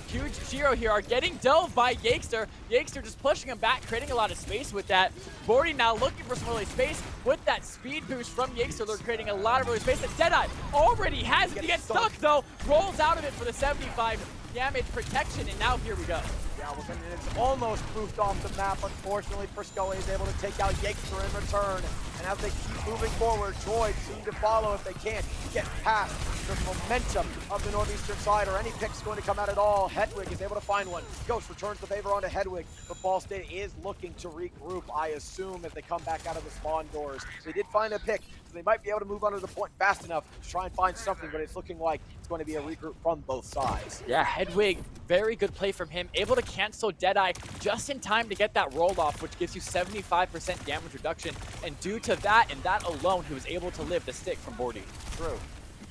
Huge Shiro here are getting dove by Yakester. Yakester just pushing him back, creating a lot of space with that. Bordy now looking for some early space. With that speed boost from Yakester, they're creating a lot of early space. And Deadeye already has it. He gets stuck though, rolls out of it for the 75 damage protection, and now here we go. Yeah, well, it's almost poofed off the map. Unfortunately, Frisco is able to take out Yakester in return. And as they keep moving forward, Droid soon to follow if they can't get past the momentum of the northeastern side, or any picks going to come out at all. Hedwig is able to find one. Ghost returns the favor onto Hedwig, but Ball State is looking to regroup, I assume, as they come back out of the spawn doors. They did find a pick, so they might be able to move onto the point fast enough to try and find something, but it's looking like it's going to be a regroup from both sides. Yeah, Hedwig, very good play from him. Able to cancel Deadeye just in time to get that roll off, which gives you 75% damage reduction. And due to that and that alone, he was able to live the stick from Bordy. True.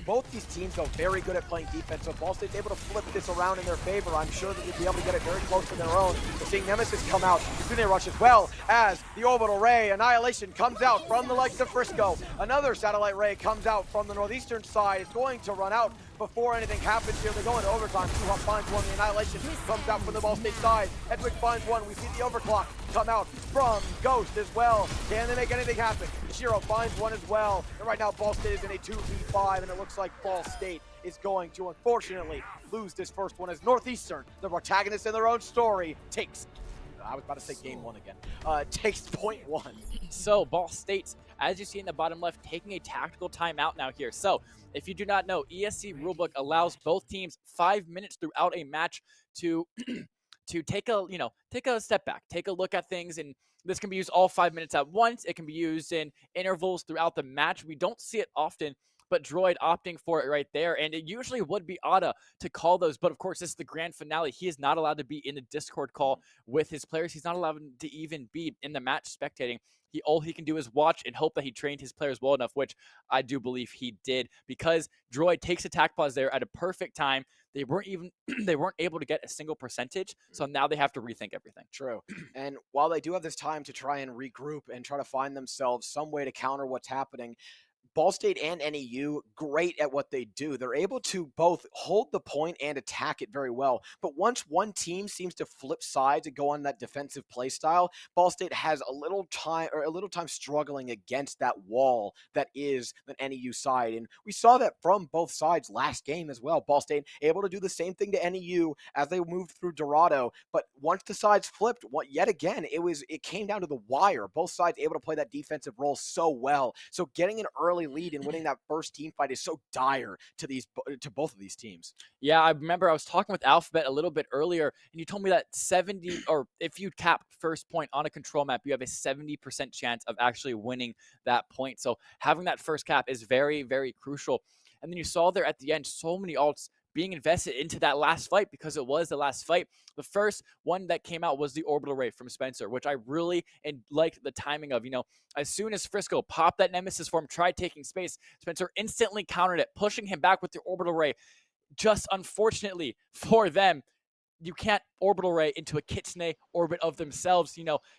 Both these teams are very good at playing defense, so if Ball State's able to flip this around in their favor, I'm sure that they'd be able to get it very close to their own. We're seeing Nemesis come out, Yukune rush as well as the Orbital Ray. Annihilation comes out from the likes of Frisco. Another Satellite Ray comes out from the northeastern side. It's going to run out before anything happens here. They're going to overtime. Tuhop finds one. The Annihilation comes out from the Ball State side. Hedwig finds one. We see the overclock come out from Ghost as well. Can they make anything happen? Shiro finds one as well. And right now, Ball State is in a 2v5, and it looks like Ball State is going to, unfortunately, lose this first one as Northeastern, the protagonist in their own story, takes, I was about to say game 1 again, takes point 1. So Ball State, as you see in the bottom left, taking a tactical timeout now here. So if you do not know, ESC rulebook allows both teams 5 minutes throughout a match to to take a step back, take a look at things, and this can be used all 5 minutes at once. It can be used in intervals throughout the match. We don't see it often, but Droid opting for it right there, and it usually would be Ada to call those, but of course this is the grand finale. He is not allowed to be in the Discord call with his players. He's not allowed to even be in the match spectating. All he can do is watch and hope that he trained his players well enough, which I do believe he did, because Droid takes attack pause there at a perfect time. They weren't able to get a single percentage, so now they have to rethink everything. True. And while they do have this time to try and regroup and try to find themselves some way to counter what's happening, Ball State and NEU, great at what they do. They're able to both hold the point and attack it very well. But once one team seems to flip sides and go on that defensive play style, Ball State has a little time struggling against that wall that is the NEU side. And we saw that from both sides last game as well. Ball State able to do the same thing to NEU as they moved through Dorado. But once the sides flipped, yet again, it came down to the wire. Both sides able to play that defensive role so well. So getting an early lead and winning that first team fight is so dire to both of these teams. Yeah, I remember I was talking with Alphabet a little bit earlier, and you told me that 70, or if you cap first point on a control map, you have a 70% chance of actually winning that point. So having that first cap is very, very crucial. And then you saw there at the end so many ults being invested into that last fight, because it was the last fight. The first one that came out was the Orbital Ray from Spencer, which I really liked the timing of. As soon as Frisco popped that Nemesis form, tried taking space, Spencer instantly countered it, pushing him back with the Orbital Ray. Just unfortunately for them, you can't Orbital Ray into a Kitsune orbit of themselves.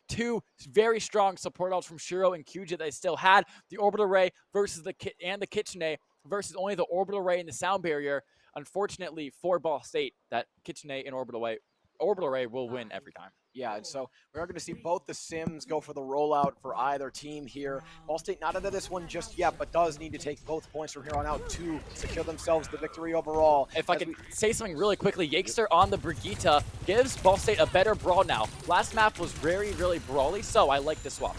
Two very strong support ults from Shiro and Kyuja that they still had. The Orbital Ray versus the Kitsune versus only the Orbital Ray and the Sound Barrier. Unfortunately for Ball State, that Kitsune and Orbital Ray will win every time. Yeah, and so we are going to see both the Sims go for the rollout for either team here. Ball State not into this one just yet, but does need to take both points from here on out to secure themselves the victory overall. If I could say something really quickly, Yakester on the Brigitte gives Ball State a better brawl now. Last map was very, really brawly, so I like this swap.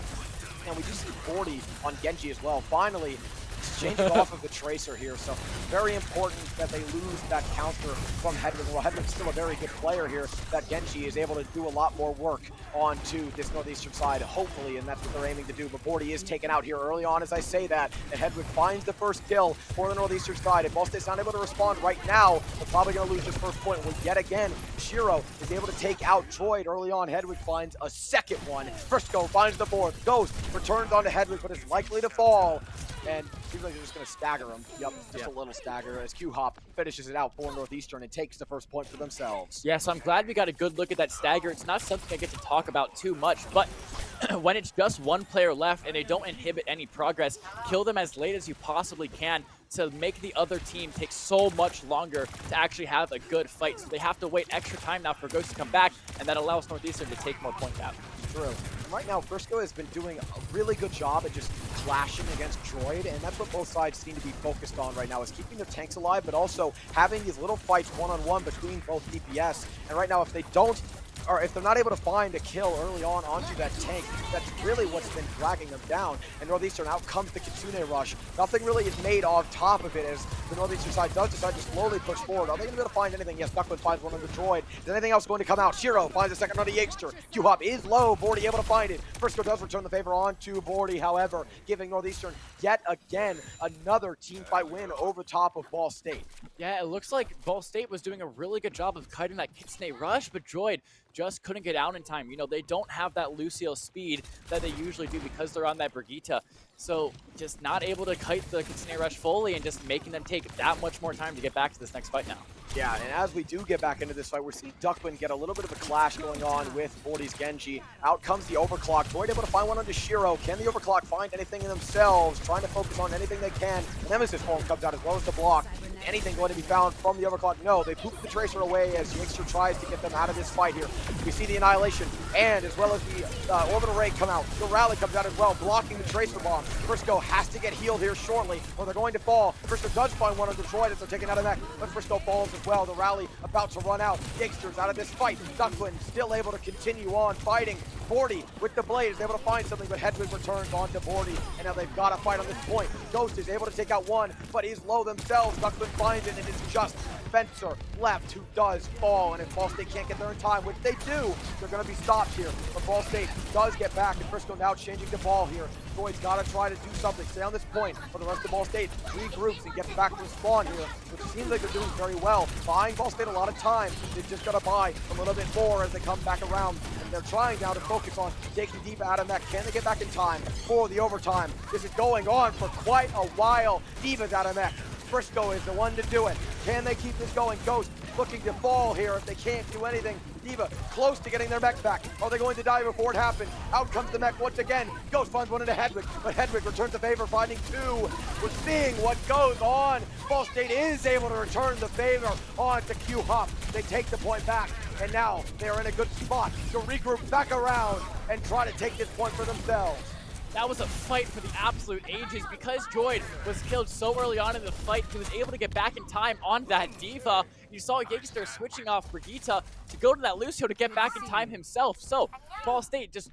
And we do see 40 on Genji as well. Finally, exchanging off of the Tracer here, so very important that they lose that counter from Hedwig. Well, Hedwig's still a very good player here, that Genji is able to do a lot more work onto this Northeastern side, hopefully, and that's what they're aiming to do. But Bordy is taken out here early on as I say that, and Hedwig finds the first kill for the Northeastern side. If Ball State's not able to respond right now, they're probably going to lose this first point. Well, yet again, Shiro is able to take out Droid early on. Hedwig finds a second one. Frisco finds the board. Ghost returns onto Hedwig, but is likely to fall. And seems like they're just going to stagger him. Yep, just a little stagger as Q-Hop finishes it out for Northeastern and takes the first point for themselves. Yeah, so I'm glad we got a good look at that stagger. It's not something I get to talk about too much, but when it's just one player left and they don't inhibit any progress, kill them as late as you possibly can to make the other team take so much longer to actually have a good fight. So they have to wait extra time now for Ghost to come back, and that allows Northeastern to take more points out. True. Right now, Frisco has been doing a really good job at just clashing against Droid, and that's what both sides seem to be focused on right now, is keeping their tanks alive, but also having these little fights one-on-one between both DPS. And right now, if they don't, or if they're not able to find a kill early on onto that tank, that's really what's been dragging them down. And Northeastern, out comes the Kitsune Rush. Nothing really is made on top of it as the Northeastern side does decide to slowly push forward. Are they going to be able to find anything? Yes, Duckman finds one on the Droid. Is anything else going to come out? Shiro finds a second on the Yakester. Q-Hop is low. Bordy able to find it. Frisco does return the favor on to Bordy, however, giving Northeastern yet again another team fight win over top of Ball State. Yeah, it looks like Ball State was doing a really good job of kiting that Kitsune Rush, but Droid just couldn't get out in time. You know, they don't have that Lucio speed that they usually do because they're on that Brigitte. So just not able to kite the Kitsune Rush fully and just making them take that much more time to get back to this next fight now. Yeah, and as we do get back into this fight, we're seeing Duckman get a little bit of a clash going on with Bordy's Genji. Out comes the Overclock. Droid able to find one onto Shiro. Can the Overclock find anything in themselves? Trying to focus on anything they can. The Nemesis form comes out as well as the block. Anything going to be found from the Overclock? No, they poop the Tracer away as Yakester tries to get them out of this fight here. We see the Annihilation, and as well as the Orbital Ray come out. The Rally comes out as well, blocking the Tracer Bomb. Frisco has to get healed here shortly, or they're going to fall. Frisco does find one of the Droid as they're taken out of that, but Frisco falls as well. The Rally about to run out. Yakester's out of this fight. Duckman still able to continue on fighting. Bordy with the blade is able to find something, but Hedwig returns onto Bordy, and now they've got to fight on this point. Ghost is able to take out one, but he's low themselves. Duckman finds it, and it's just Fencer left who does fall, and if Ball State can't get there in time, which they do, they're going to be stopped here. But Ball State does get back, and Frisco now changing the ball here. Droid's got to try to do something, stay on this point, for the rest of Ball State regroups and gets back to spawn here, which seems like they're doing very well. Buying Ball State a lot of time. They've just got to buy a little bit more as they come back around, and they're trying now to focus on taking Diva out of mech. Can they get back in time for the overtime? This is going on for quite a while. Diva's out of mech. Frisco is the one to do it. Can they keep this going? Ghost looking to fall here if they can't do anything. Diva close to getting their mech back. Are they going to die before it happens? Out comes the mech once again. Ghost finds one into Hedwig, but Hedwig returns the favor, finding two. We're seeing what goes on. Ball State is able to return the favor on to Q-Hop. They take the point back, and now they are in a good spot to regroup back around and try to take this point for themselves. That was a fight for the absolute ages. Because Droid was killed so early on in the fight, he was able to get back in time on that Diva. You saw Yakester switching off Brigitte to go to that Lucio to get back in time himself. So Ball State just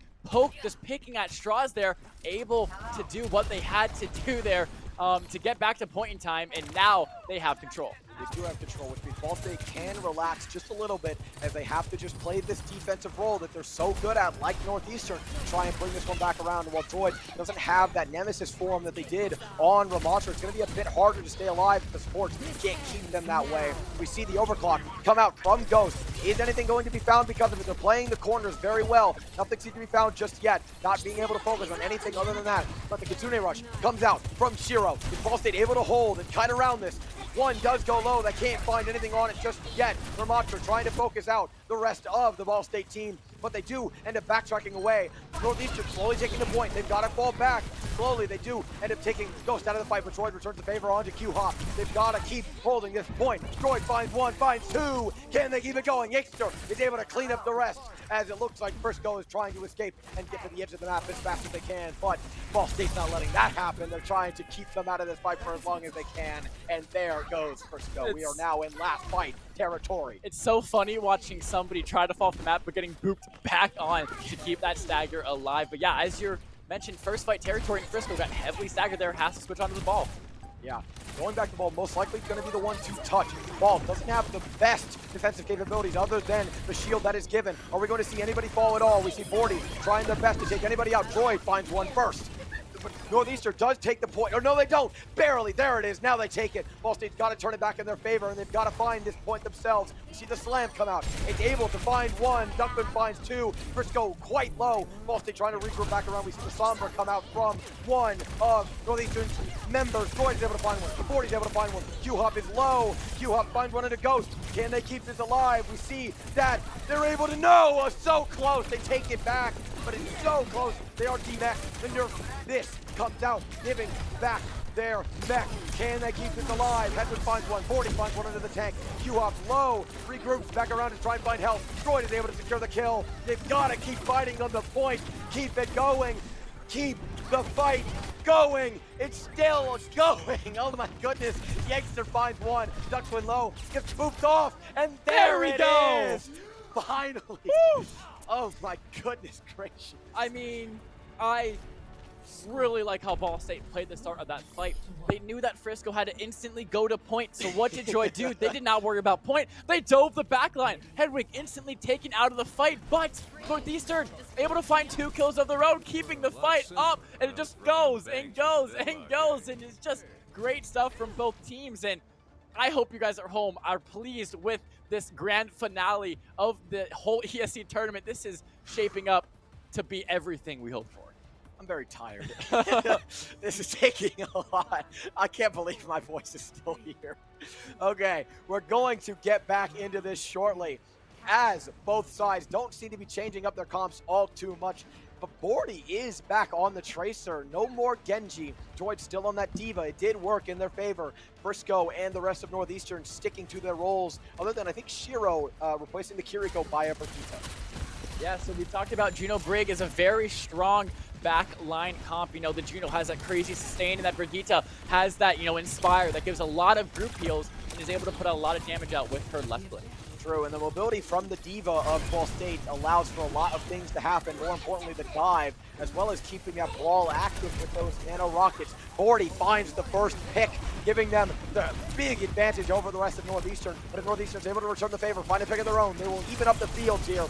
picking at straws there, able to do what they had to do there to get back to point in time, and now they have control. They do have control, which means Ball State can relax just a little bit as they have to just play this defensive role that they're so good at, like Northeastern, to try and bring this one back around. And while Droid doesn't have that Nemesis form that they did on Ramontra, it's going to be a bit harder to stay alive if the supports can't keep them that way. We see the Overclock come out from Ghost. Is anything going to be found because of it? They're playing the corners very well. Nothing seems to be found just yet. Not being able to focus on anything other than that. But the Kitsune Rush comes out from Shiro. Is Ball State able to hold and kite around this? One does go low. They can't find anything on it just yet. Ramontra trying to focus out the rest of the Ball State team, but they do end up backtracking away. Northeastern slowly taking the point. They've got to fall back. Slowly, they do end up taking Ghost out of the fight, but Droid returns the favor onto Q-Hop. They've got to keep holding this point. Droid finds one, finds two. Can they keep it going? Yakester is able to clean up the rest, as it looks like Frisco is trying to escape and get to the edge of the map as fast as they can, but Ball State's not letting that happen. They're trying to keep them out of this fight for as long as they can, and there goes Frisco. We are now in last fight territory. It's so funny watching somebody try to fall off the map but getting booped back on to keep that stagger alive. But yeah, as you're mentioned first fight territory, and Frisco got heavily staggered there, has to switch onto the ball. Yeah, going back to ball, most likely going to be the one to touch. Ball doesn't have the best defensive capabilities other than the shield that is given. Are we going to see anybody fall at all? We see Bordy trying their best to take anybody out. Droid finds one first. But Northeastern does take the point. Or no, they don't. Barely. There it is. Now they take it. Ball State's got to turn it back in their favor, and they've got to find this point themselves. You see the slam come out. It's able to find one. Duckman finds two. Frisco quite low. Ball State trying to regroup back around. We see the Sombra come out from one of Northeastern's members. Droid's able to find one. Bordy's able to find one. Q-Hop is low. Q-Hop finds one in a Ghost. Can they keep this alive? We see that they're able to no. So close. They take it back, but it's so close. They are D-Max. The nerf. This comes out, giving back their mech. Can they keep this alive? Hedwig finds one. Bordy finds one under the tank. Q-Hop low. Regroups back around to try and find help. Droid is able to secure the kill. They've got to keep fighting on the point. Keep it going. Keep the fight going. It's still going. Oh my goodness. Yegster finds one. Duckwin low. Gets spoofed off. And there we it go. is. Finally. Woo! Oh my goodness gracious. I mean, I really like how Ball State played the start of that fight. They knew that Frisco had to instantly go to point, so what did Joy do? They did not worry about point. They dove the backline. Hedwig instantly taken out of the fight, but Northeastern able to find 2 kills of their own, keeping the fight up, and it just goes and goes and goes, and it's just great stuff from both teams. And I hope you guys at home are pleased with this grand finale of the whole ESC tournament. This is shaping up to be everything we hoped for. I'm very tired. This is taking a lot. I can't believe my voice is still here. Okay, we're going to get back into this shortly, as both sides don't seem to be changing up their comps all too much. But Bordy is back on the Tracer. No more Genji. Droid still on that Diva. It did work in their favor. Frisco and the rest of Northeastern sticking to their roles, other than I think Shiro replacing the Kiriko by a Brigitte. Yeah, so we talked about Juno Brig is a very strong back line comp. You know, the Juno has that crazy sustain, and that Brigitte has that, you know, inspire that gives a lot of group heals and is able to put a lot of damage out with her left click. True, and the mobility from the Diva of Ball State allows for a lot of things to happen. More importantly, the dive, as well as keeping that brawl active with those nano rockets. Bordy finds the first pick, giving them the big advantage over the rest of Northeastern. But if Northeastern's able to return the favor, find a pick of their own, they will even up the field here.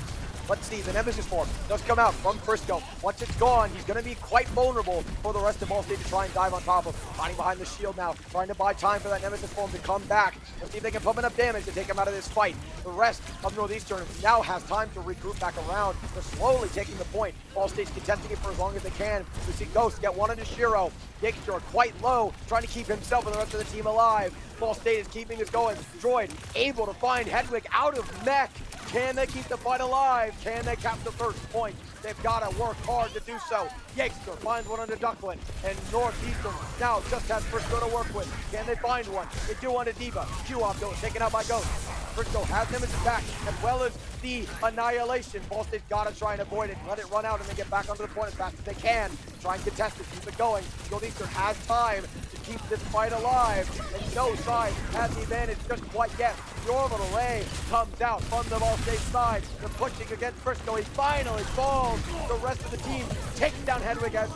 Let's see, the Nemesis form does come out from Frisco. Once it's gone, he's going to be quite vulnerable for the rest of Ball State to try and dive on top of. Hiding behind the shield now, trying to buy time for that Nemesis form to come back. Let's see if they can pump enough damage to take him out of this fight. The rest of Northeastern now has time to regroup back around. They're slowly taking the point. Ball State's contesting it for as long as they can. We see Ghost get one into Shiro. Yegster quite low, trying to keep himself and the rest of the team alive. Ball State is keeping this going. Droid able to find Hedwig out of mech. Can they keep the fight alive? Can they capture the first point? They've got to work hard to do so. Yegster finds one under Ducklin, and Northeastern now just has Frisco to work with. Can they find one? They do on a Diva. Q-Op though, taken out by Ghost. Frisco has them in his back, as well as the Annihilation. Ball State's got to try and avoid it, let it run out, and then get back onto the point as fast as they can. Try and contest it, keep it going. Northeastern has time to keep this fight alive, and no side has the advantage just quite yet. The orbital ray comes out from the Ball State side. They're pushing against Frisco. He finally falls. The rest of the team taking down Hedwig as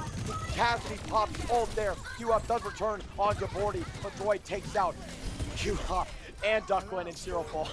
Cassidy pops ult there. Q-Up does return onto Bordy, but Droid takes out Q-Up and Ducklin and Zero Fall.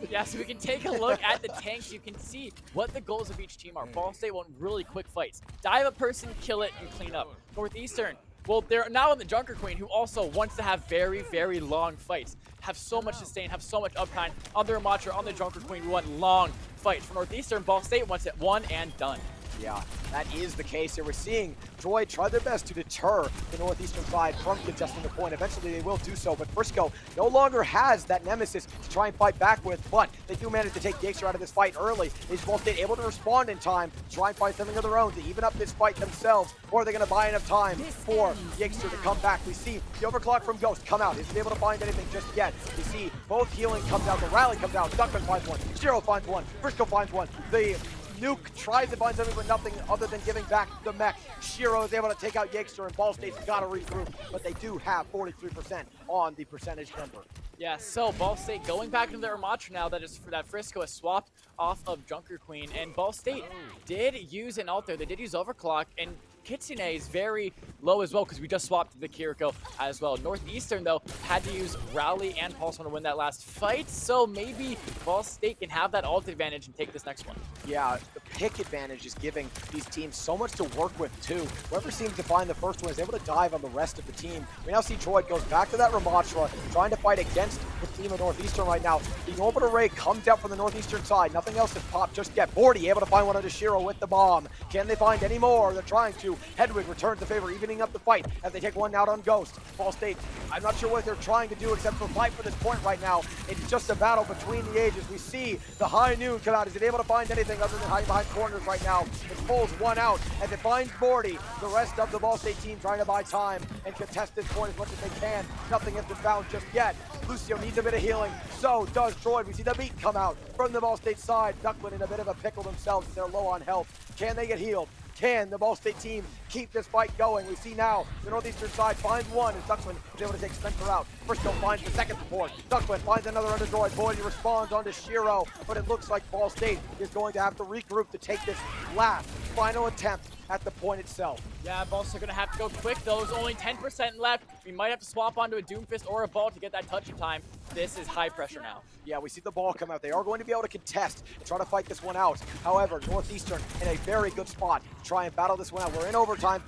Yeah, so we can take a look at the tanks. You can see what the goals of each team are. Ball State want really quick fights. Dive a person, kill it, and clean up. Northeastern, well, they're now in the Junker Queen, who also wants to have very, very long fights. Have so much sustain, have so much uptime. On their Matra, on the Junker Queen, we want long fights. For Northeastern, Ball State wants it one and done. Yeah, that is the case here. We're seeing Droid try their best to deter the Northeastern side from contesting the point. Eventually they will do so, but Frisco no longer has that Nemesis to try and fight back with, but they do manage to take Yegster out of this fight early. Is Ball State able to respond in time to try and find something of their own to even up this fight themselves, or are they going to buy enough time for Yegster to come back? We see the overclock from Ghost come out. Isn't able to find anything just yet. We see both healing comes out, the rally comes out, Duckman finds one, Zero finds one, Frisco finds one. The Nuke tries to find something but nothing other than giving back the mech. Shiro is able to take out Yegster, and Ball State's got to regroup, but they do have 43% on the percentage number. Yeah, so Ball State going back into their Matra now that Frisco has swapped off of Junker Queen, and Ball State did use an ult there. They did use Overclock, and Kitsune is very low as well because we just swapped the Kiriko as well. Northeastern, though, had to use Rally and Pulse to win that last fight, so maybe Ball State can have that ult advantage and take this next one. Yeah, the pick advantage is giving these teams so much to work with, too. Whoever seems to find the first one is able to dive on the rest of the team. We now see Droid goes back to that Ramatra, trying to fight against the team of Northeastern right now. The orbital ray comes out from the Northeastern side. Nothing else has popped just yet. Bordy able to find one onto Shiro with the bomb. Can they find any more? They're trying to. Hedwig returns the favor, evening up the fight as they take one out on Ghost. Ball State, I'm not sure what they're trying to do except for fight for this point right now. It's just a battle between the ages. We see the High Noon come out. Is it able to find anything other than hiding behind corners right now? It pulls one out as it finds Bordy. The rest of the Ball State team trying to buy time and contest this point as much as they can. Nothing has been found just yet. Lucio needs a bit of healing. So does Droid. We see the beat come out from the Ball State side. Duckman in a bit of a pickle themselves. They're low on health. Can they get healed? Can the Ball State team keep this fight going? We see now the Northeastern side finds one as Duckman is able to take Spencer out. Frisco finds the second support. Duckman finds another under Droid. Boyd responds onto Shiro, but it looks like Ball State is going to have to regroup to take this last final attempt at the point itself. Yeah, Ball State gonna have to go quick though. There's only 10% left. We might have to swap onto a Doomfist or a ball to get that touch time. This is high pressure now. Yeah, we see the ball come out. They are going to be able to contest and try to fight this one out. However, Northeastern in a very good spot to try and battle this one out. We're in overtime.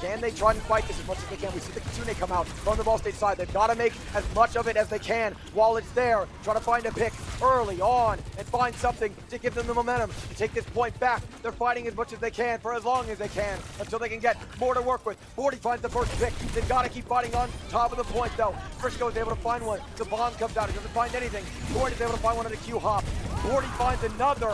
Can they try and fight this as much as they can? We see the Kitsune come out from the Ball State side. They've got to make as much of it as they can while it's there. Try to find a pick early on and find something to give them the momentum to take this point back. They're fighting as much as they can for as long as they can until they can get more to work with. 40 finds the first pick. They've got to keep fighting on top of the point though. Frisco is able to find one. The bomb comes out. He doesn't find anything. Gordon is able to find one on a Q hop. 40 finds another.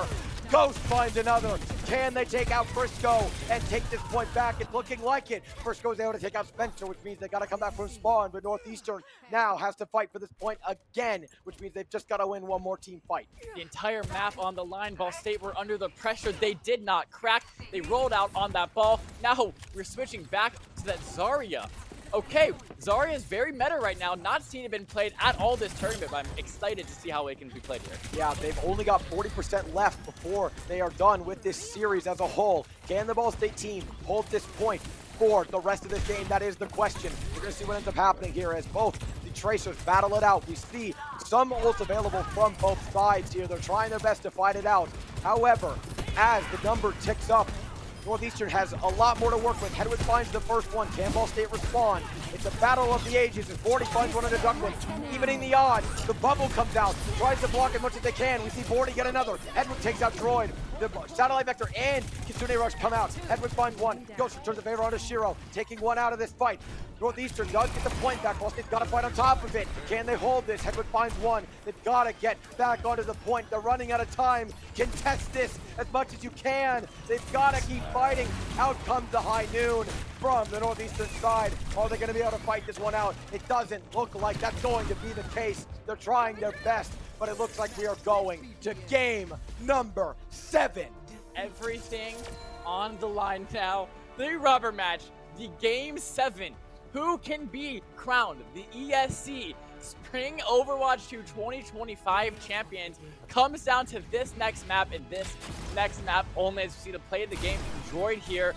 Ghost finds another. Can they take out Frisco and take this point back? It's looking like it. Frisco is able to take out Spencer, which means they got to come back from spawn, but Northeastern now has to fight for this point again, which means they've just got to win one more team fight. The entire map on the line. Ball State were under the pressure. They did not crack. They rolled out on that ball. Now we're switching back to that Zarya. Okay, Zarya is very meta right now. Not seen it been played at all this tournament, but I'm excited to see how it can be played here. Yeah, they've only got 40% left before they are done with this series as a whole. Can the Ball State team hold this point for the rest of this game? That is the question. We're going to see what ends up happening here as both the Tracers battle it out. We see some ults available from both sides here. They're trying their best to fight it out. However, as the number ticks up, Northeastern has a lot more to work with. Hedwig finds the first one. Can Ball State respond? It's a battle of the ages as 40 finds one into Duckman. Evening the odds. The bubble comes out. Tries to block as much as they can. We see Bordy get another. Hedwig takes out Droid. The Satellite Vector and Kitsune Rush come out. Hedwig finds one. Ghost returns the favor onto Shiro, taking one out of this fight. Northeastern does get the point back. Ball State's got to fight on top of it. Can they hold this? Hedwig finds one. They've got to get back onto the point. They're running out of time. Contest this as much as you can. They've got to keep fighting. Out comes the High Noon from the Northeastern side. Are they going to be able to fight this one out? It doesn't look like that's going to be the case. They're trying their best, but it looks like we are going to game number 7. Everything on the line now. The rubber match, the game 7. Who can be crowned the ESC Spring Overwatch 2 2025 champions comes down to this next map, and this next map only, as you see the play of the game from Droid here.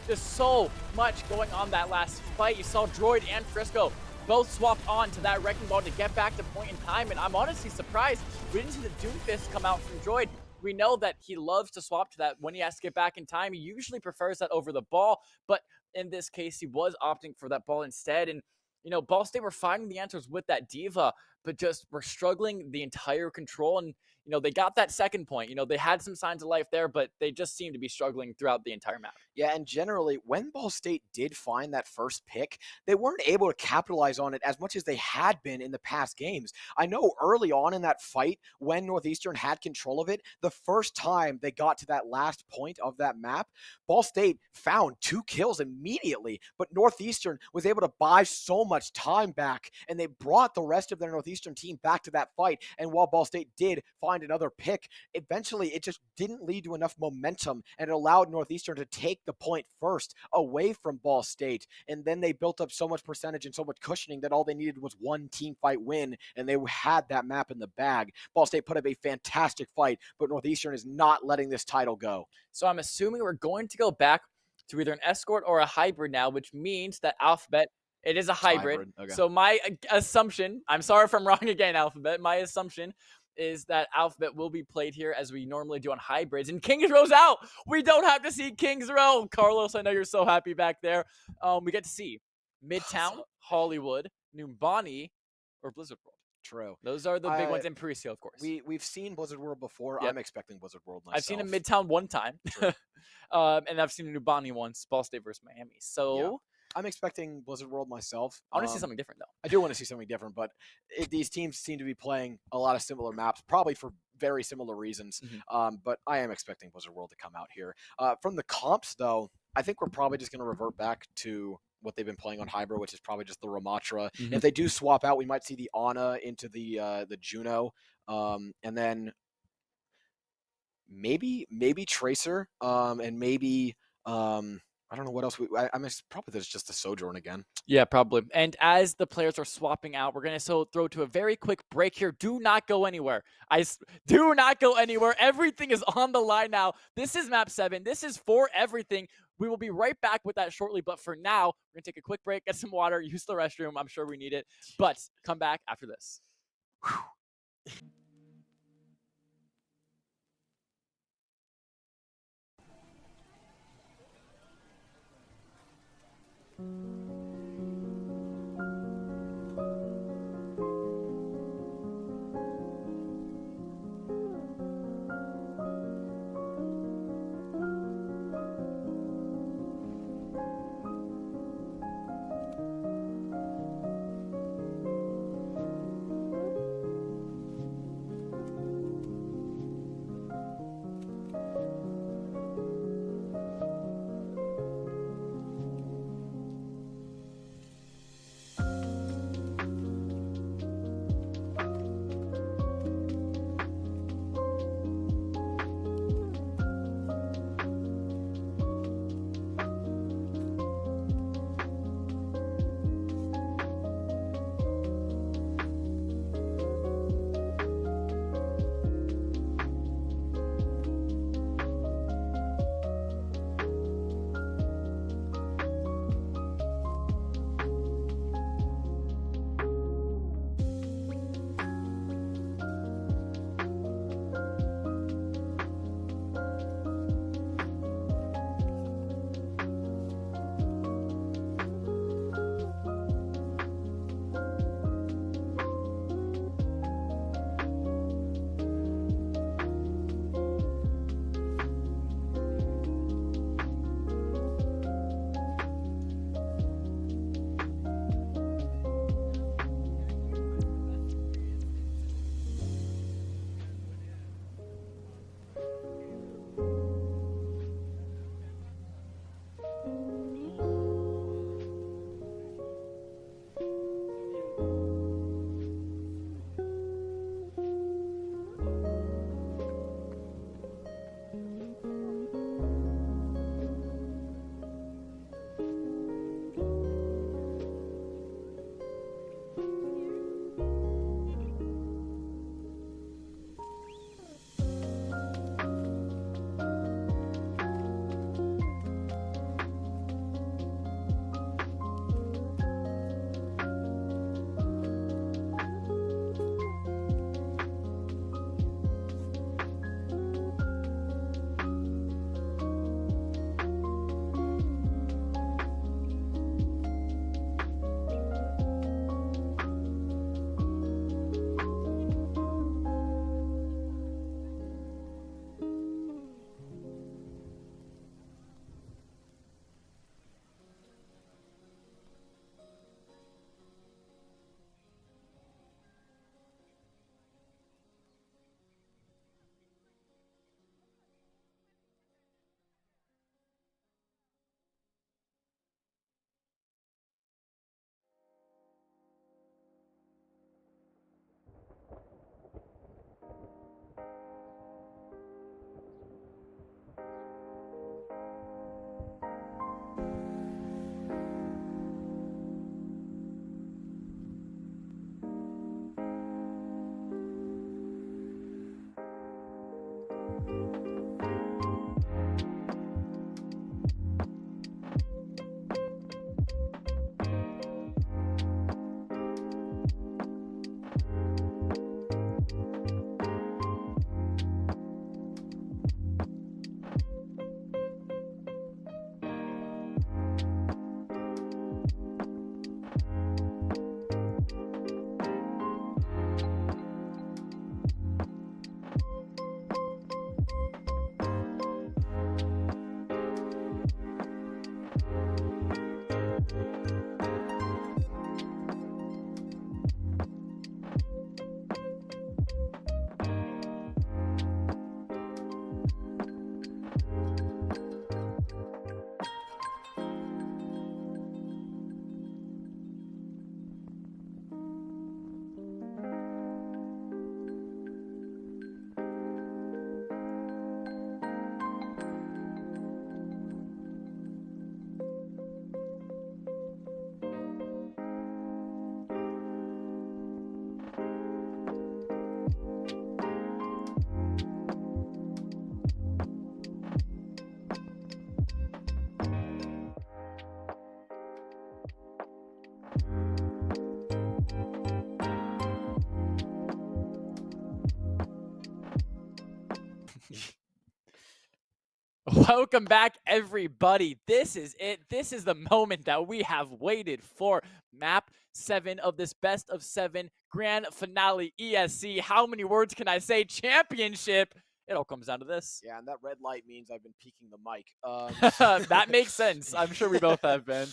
There's so much going on that last fight. You saw Droid and Frisco both swapped on to that Wrecking Ball to get back to point in time, and I'm honestly surprised we didn't see the Doomfist come out from Droid. We know that he loves to swap to that when he has to get back in time. He usually prefers that over the ball, but in this case, he was opting for that ball instead. And, you know, Ball State were finding the answers with that Diva, but just were struggling the entire control. And, you know, they got that second point. You know, they had some signs of life there, but they just seemed to be struggling throughout the entire map. Yeah, and generally, when Ball State did find that first pick, they weren't able to capitalize on it as much as they had been in the past games. I know early on in that fight, when Northeastern had control of it, the first time they got to that last point of that map, Ball State found 2 kills immediately, but Northeastern was able to buy so much time back, and they brought the rest of their Northeastern team back to that fight. And while Ball State did find another pick, eventually it just didn't lead to enough momentum, and it allowed Northeastern to take the point first away from Ball State, and then they built up so much percentage and so much cushioning that all they needed was one team fight win, and they had that map in the bag. Ball State put up a fantastic fight, but Northeastern is not letting this title go. So I'm assuming we're going to go back to either an escort or a hybrid now, which means that Alphabet, it is a hybrid. hybrid, okay. So my assumption, I'm sorry if I'm wrong again, Alphabet, my assumption is that Alphabet will be played here as we normally do on hybrids. And Kings Row's out. We don't have to see Kings Row. Carlos, I know you're so happy back there. We get to see Midtown, Hollywood, Numbani, or Blizzard World. True. Those are the big ones, in Parisio, of course. We've seen Blizzard World before. Yep. I'm expecting Blizzard World myself. I've seen a Midtown one time. And I've seen a Numbani once, Ball State versus Miami. So Yeah. I'm expecting Blizzard World myself. I want to see something different, though. I do want to see something different, but these teams seem to be playing a lot of similar maps, probably for very similar reasons. But I am expecting Blizzard World to come out here. From the comps, though, I think we're probably just going to revert back to what they've been playing on Hybrid, which is probably just the Ramatra. If they do swap out, we might see the Ana into the Juno, and then maybe Tracer, and maybe I don't know what else. I mean, probably there's just the Sojourn again. Yeah, probably. And as the players are swapping out, we're going to throw to a very quick break here. Do not go anywhere. Do not go anywhere. Everything is on the line now. This is map 7. This is for everything. We will be right back with that shortly. But for now, we're going to take a quick break, get some water, use the restroom. I'm sure we need it. But come back after this. Welcome back, everybody. This is it. This is the moment that we have waited for. Map 7 of this best of 7 grand finale ESC. How many words can I say? Championship. It all comes down to this. Yeah, and that red light means I've been peeking the mic. That makes sense. I'm sure we both have been.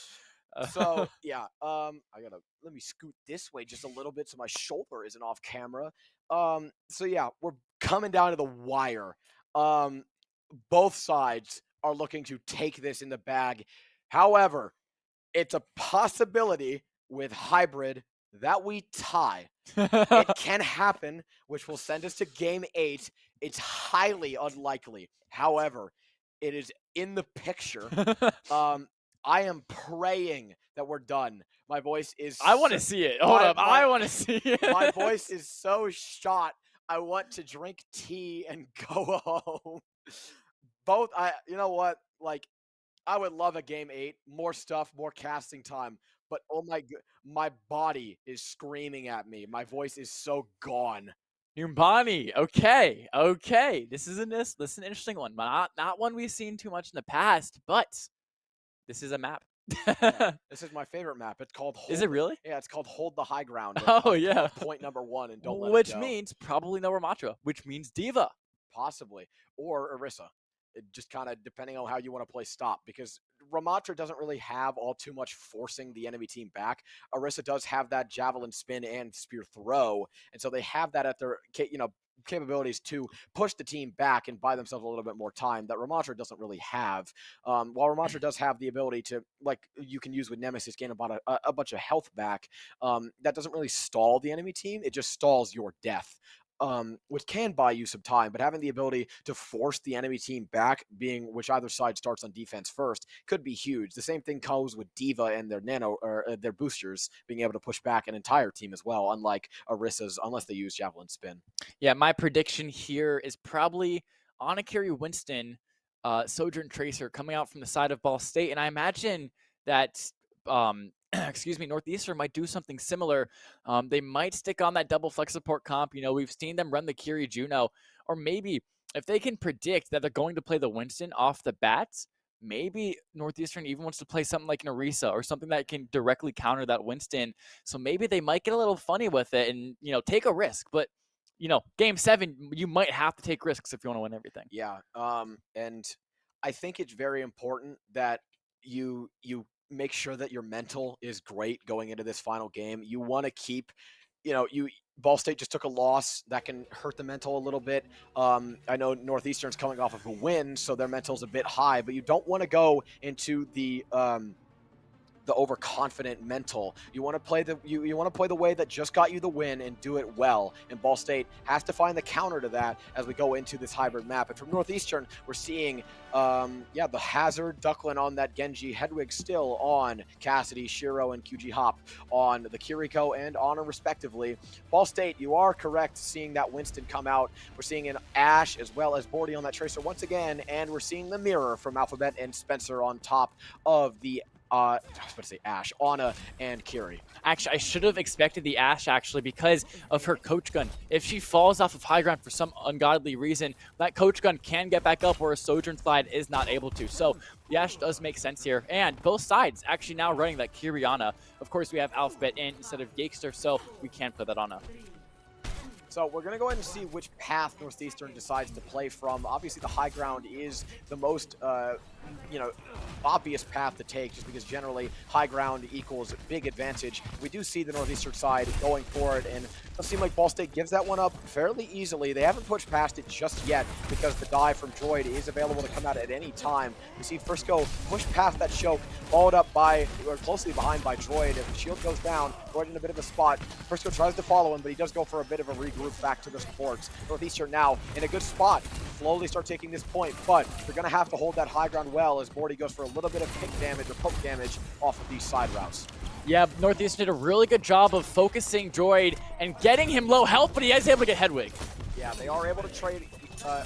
So yeah, I gotta let me scoot this way just a little bit so my shoulder isn't off camera. So yeah, we're coming down to the wire. Um, both sides are looking to take this in the bag. However, it's a possibility with hybrid that we tie. It can happen, which will send us to game 8. It's highly unlikely. However, it is in the picture. I am praying that we're done. My voice is I want to see it. Hold up. I want to see it. My voice is so shot. I want to drink tea and go home. Both you know what? Like I would love a game 8, more stuff, more casting time, but oh my body is screaming at me. My voice is so gone. Numbani. Okay. Okay. This is an interesting one. Not one we've seen too much in the past, but this is a map. Yeah, this is my favorite map. It's called Is it really? Yeah, it's called Hold the High Ground. Oh, yeah. Point number 1 and don't let Which it go. means probably no Ramatra, which means Diva. Possibly. Or Orisa. It just kind of depending on how you want to play stop, because Ramatra doesn't really have all too much forcing the enemy team back. Orisa does have that javelin spin and spear throw, and so they have that at their capabilities to push the team back and buy themselves a little bit more time that Ramatra doesn't really have. While Ramatra does have the ability to, like you can use with Nemesis, gain about a bunch of health back, that doesn't really stall the enemy team. It just stalls your death. Which can buy you some time, but having the ability to force the enemy team back, being which either side starts on defense first, could be huge. The same thing goes with Diva and their their boosters being able to push back an entire team as well, unlike Orisa's, unless they use Javelin Spin. Yeah, my prediction here is probably Anakiri Winston, Sojourn Tracer coming out from the side of Ball State, and I imagine that excuse me, Northeastern might do something similar. They might stick on that double flex support comp. You know, we've seen them run the Kiri Juno, or maybe if they can predict that they're going to play the Winston off the bat, maybe Northeastern even wants to play something like an Orisa or something that can directly counter that Winston. So maybe they might get a little funny with it and, you know, take a risk. But, you know, game 7, you might have to take risks if you want to win everything. Yeah. And I think it's very important that you make sure that your mental is great going into this final game. You want to keep, Ball State just took a loss that can hurt the mental a little bit. I know Northeastern's coming off of a win, so their mental's a bit high, but you don't want to go into the overconfident mental. You want to play you want to play the way that just got you the win and do it well. And Ball State has to find the counter to that as we go into this hybrid map. And from Northeastern, we're seeing the Hazard, Ducklin on that Genji, Hedwig still on Cassidy, Shiro, and QG Hop on the Kiriko and Honor respectively. Ball State, you are correct seeing that Winston come out. We're seeing an Ash as well as Bordy on that Tracer once again, and we're seeing the mirror from Alphabet and Spencer on top of the I was about to say Ash, Ana, and Kiri. Actually, I should have expected the Ash, actually, because of her coach gun. If she falls off of high ground for some ungodly reason, that coach gun can get back up where a Sojourn slide is not able to. So the Ash does make sense here. And both sides actually now running that Kiri Ana. Of course, we have Alphabet in instead of Yakester, so we can put that Ana. So we're going to go ahead and see which path Northeastern decides to play from. Obviously, the high ground is the most, obvious path to take, just because generally high ground equals big advantage. We do see the Northeastern side going for it, and it does seem like Ball State gives that one up fairly easily. They haven't pushed past it just yet because the dive from Droid is available to come out at any time. We see Frisco push past that choke, followed up closely behind by Droid. If the shield goes down, Droid in a bit of a spot. Frisco tries to follow him, but he does go for a bit of a regroup back to the supports. Northeastern now in a good spot. Slowly start taking this point, but they're going to have to hold that high ground well as Bordy goes for a little bit of pick damage or poke damage off of these side routes. Yeah, Northeastern did a really good job of focusing Droid and getting him low health, but he is able to get Hedwig. Yeah, they are able to trade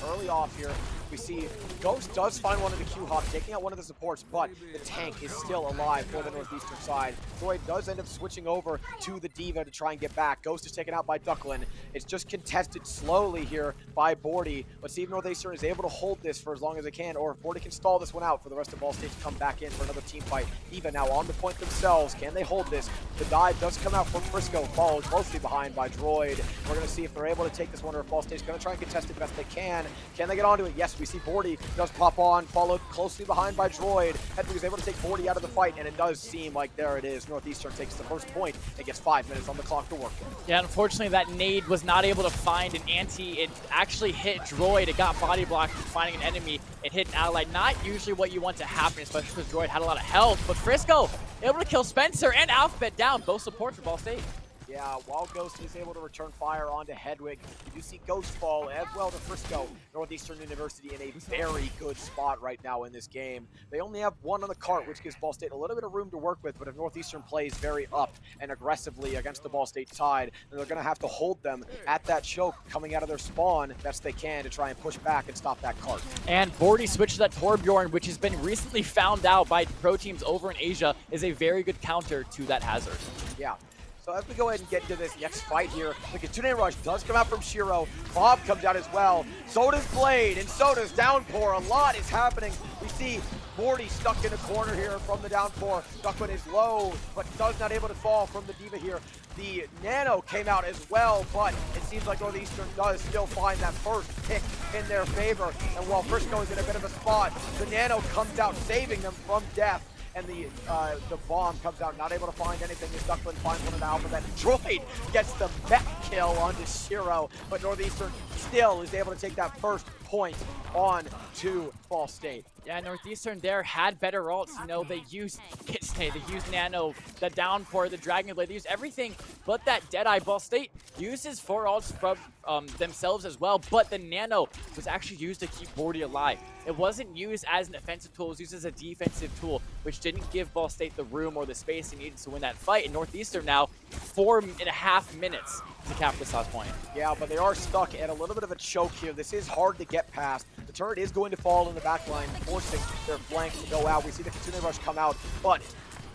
early off here. We see Ghost does find one of the Q-Hop, taking out one of the supports, but the tank is still alive for the Northeastern side. Droid does end up switching over to the D.Va to try and get back. Ghost is taken out by Ducklin. It's just contested slowly here by Bordy. Let's see if Northeastern is able to hold this for as long as they can, or if Bordy can stall this one out for the rest of Ball State to come back in for another team fight. D.Va now on the point themselves. Can they hold this? The dive does come out from Frisco, followed closely behind by Droid. We're going to see if they're able to take this one, or if Ball State's going to try and contest it best they can. Can they get onto it? Yes, we see Bordy does pop on, followed closely behind by Droid. Hedwig is able to take Bordy out of the fight, and it does seem like there it is. Northeastern takes the first point and gets 5 minutes on the clock to work. Yeah, unfortunately, that nade was not able to find an anti. It actually hit Droid. It got body blocked from finding an enemy. It hit an ally. Not usually what you want to happen, especially because Droid had a lot of health. But Frisco able to kill Spencer and Alphabet down. Both supports for Ball State. Yeah, while Ghost is able to return fire onto Hedwig, you do see Ghost fall as well to Frisco. Northeastern University in a very good spot right now in this game. They only have one on the cart, which gives Ball State a little bit of room to work with, but if Northeastern plays very up and aggressively against the Ball State side, then they're going to have to hold them at that choke coming out of their spawn best they can to try and push back and stop that cart. And Bordy switched to that Torbjorn, which has been recently found out by pro teams over in Asia, is a very good counter to that hazard. Yeah. So as we go ahead and get into this next fight here, the Kitsune Rush does come out from Shiro. Bob comes out as well. So does Blade, and so does Downpour. A lot is happening. We see Morty stuck in a corner here from the Downpour. Ducklin is low, but does not able to fall from the D.Va here. The Nano came out as well, but it seems like Northeastern does still find that first pick in their favor. And while Frisco is in a bit of a spot, the Nano comes out saving them from death. And the bomb comes out, not able to find anything as Ducklin finds one of the Alphabet. Droid gets the mech kill onto Shiro, but Northeastern still is able to take that first point on to Ball State. Yeah, Northeastern there had better ults. You know, they used Kitsune, they used Nano, the Downpour, the Dragon Blade, they used everything but that Deadeye. Ball State uses 4 ults from themselves as well, but the Nano was actually used to keep Bordy alive. It wasn't used as an offensive tool, it was used as a defensive tool, which didn't give Ball State the room or the space they needed to win that fight. And Northeastern now 4.5 minutes to cap this last point. Yeah, but they are stuck at a little bit of a choke here. This is hard to get past. The turret is going to fall in the back line, forcing their flank to go out. We see the Kitsune Rush come out, but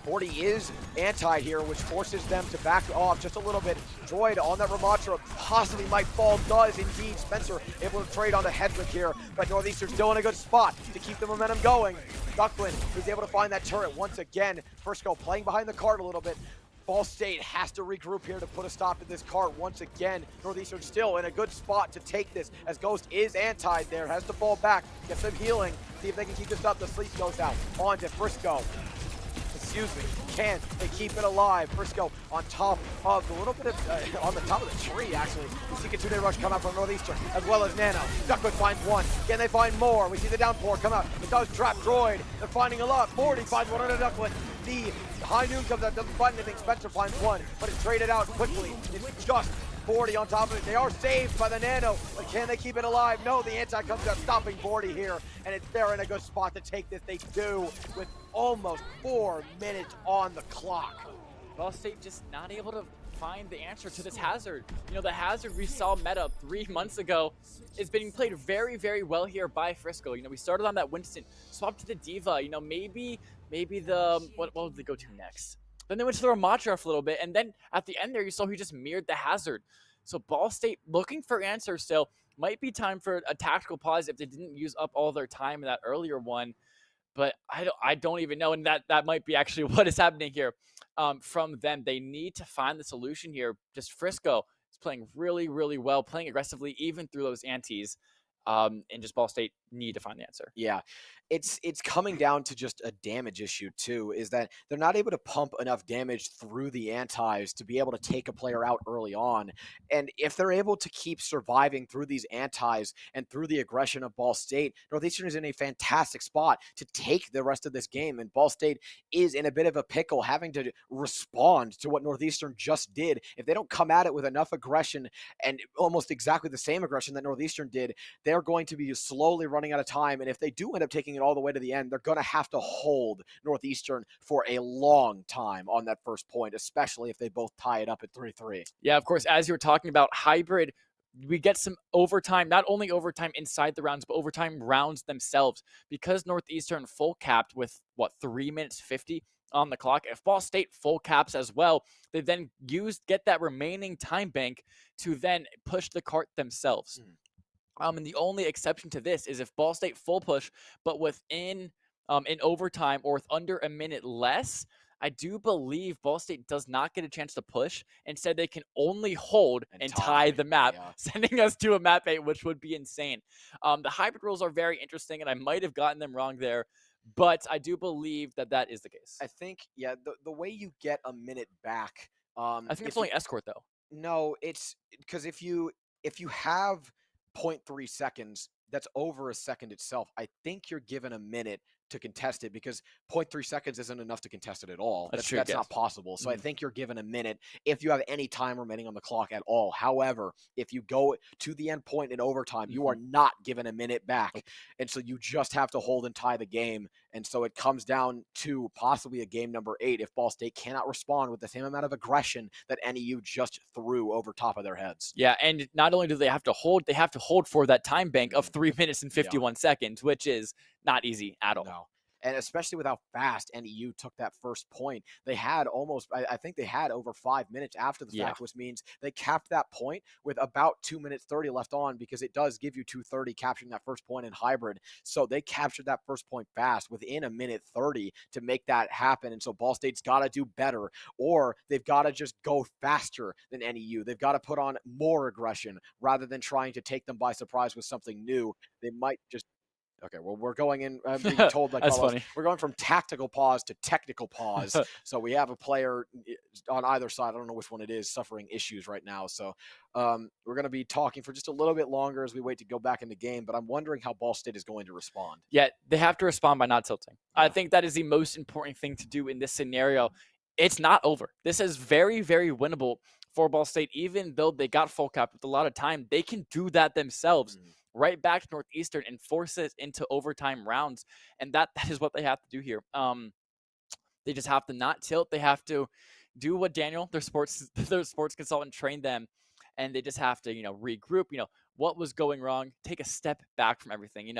Bordy is anti here, which forces them to back off just a little bit. Droid on that Ramatra possibly might fall. Does indeed. Spencer able to trade on the Hedwig here, but Northeastern's still in a good spot to keep the momentum going. Ducklin is able to find that turret once again. Frisco playing behind the cart a little bit. Ball State has to regroup here to put a stop to this cart once again. Northeastern still in a good spot to take this, as Ghost is anti there, has to fall back, get some healing, see if they can keep this up. The sleep goes out. On to Frisco. Excuse me, can they keep it alive? Frisco on top of a little bit of, on the top of the tree actually. We see Kitsune Rush come out from Northeastern, as well as Nano. Duckwood finds one, can they find more? We see the Downpour come out, it does trap Droid. They're finding a lot, 40 finds one on the Duckwood. The High Noon comes out, doesn't find anything, Spencer finds one, but it's traded out quickly. It's just 40 on top of it. They are saved by the Nano, but can they keep it alive? No, the anti comes out, stopping Bordy here, and they're in a good spot to take this. They do, with almost 4 minutes on the clock. Ball State just not able to find the answer to this hazard. You know, the hazard we saw meta 3 months ago is being played very, very well here by Frisco. You know, we started on that Winston, swapped to the D.Va. You know, maybe the, what would they go to next? Then they went to the Ramatra for a little bit, and then at the end there, you saw he just mirrored the hazard. So Ball State looking for answers still. Might be time for a tactical pause if they didn't use up all their time in that earlier one. But I don't even know, and that might be actually what is happening here from them. They need to find the solution here. Just Frisco is playing really, really well, playing aggressively, even through those antis. And just Ball State need to find the answer. Yeah, it's coming down to just a damage issue too, is that they're not able to pump enough damage through the antis to be able to take a player out early on. And if they're able to keep surviving through these antis and through the aggression of Ball State, Northeastern is in a fantastic spot to take the rest of this game. And Ball State is in a bit of a pickle, having to respond to what Northeastern just did. If they don't come at it with enough aggression and almost exactly the same aggression that Northeastern did, they're going to be slowly running out of time. And if they do end up taking it all the way to the end, they're going to have to hold Northeastern for a long time on that first point, especially if they both tie it up at 3-3. Yeah, of course, as you were talking about hybrid, we get some overtime, not only overtime inside the rounds, but overtime rounds themselves. Because Northeastern full capped with, what, 3 minutes 50 on the clock. If Ball State full caps as well, they then get that remaining time bank to then push the cart themselves. And the only exception to this is if Ball State full push, but within in overtime or with under a minute less, I do believe Ball State does not get a chance to push. Instead, they can only hold and tie the map, sending us to a map 8, which would be insane. The hybrid rules are very interesting, and I might have gotten them wrong there, but I do believe that that is the case. I think, yeah, the way you get a minute back. I think it's only escort, though. No, it's because if you have 0.3 seconds, that's over a second itself. I think you're given a minute to contest it because 0.3 seconds isn't enough to contest it at all. That's true, That's yes. not possible. So I think you're given a minute if you have any time remaining on the clock at all. However, if you go to the end point in overtime, you are not given a minute back. And so you just have to hold and tie the game. And so it comes down to possibly a game number 8 if Ball State cannot respond with the same amount of aggression that NEU just threw over top of their heads. Yeah, and not only do they have to hold for that time bank of 3 minutes and 51 seconds, which is not easy at all. No. And especially with how fast NEU took that first point. They had almost, I think they had over 5 minutes after the fact, which means they capped that point with about 2 minutes 30 left on because it does give you 2:30 capturing that first point in hybrid. So they captured that first point fast within a minute 30 to make that happen. And so Ball State's got to do better, or they've got to just go faster than NEU. They've got to put on more aggression rather than trying to take them by surprise with something new. They might just Okay, well, we're going in, being told by That's Carlos, funny. we're going from tactical pause to technical pause. So we have a player on either side, I don't know which one it is, suffering issues right now. So we're going to be talking for just a little bit longer as we wait to go back in the game, but I'm wondering how Ball State is going to respond. Yeah, they have to respond by not tilting. Yeah. I think that is the most important thing to do in this scenario. It's not over. This is very, very winnable for Ball State, even though they got full cap with a lot of time. They can do that themselves. Right back to Northeastern and force it into overtime rounds. And that is what they have to do here. They just have to not tilt. They have to do what Daniel, their sports consultant, trained them. And they just have to, regroup, what was going wrong, take a step back from everything.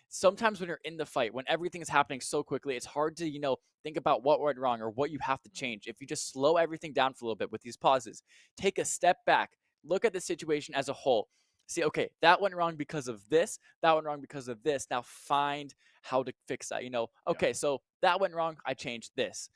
Sometimes when you're in the fight, when everything is happening so quickly, it's hard to, think about what went wrong or what you have to change. If you just slow everything down for a little bit with these pauses, take a step back, look at the situation as a whole. See, okay, that went wrong because of this. That went wrong because of this. Now find how to fix that. Okay, so that went wrong. I changed this.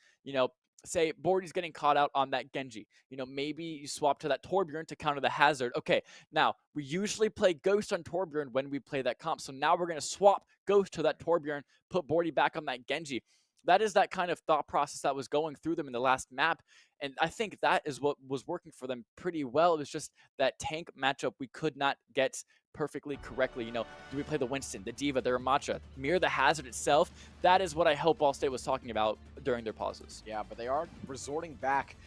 Say Bordy's getting caught out on that Genji. Maybe you swap to that Torbjorn to counter the hazard. Okay, now we usually play Ghost on Torbjorn when we play that comp. So now we're going to swap Ghost to that Torbjorn, put Bordy back on that Genji. That is that kind of thought process that was going through them in the last map. And I think that is what was working for them pretty well. It was just that tank matchup we could not get perfectly correctly. Do we play the Winston, the Diva, the Ramacha, mirror the hazard itself? That is what I hope Ball State was talking about during their pauses. Yeah, but they are resorting back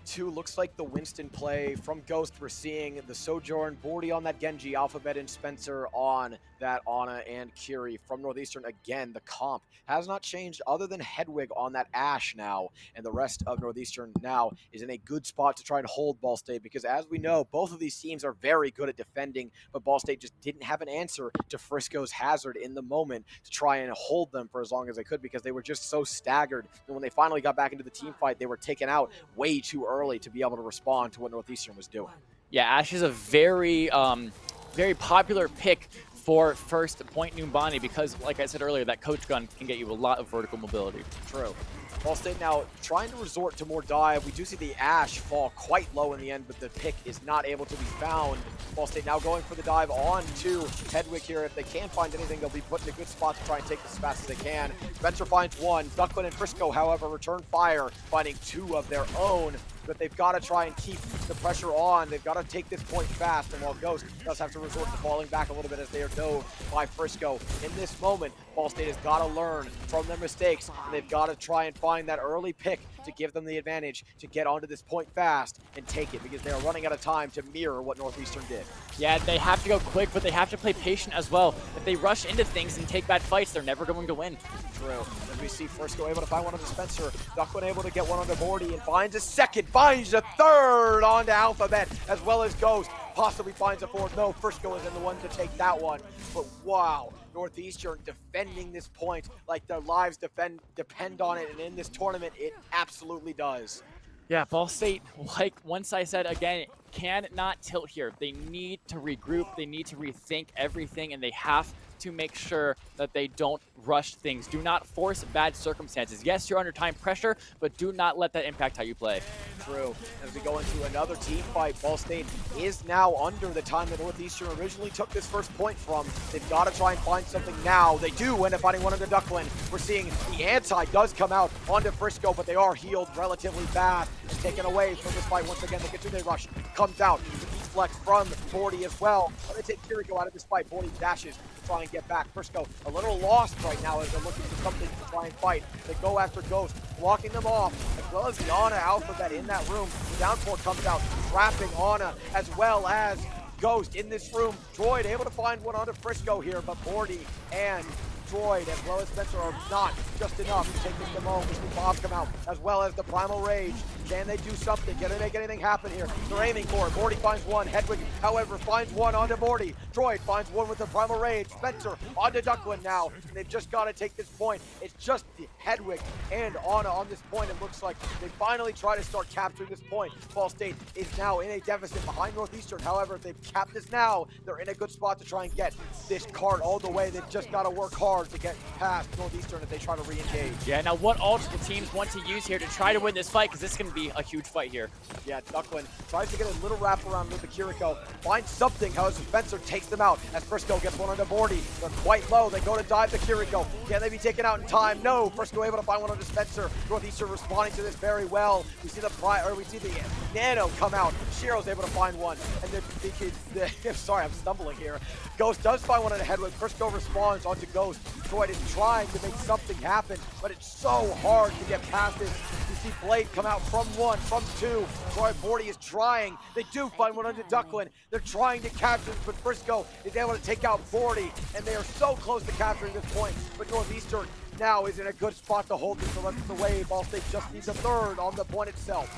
to, looks like the Winston play from Ghost. We're seeing the Sojourn, Bordy on that Genji, Alphabet and Spencer on that Ana and Kiri from Northeastern. Again, the comp has not changed other than Hedwig on that Ashe now, and the rest of Northeastern now is in a good spot to try and hold Ball State because, as we know, both of these teams are very good at defending, but Ball State just didn't have an answer to Frisco's hazard in the moment to try and hold them for as long as they could because they were just so staggered. And when they finally got back into the team fight, they were taken out way too early to be able to respond to what Northeastern was doing. Yeah, Ashe is a very, very popular pick for first point Numbani because, like I said earlier, that coach gun can get you a lot of vertical mobility. True. Ball State now trying to resort to more dive. We do see the Ashe fall quite low in the end, but the pick is not able to be found. Ball State now going for the dive on to Hedwig here. If they can't find anything, they'll be put in a good spot to try and take this as fast as they can. Spencer finds one. Duckman and Frisco, however, return fire, finding 2 of their own. But they've got to try and keep the pressure on. They've got to take this point fast. And while Ghost does have to resort to falling back a little bit as they are dove by Frisco, in this moment, Ball State has got to learn from their mistakes. And they've got to try and find that early pick to give them the advantage to get onto this point fast and take it because they are running out of time to mirror what Northeastern did. Yeah, they have to go quick, but they have to play patient as well. If they rush into things and take bad fights, they're never going to win. True. As we see Frisco able to find one onto Spencer. Duckman able to get one onto Bordy and finds a second, finds a third onto Alphabet, as well as Ghost. possibly finds a forward. No, Frisco is in the one to take that one. But wow, Northeastern defending this point like their lives depend on it, and in this tournament, it absolutely does. Yeah, Ball State, like once I said again, cannot tilt here. They need to regroup, they need to rethink everything, and they have to make sure that they don't rush things. Do not force bad circumstances. Yes, you're under time pressure, but do not let that impact how you play. True. As we go into another team fight, Ball State is now under the time that Northeastern originally took this first point from. They've got to try and find something now. They do end up finding one into Duckland. We're seeing the anti does come out onto Frisco, but they are healed relatively fast and taken away from this fight. Once again, the Kitsune Rush comes out. The deflex from Bordy as well. But they take Kiriko out of this fight. Bordy dashes to try and get back. Frisco a little lost right now as they're looking for something to try and fight. They go after Ghost, blocking them off, as well as the Ana Alphabet in that room. The downpour comes out, trapping Ana as well as Ghost in this room. Droid able to find one onto Frisco here, but Bordy and Droid as well as Spencer are not just enough to take this to home. We see Bob come out as well as the Primal Rage. Can they do something? Can they make anything happen here? They're aiming for it. Bordy finds one. Hedwig, however, finds one onto Bordy. Droid finds one with the Primal Rage. Spencer onto Duckland now. And they've just got to take this point. It's just Hedwig and Ana on this point. It looks like they finally try to start capturing this point. Ball State is now in a deficit behind Northeastern. However, if they've capped this now, they're in a good spot to try and get this card all the way. They've just got to work hard to get past Northeastern if they try to re-engage. Yeah, now what ults the teams want to use here to try to win this fight, because this is going to be a huge fight here. Yeah, Duckland tries to get a little wraparound with the Kiriko. Finds something, however, Spencer takes them out as Frisco gets one onto Bordy. They're quite low. They go to dive the Kiriko. Can they be taken out in time? No. Frisco able to find one onto Spencer. Northeastern responding to this very well. We see the Nano come out. Shiro's able to find one. And sorry, I'm stumbling here. Ghost does find one on the Hedwig. Frisco responds onto Ghost. Droid is trying to make something happen, but it's so hard to get past this. You see Blade come out from one, from two. Droid Bordy is trying. They do find one onto Duckland. They're trying to capture this, but Frisco is able to take out Bordy, and they are so close to capturing this point. But Northeastern now is in a good spot to hold this the rest of the way. Ball State just needs a third on the point itself.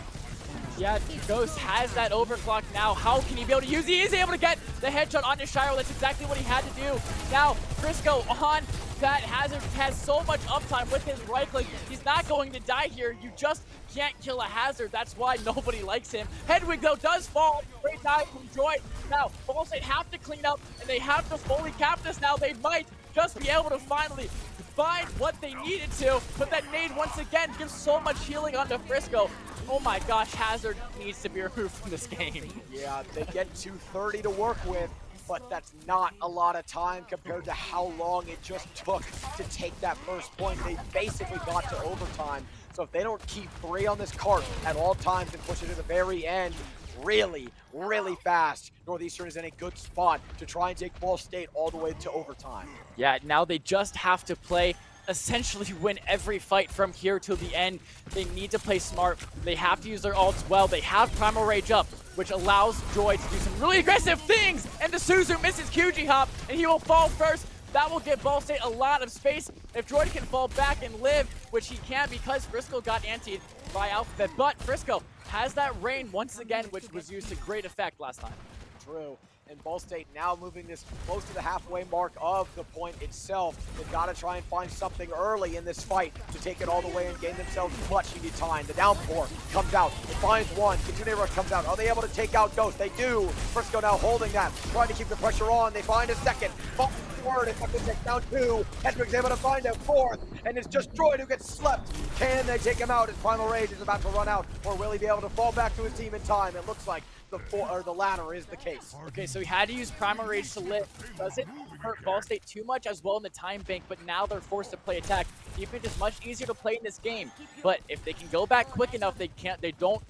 Yeah, Ghost has that overclock now. How can he be able to use it? He is able to get the headshot onto Shiro. That's exactly what he had to do. Now, Frisco on that Hazard has so much uptime with his right click. He's not going to die here. You just can't kill a Hazard. That's why nobody likes him. Hedwig, though, does fall. Great dive from Droid. Now, Ball State have to clean up, and they have to fully cap this now. They might just be able to finally find what they needed to, but that nade once again gives so much healing onto Frisco. Oh my gosh, Hazard needs to be removed from this game. Yeah, they get 230 to work with, but that's not a lot of time compared to how long it just took to take that first point. They basically got to overtime. So if they don't keep 3 on this cart at all times and push it to the very end really, really fast, Northeastern is in a good spot to try and take Ball State all the way to overtime. Yeah, now they just have to play, essentially win every fight from here till the end. They need to play smart. They have to use their ults well. They have Primal Rage up, which allows Droid to do some really aggressive things. And the Suzu misses QG Hop, and he will fall first. That will give Ball State a lot of space. If Droid can fall back and live, which he can because Frisco got antied by Alphabet. But Frisco has that rain once again, which was used to great effect last time. True. And Ball State now moving this close to the halfway mark of the point itself. They've got to try and find something early in this fight to take it all the way and gain themselves much needed time. The downpour comes out. It finds one. Kitsune Rush comes out. Are they able to take out Ghost? They do. Frisco now holding that, trying to keep the pressure on. They find a second. Forward, and fucking take down 2. Hedwig's able to find a 4th, and it's just Droid who gets slept. Can they take him out as Primal Rage is about to run out, or will he be able to fall back to his team in time? It looks like the latter is the case. Okay, so he had to use Primal Rage to live. Doesn't hurt Ball State too much as well in the time bank, but now they're forced to play attack. Defense is much easier to play in this game, but if they can go back quick enough, they won't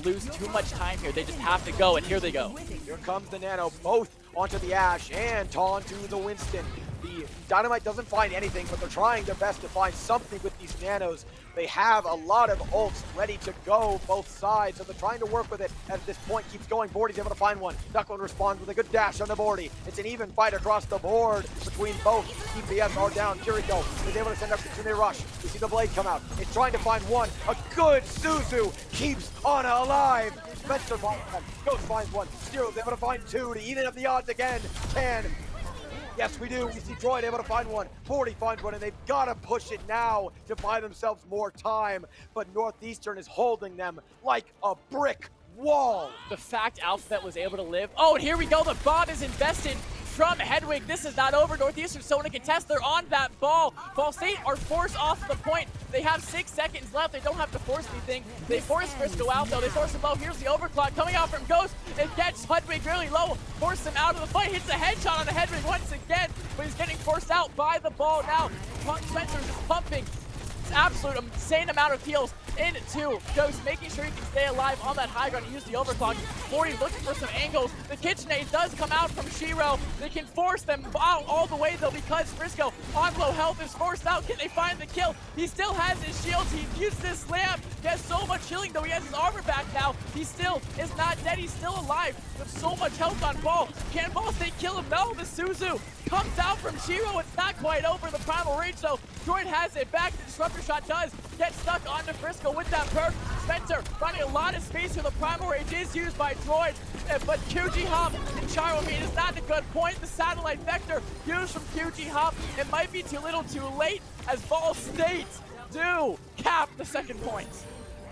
lose too much time here. They just have to go, and here they go. Here comes the Nano, both onto the Ash and onto the Winston. The Dynamite doesn't find anything, but they're trying their best to find something with these Nanos. They have a lot of ults ready to go, both sides, so they're trying to work with it as this point keeps going. Bordy's able to find one. Duckland responds with a good dash on the Bordy. It's an even fight across the board between both. DPS are down. Kiriko is able to send up Kitsune Rush. We see the Blade come out. It's trying to find one. A good Suzu keeps Ana alive. Spencer finds one. Ghost finds one. Zero's able to find two to even up the odds again. Can. Yes, we do. We see Droid able to find one. 40 finds one, and they've got to push it now to buy themselves more time. But Northeastern is holding them like a brick wall. The fact Alphabet was able to live. Oh, and here we go. The bomb is invested from Hedwig. This is not over. Northeastern still in a contest. They're on that ball. Ball State are forced off the point. They have 6 seconds left. They don't have to force anything. They force Frisco out, though. They force him low. Here's the overclock coming out from Ghost. It gets Hedwig really low. Force him out of the fight. Hits a headshot on the Hedwig once again, but he's getting forced out by the ball now. Punk Spencer's just pumping. Absolute insane amount of heals into Ghost, making sure he can stay alive on that high ground and use the overclock. 40 looking for some angles. The KitchenAid does come out from Shiro. They can force them out all the way though, because Frisco on low health is forced out. Can they find the kill? He still has his shields. He used this slam. He has so much healing though. He has his armor back now. He still is not dead. He's still alive with so much health on Ball. Can Ball State kill him? No, the Suzu comes out from Shiro. It's not quite over. The primal rage though. Droid has it back. The disruptor shot does get stuck onto Frisco with that perk. Spencer finding a lot of space here. The primal rage is used by Droid, but QG Hop and Charomine is not a good point. The satellite vector used from QG Hop. It might be too little too late as Ball State do cap the second point.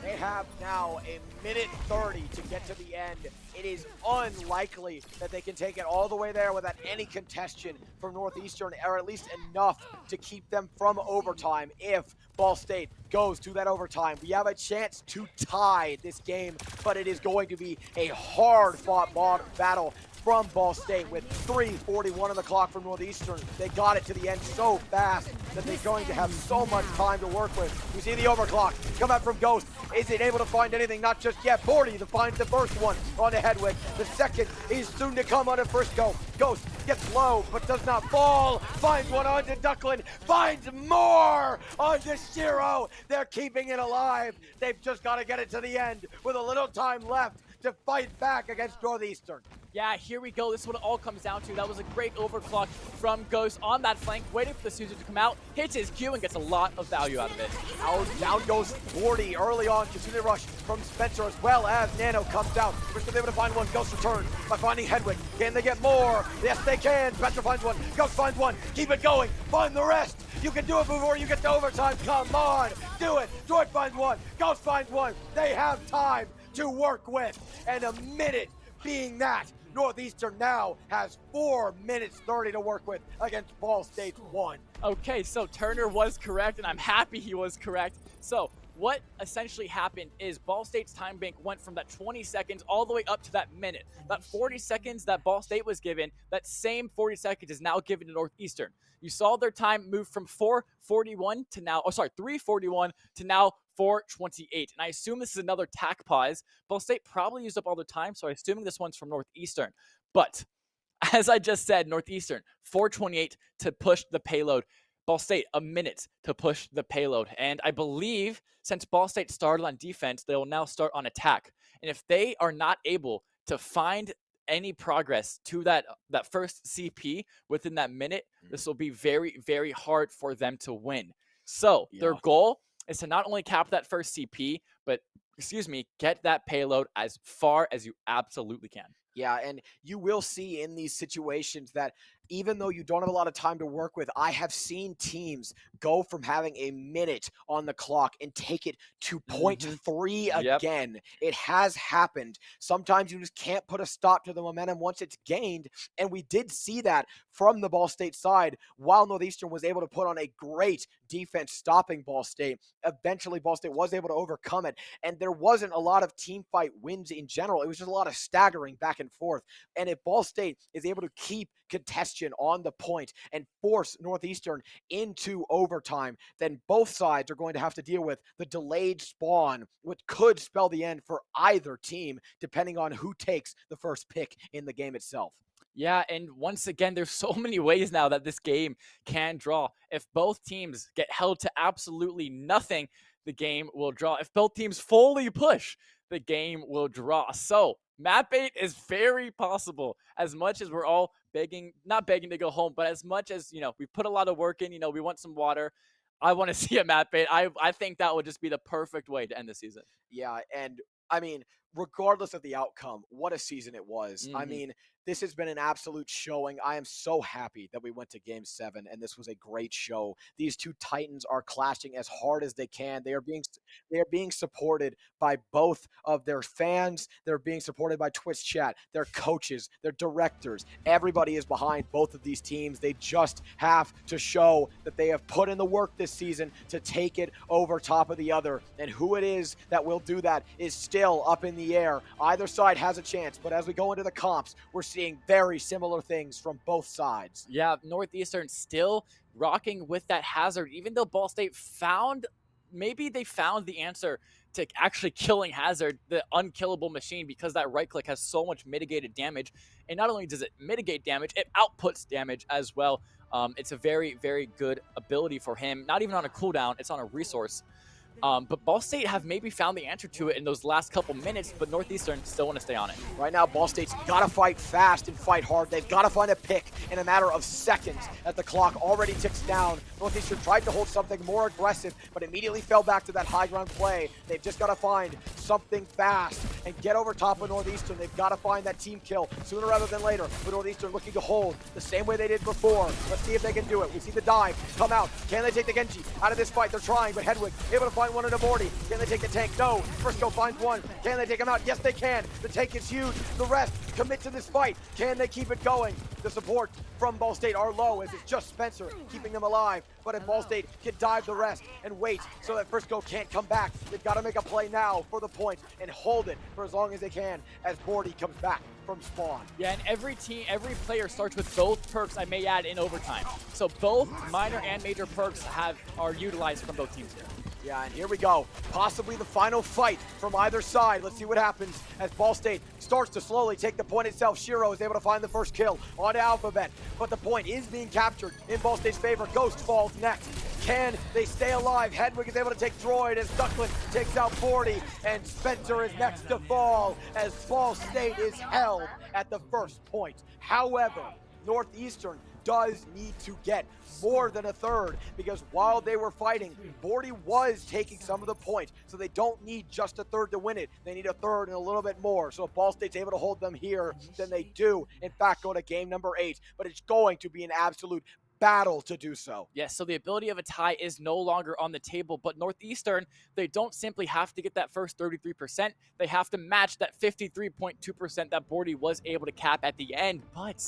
They have now a minute 30 to get to the end. It is unlikely that they can take it all the way there without any contention from Northeastern, or at least enough to keep them from overtime. If Ball State goes to that overtime, we have a chance to tie this game, but it is going to be a hard-fought battle from Ball State with 3:41 on the clock from Northeastern. They got it to the end so fast that they're going to have so much time to work with. We see the overclock come out from Ghost. Is it able to find anything? Not just yet. 40 to find the first one onto Hedwig. The second is soon to come onto Frisco. Ghost gets low but does not fall. Finds one onto Duckland. Finds more onto Shiro. They're keeping it alive. They've just got to get it to the end with a little time left to fight back against Northeastern. Yeah, here we go. This is what it all comes down to. That was a great overclock from Ghost on that flank, waiting for the Suzu to come out, hits his Q, and gets a lot of value out of it. Down goes 40 early on. Continue rush from Spencer as well as Nano comes out. First able to find one. Ghost returns by finding Hedwig. Can they get more? Yes, they can. Spencer finds one. Ghost finds one. Keep it going. Find the rest. You can do it before you get to overtime. Come on. Do it. Droid finds one. Ghost finds one. They have time to work with. And a minute being that. Northeastern now has 4 minutes 30 to work with against Ball State's 1. Okay, so Turner was correct, and I'm happy he was correct. So what essentially happened is Ball State's time bank went from that 20 seconds all the way up to that minute. That 40 seconds that Ball State was given, that same 40 seconds is now given to Northeastern. You saw their time move from 4:41 to now, 3:41 to now 4:28. And I assume this is another tack pause. Ball State probably used up all their time, so I'm assuming this one's from Northeastern. But as I just said, Northeastern, 4:28 to push the payload. Ball State, a minute to push the payload. And I believe since Ball State started on defense, they will now start on attack. And if they are not able to find any progress to that first CP within that minute, this will be very, very hard for them to win. So their goal is to not only cap that first CP, but, get that payload as far as you absolutely can. Yeah, and you will see in these situations that even though you don't have a lot of time to work with, I have seen teams go from having a minute on the clock and take it to 0.3 again. Yep. It has happened. Sometimes you just can't put a stop to the momentum once it's gained, and we did see that from the Ball State side. While Northeastern was able to put on a great defense stopping Ball State, eventually Ball State was able to overcome it, and there wasn't a lot of team fight wins in general. It was just a lot of staggering back and forth. And if Ball State is able to keep contention on the point and force Northeastern into overtime, then both sides are going to have to deal with the delayed spawn, which could spell the end for either team, depending on who takes the first pick in the game itself. Yeah, and once again, there's so many ways now that this game can draw. If both teams get held to absolutely nothing, the game will draw. If both teams fully push, the game will draw. So map 8 is very possible. As much as we're all not begging to go home, but as much as, we put a lot of work in, we want some water. I want to see a map 8. I think that would just be the perfect way to end the season. Yeah, and I mean, regardless of the outcome, what a season it was. I Mhm. mean, this has been an absolute showing. I am so happy that we went to game 7 and this was a great show. These two Titans are clashing as hard as they can. They are being supported by both of their fans. They're being supported by Twitch chat, their coaches, their directors. Everybody is behind both of these teams. They just have to show that they have put in the work this season to take it over top of the other. And who it is that will do that is still up in the air. Either side has a chance, but as we go into the comps, we're seeing very similar things from both sides. Yeah, Northeastern still rocking with that hazard, even though Ball State maybe they found the answer to actually killing Hazard, the unkillable machine, because that right click has so much mitigated damage. And not only does it mitigate damage, it outputs damage as well. It's a very, very good ability for him. Not even on a cooldown, it's on a resource. But Ball State have maybe found the answer to it in those last couple minutes, but Northeastern still want to stay on it. Right now, Ball State's got to fight fast and fight hard. They've got to find a pick in a matter of seconds as the clock already ticks down. Northeastern tried to hold something more aggressive, but immediately fell back to that high ground play. They've just got to find something fast and get over top of Northeastern. They've got to find that team kill sooner rather than later. But Northeastern looking to hold the same way they did before. Let's see if they can do it. We see the dive come out. Can they take the Genji out of this fight? They're trying, but Hedwig able to find one in a Morty. Can they take the tank? No. Frisco finds one. Can they take him out? Yes, they can. The tank is huge. The rest commit to this fight. Can they keep it going? The support from Ball State are low as it's just Spencer keeping them alive. But if Ball State can dive the rest and wait so that Frisco can't come back, they've got to make a play now for the point and hold it for as long as they can as Morty comes back from spawn. Yeah, and every player starts with both perks, I may add, in overtime. So both minor and major perks are utilized from both teams here. Yeah, and here we go. Possibly the final fight from either side. Let's see what happens as Ball State starts to slowly take the point itself. Shiro is able to find the first kill on Alphabet, but the point is being captured in Ball State's favor. Ghost falls next. Can they stay alive? Hedwig is able to take Droid as Ducklin takes out 40, and Spencer is next to fall as Ball State is held at the first point. However, Northeastern does need to get more than a third, because while they were fighting, Bordy was taking some of the points, so they don't need just a third to win it. They need a third and a little bit more. So if Ball State's able to hold them here, then they do, in fact, go to game number 8. But it's going to be an absolute battle to do so. Yes, so the ability of a tie is no longer on the table, but Northeastern, they don't simply have to get that first 33%. They have to match that 53.2% that Bordy was able to cap at the end. But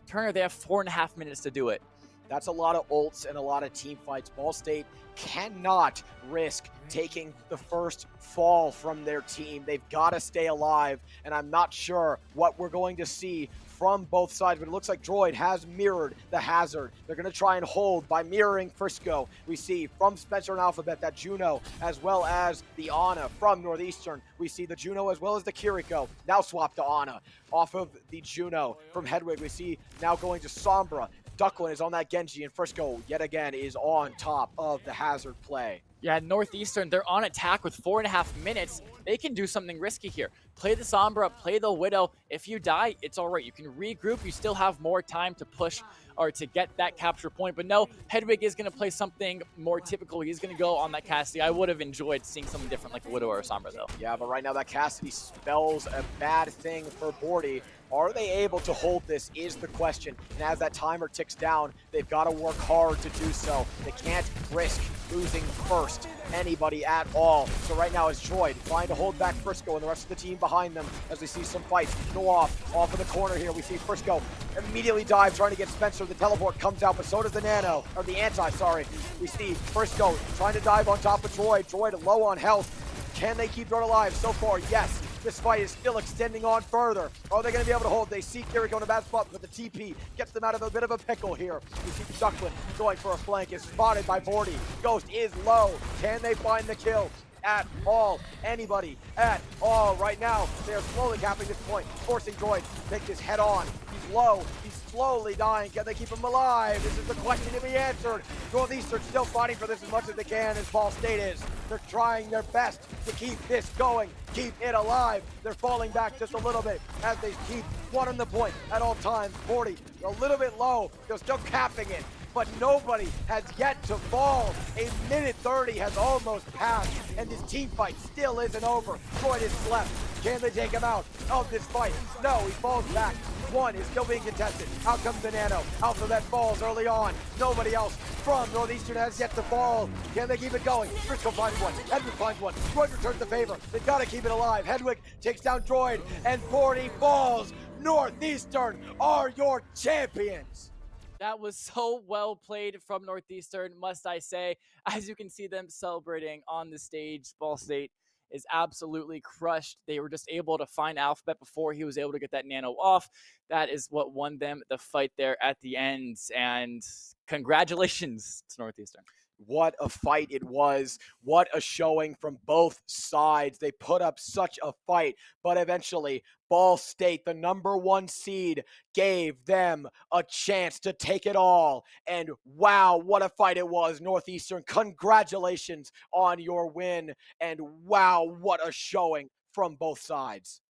Turner, they have 4.5 minutes to do it. That's a lot of ults and a lot of team fights. Ball State cannot risk taking the first fall from their team. They've got to stay alive, and I'm not sure what we're going to see from both sides, but it looks like Droid has mirrored the hazard. They're going to try and hold by mirroring Frisco. We see from Spencer and Alphabet that Juno, as well as the Ana from Northeastern. We see the Juno as well as the Kiriko. Now swap to Ana. Off of the Juno from Hedwig, we see now going to Sombra. Ducklin is on that Genji, and Frisco, yet again, is on top of the hazard play. Yeah, Northeastern, they're on attack with 4.5 minutes. They can do something risky here. Play the Sombra, play the Widow. If you die, it's all right. You can regroup. You still have more time to push or to get that capture point. But no, Hedwig is going to play something more typical. He's going to go on that Cassidy. I would have enjoyed seeing something different like a Widow or a Sombra, though. Yeah, but right now that Cassidy spells a bad thing for Bordy. Are they able to hold this is the question. And as that timer ticks down, they've got to work hard to do so. They can't risk losing first anybody at all. So right now it's Droid trying to hold back Frisco and the rest of the team behind them as we see some fights go off of the corner here. We see Frisco immediately dive trying to get Spencer. The teleport comes out, but so does the Nano, or the Anti, sorry. We see Frisco trying to dive on top of Droid. Droid low on health. Can they keep Droid alive? So far, yes. This fight is still extending on further. Are they going to be able to hold? They see Kiriko in a bad spot, but the TP gets them out of a bit of a pickle here. We see Ducklin going for a flank, is spotted by Bordy. Ghost is low. Can they find the kill? At all. Anybody at all. Right now, they are slowly capping this point, forcing Droid to take this head on. He's low. He's slowly dying. Can they keep him alive? This is the question to be answered. Northeastern still fighting for this as much as they can as Ball State is. They're trying their best to keep this going, keep it alive. They're falling back just a little bit as they keep one on the point at all times. 40, a little bit low. They're still capping it, but nobody has yet to fall. A minute 30 has almost passed, and this team fight still isn't over. Droid is left. Can they take him out of this fight? No, he falls back. One is still being contested. Out comes the Nano. Alpha that falls early on. Nobody else from Northeastern has yet to fall. Can they keep it going? Briscoe finds one. Hedwig finds one. Droid returns the favor. They've got to keep it alive. Hedwig takes down Droid, and 40 falls. Northeastern are your champions. That was so well played from Northeastern, must I say. As you can see them celebrating on the stage, Ball State is absolutely crushed. They were just able to find Alphabet before he was able to get that Nano off. That is what won them the fight there at the end. And congratulations to Northeastern. What a fight it was. What a showing from both sides. They put up such a fight, but eventually Ball State, the #1 seed, gave them a chance to take it all. And wow, what a fight it was. Northeastern, congratulations on your win. And wow, what a showing from both sides.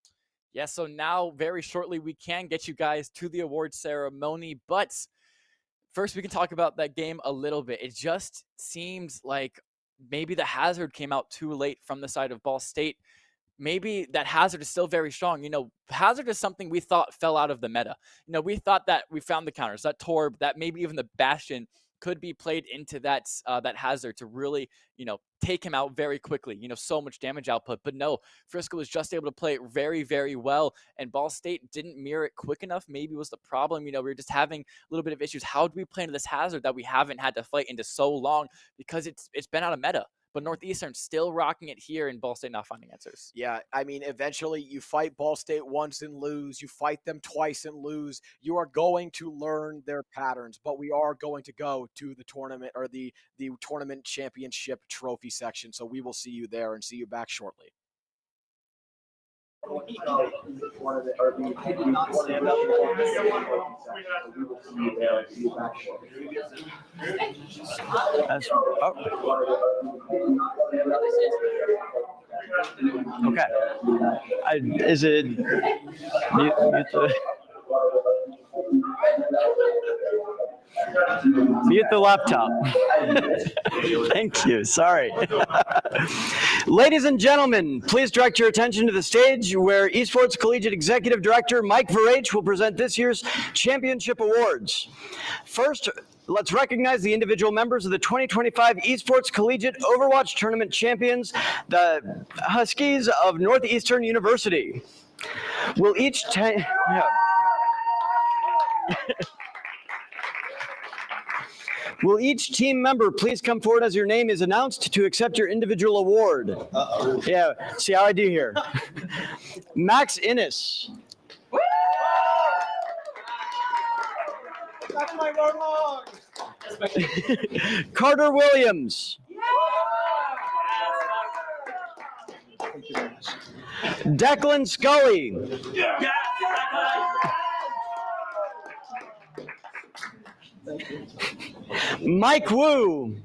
Yeah, so now very shortly we can get you guys to the award ceremony, but first, we can talk about that game a little bit. It just seems like maybe the hazard came out too late from the side of Ball State. Maybe that hazard is still very strong. Hazard is something we thought fell out of the meta. We thought that we found the counters, that Torb, that maybe even the Bastion could be played into that hazard to really, take him out very quickly. So much damage output. But no, Frisco was just able to play it very, very well. And Ball State didn't mirror it quick enough. Maybe was the problem. We were just having a little bit of issues. How do we play into this hazard that we haven't had to fight into so long? Because it's been out of meta. But Northeastern still rocking it here, and Ball State not finding answers. Yeah, I mean, eventually you fight Ball State once and lose. You fight them twice and lose. You are going to learn their patterns, but we are going to go to the tournament or the tournament championship trophy section. So we will see you there and see you back shortly. Okay. Is it mute the laptop? Thank you. Sorry. Ladies and gentlemen, please direct your attention to the stage where Esports Collegiate Executive Director Mike Verage will present this year's championship awards. First, let's recognize the individual members of the 2025 Esports Collegiate Overwatch Tournament champions, the Huskies of Northeastern University. Will each Will each team member please come forward as your name is announced to accept your individual award? Uh-oh. Yeah, see how I do here. Max Innes. That's my wrong. Carter Williams. Declan Scully. Mike Wu.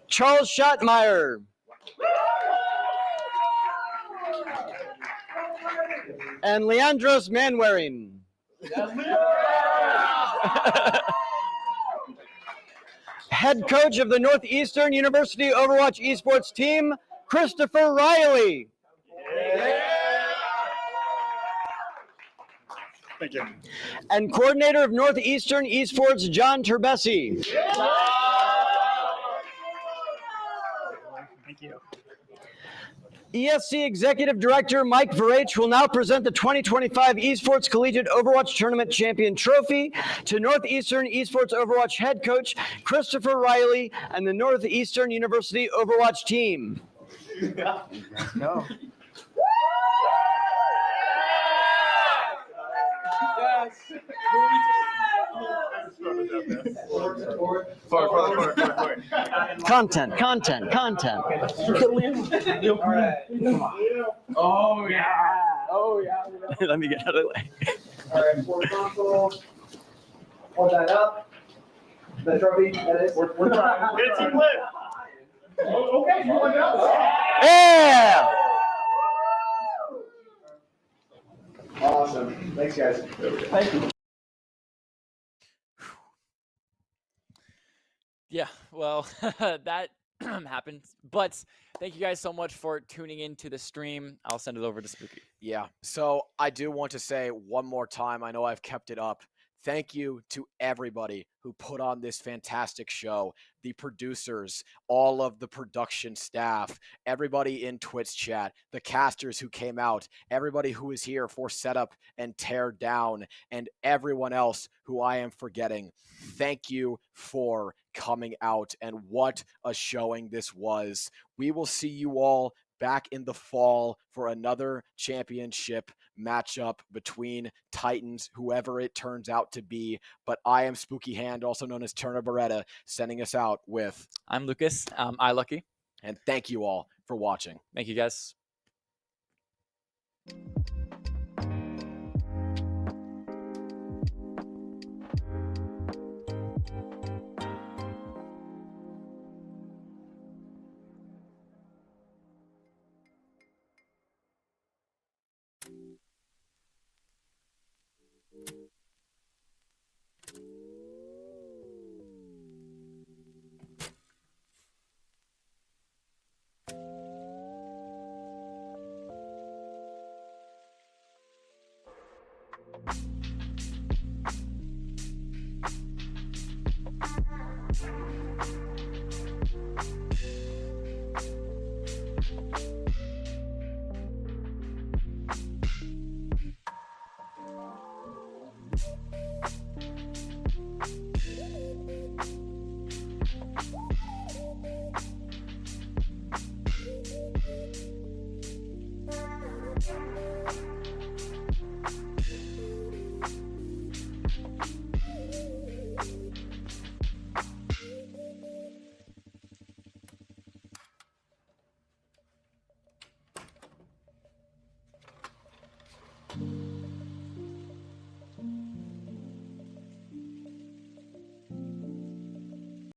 Charles Schottmeyer. And Leandros Manwaring. Head coach of the Northeastern University Overwatch Esports team, Christopher Riley. Thank you. And coordinator of Northeastern Esports, John Terbesi. Thank you. ESC Executive Director Mike Verage will now present the 2025 Esports Collegiate Overwatch Tournament Champion Trophy to Northeastern Esports Overwatch Head Coach Christopher Riley and the Northeastern University Overwatch team. Let's go. Content. Oh yeah. Let me get out of the way. All right, for console, hold that up. The trophy, that is. We're trying. It's a clip. Okay, you want that? Yeah! Awesome. Thanks, guys. Thank you. Yeah, well, that happen. But thank you guys so much for tuning into the stream. I'll send it over to Spooky. Yeah. So I do want to say one more time, I know I've kept it up. Thank you to everybody who put on this fantastic show, the producers, all of the production staff, everybody in Twitch chat, the casters who came out, everybody who is here for setup and tear down, and everyone else who I am forgetting. Thank you for coming out, and what a showing this was. We will see you all back in the fall for another championship matchup between Titans, whoever it turns out to be. But I am Spooky Hand, also known as Turner Beretta, sending us out with. I'm Lucas. I Lucky. And thank you all for watching. Thank you guys.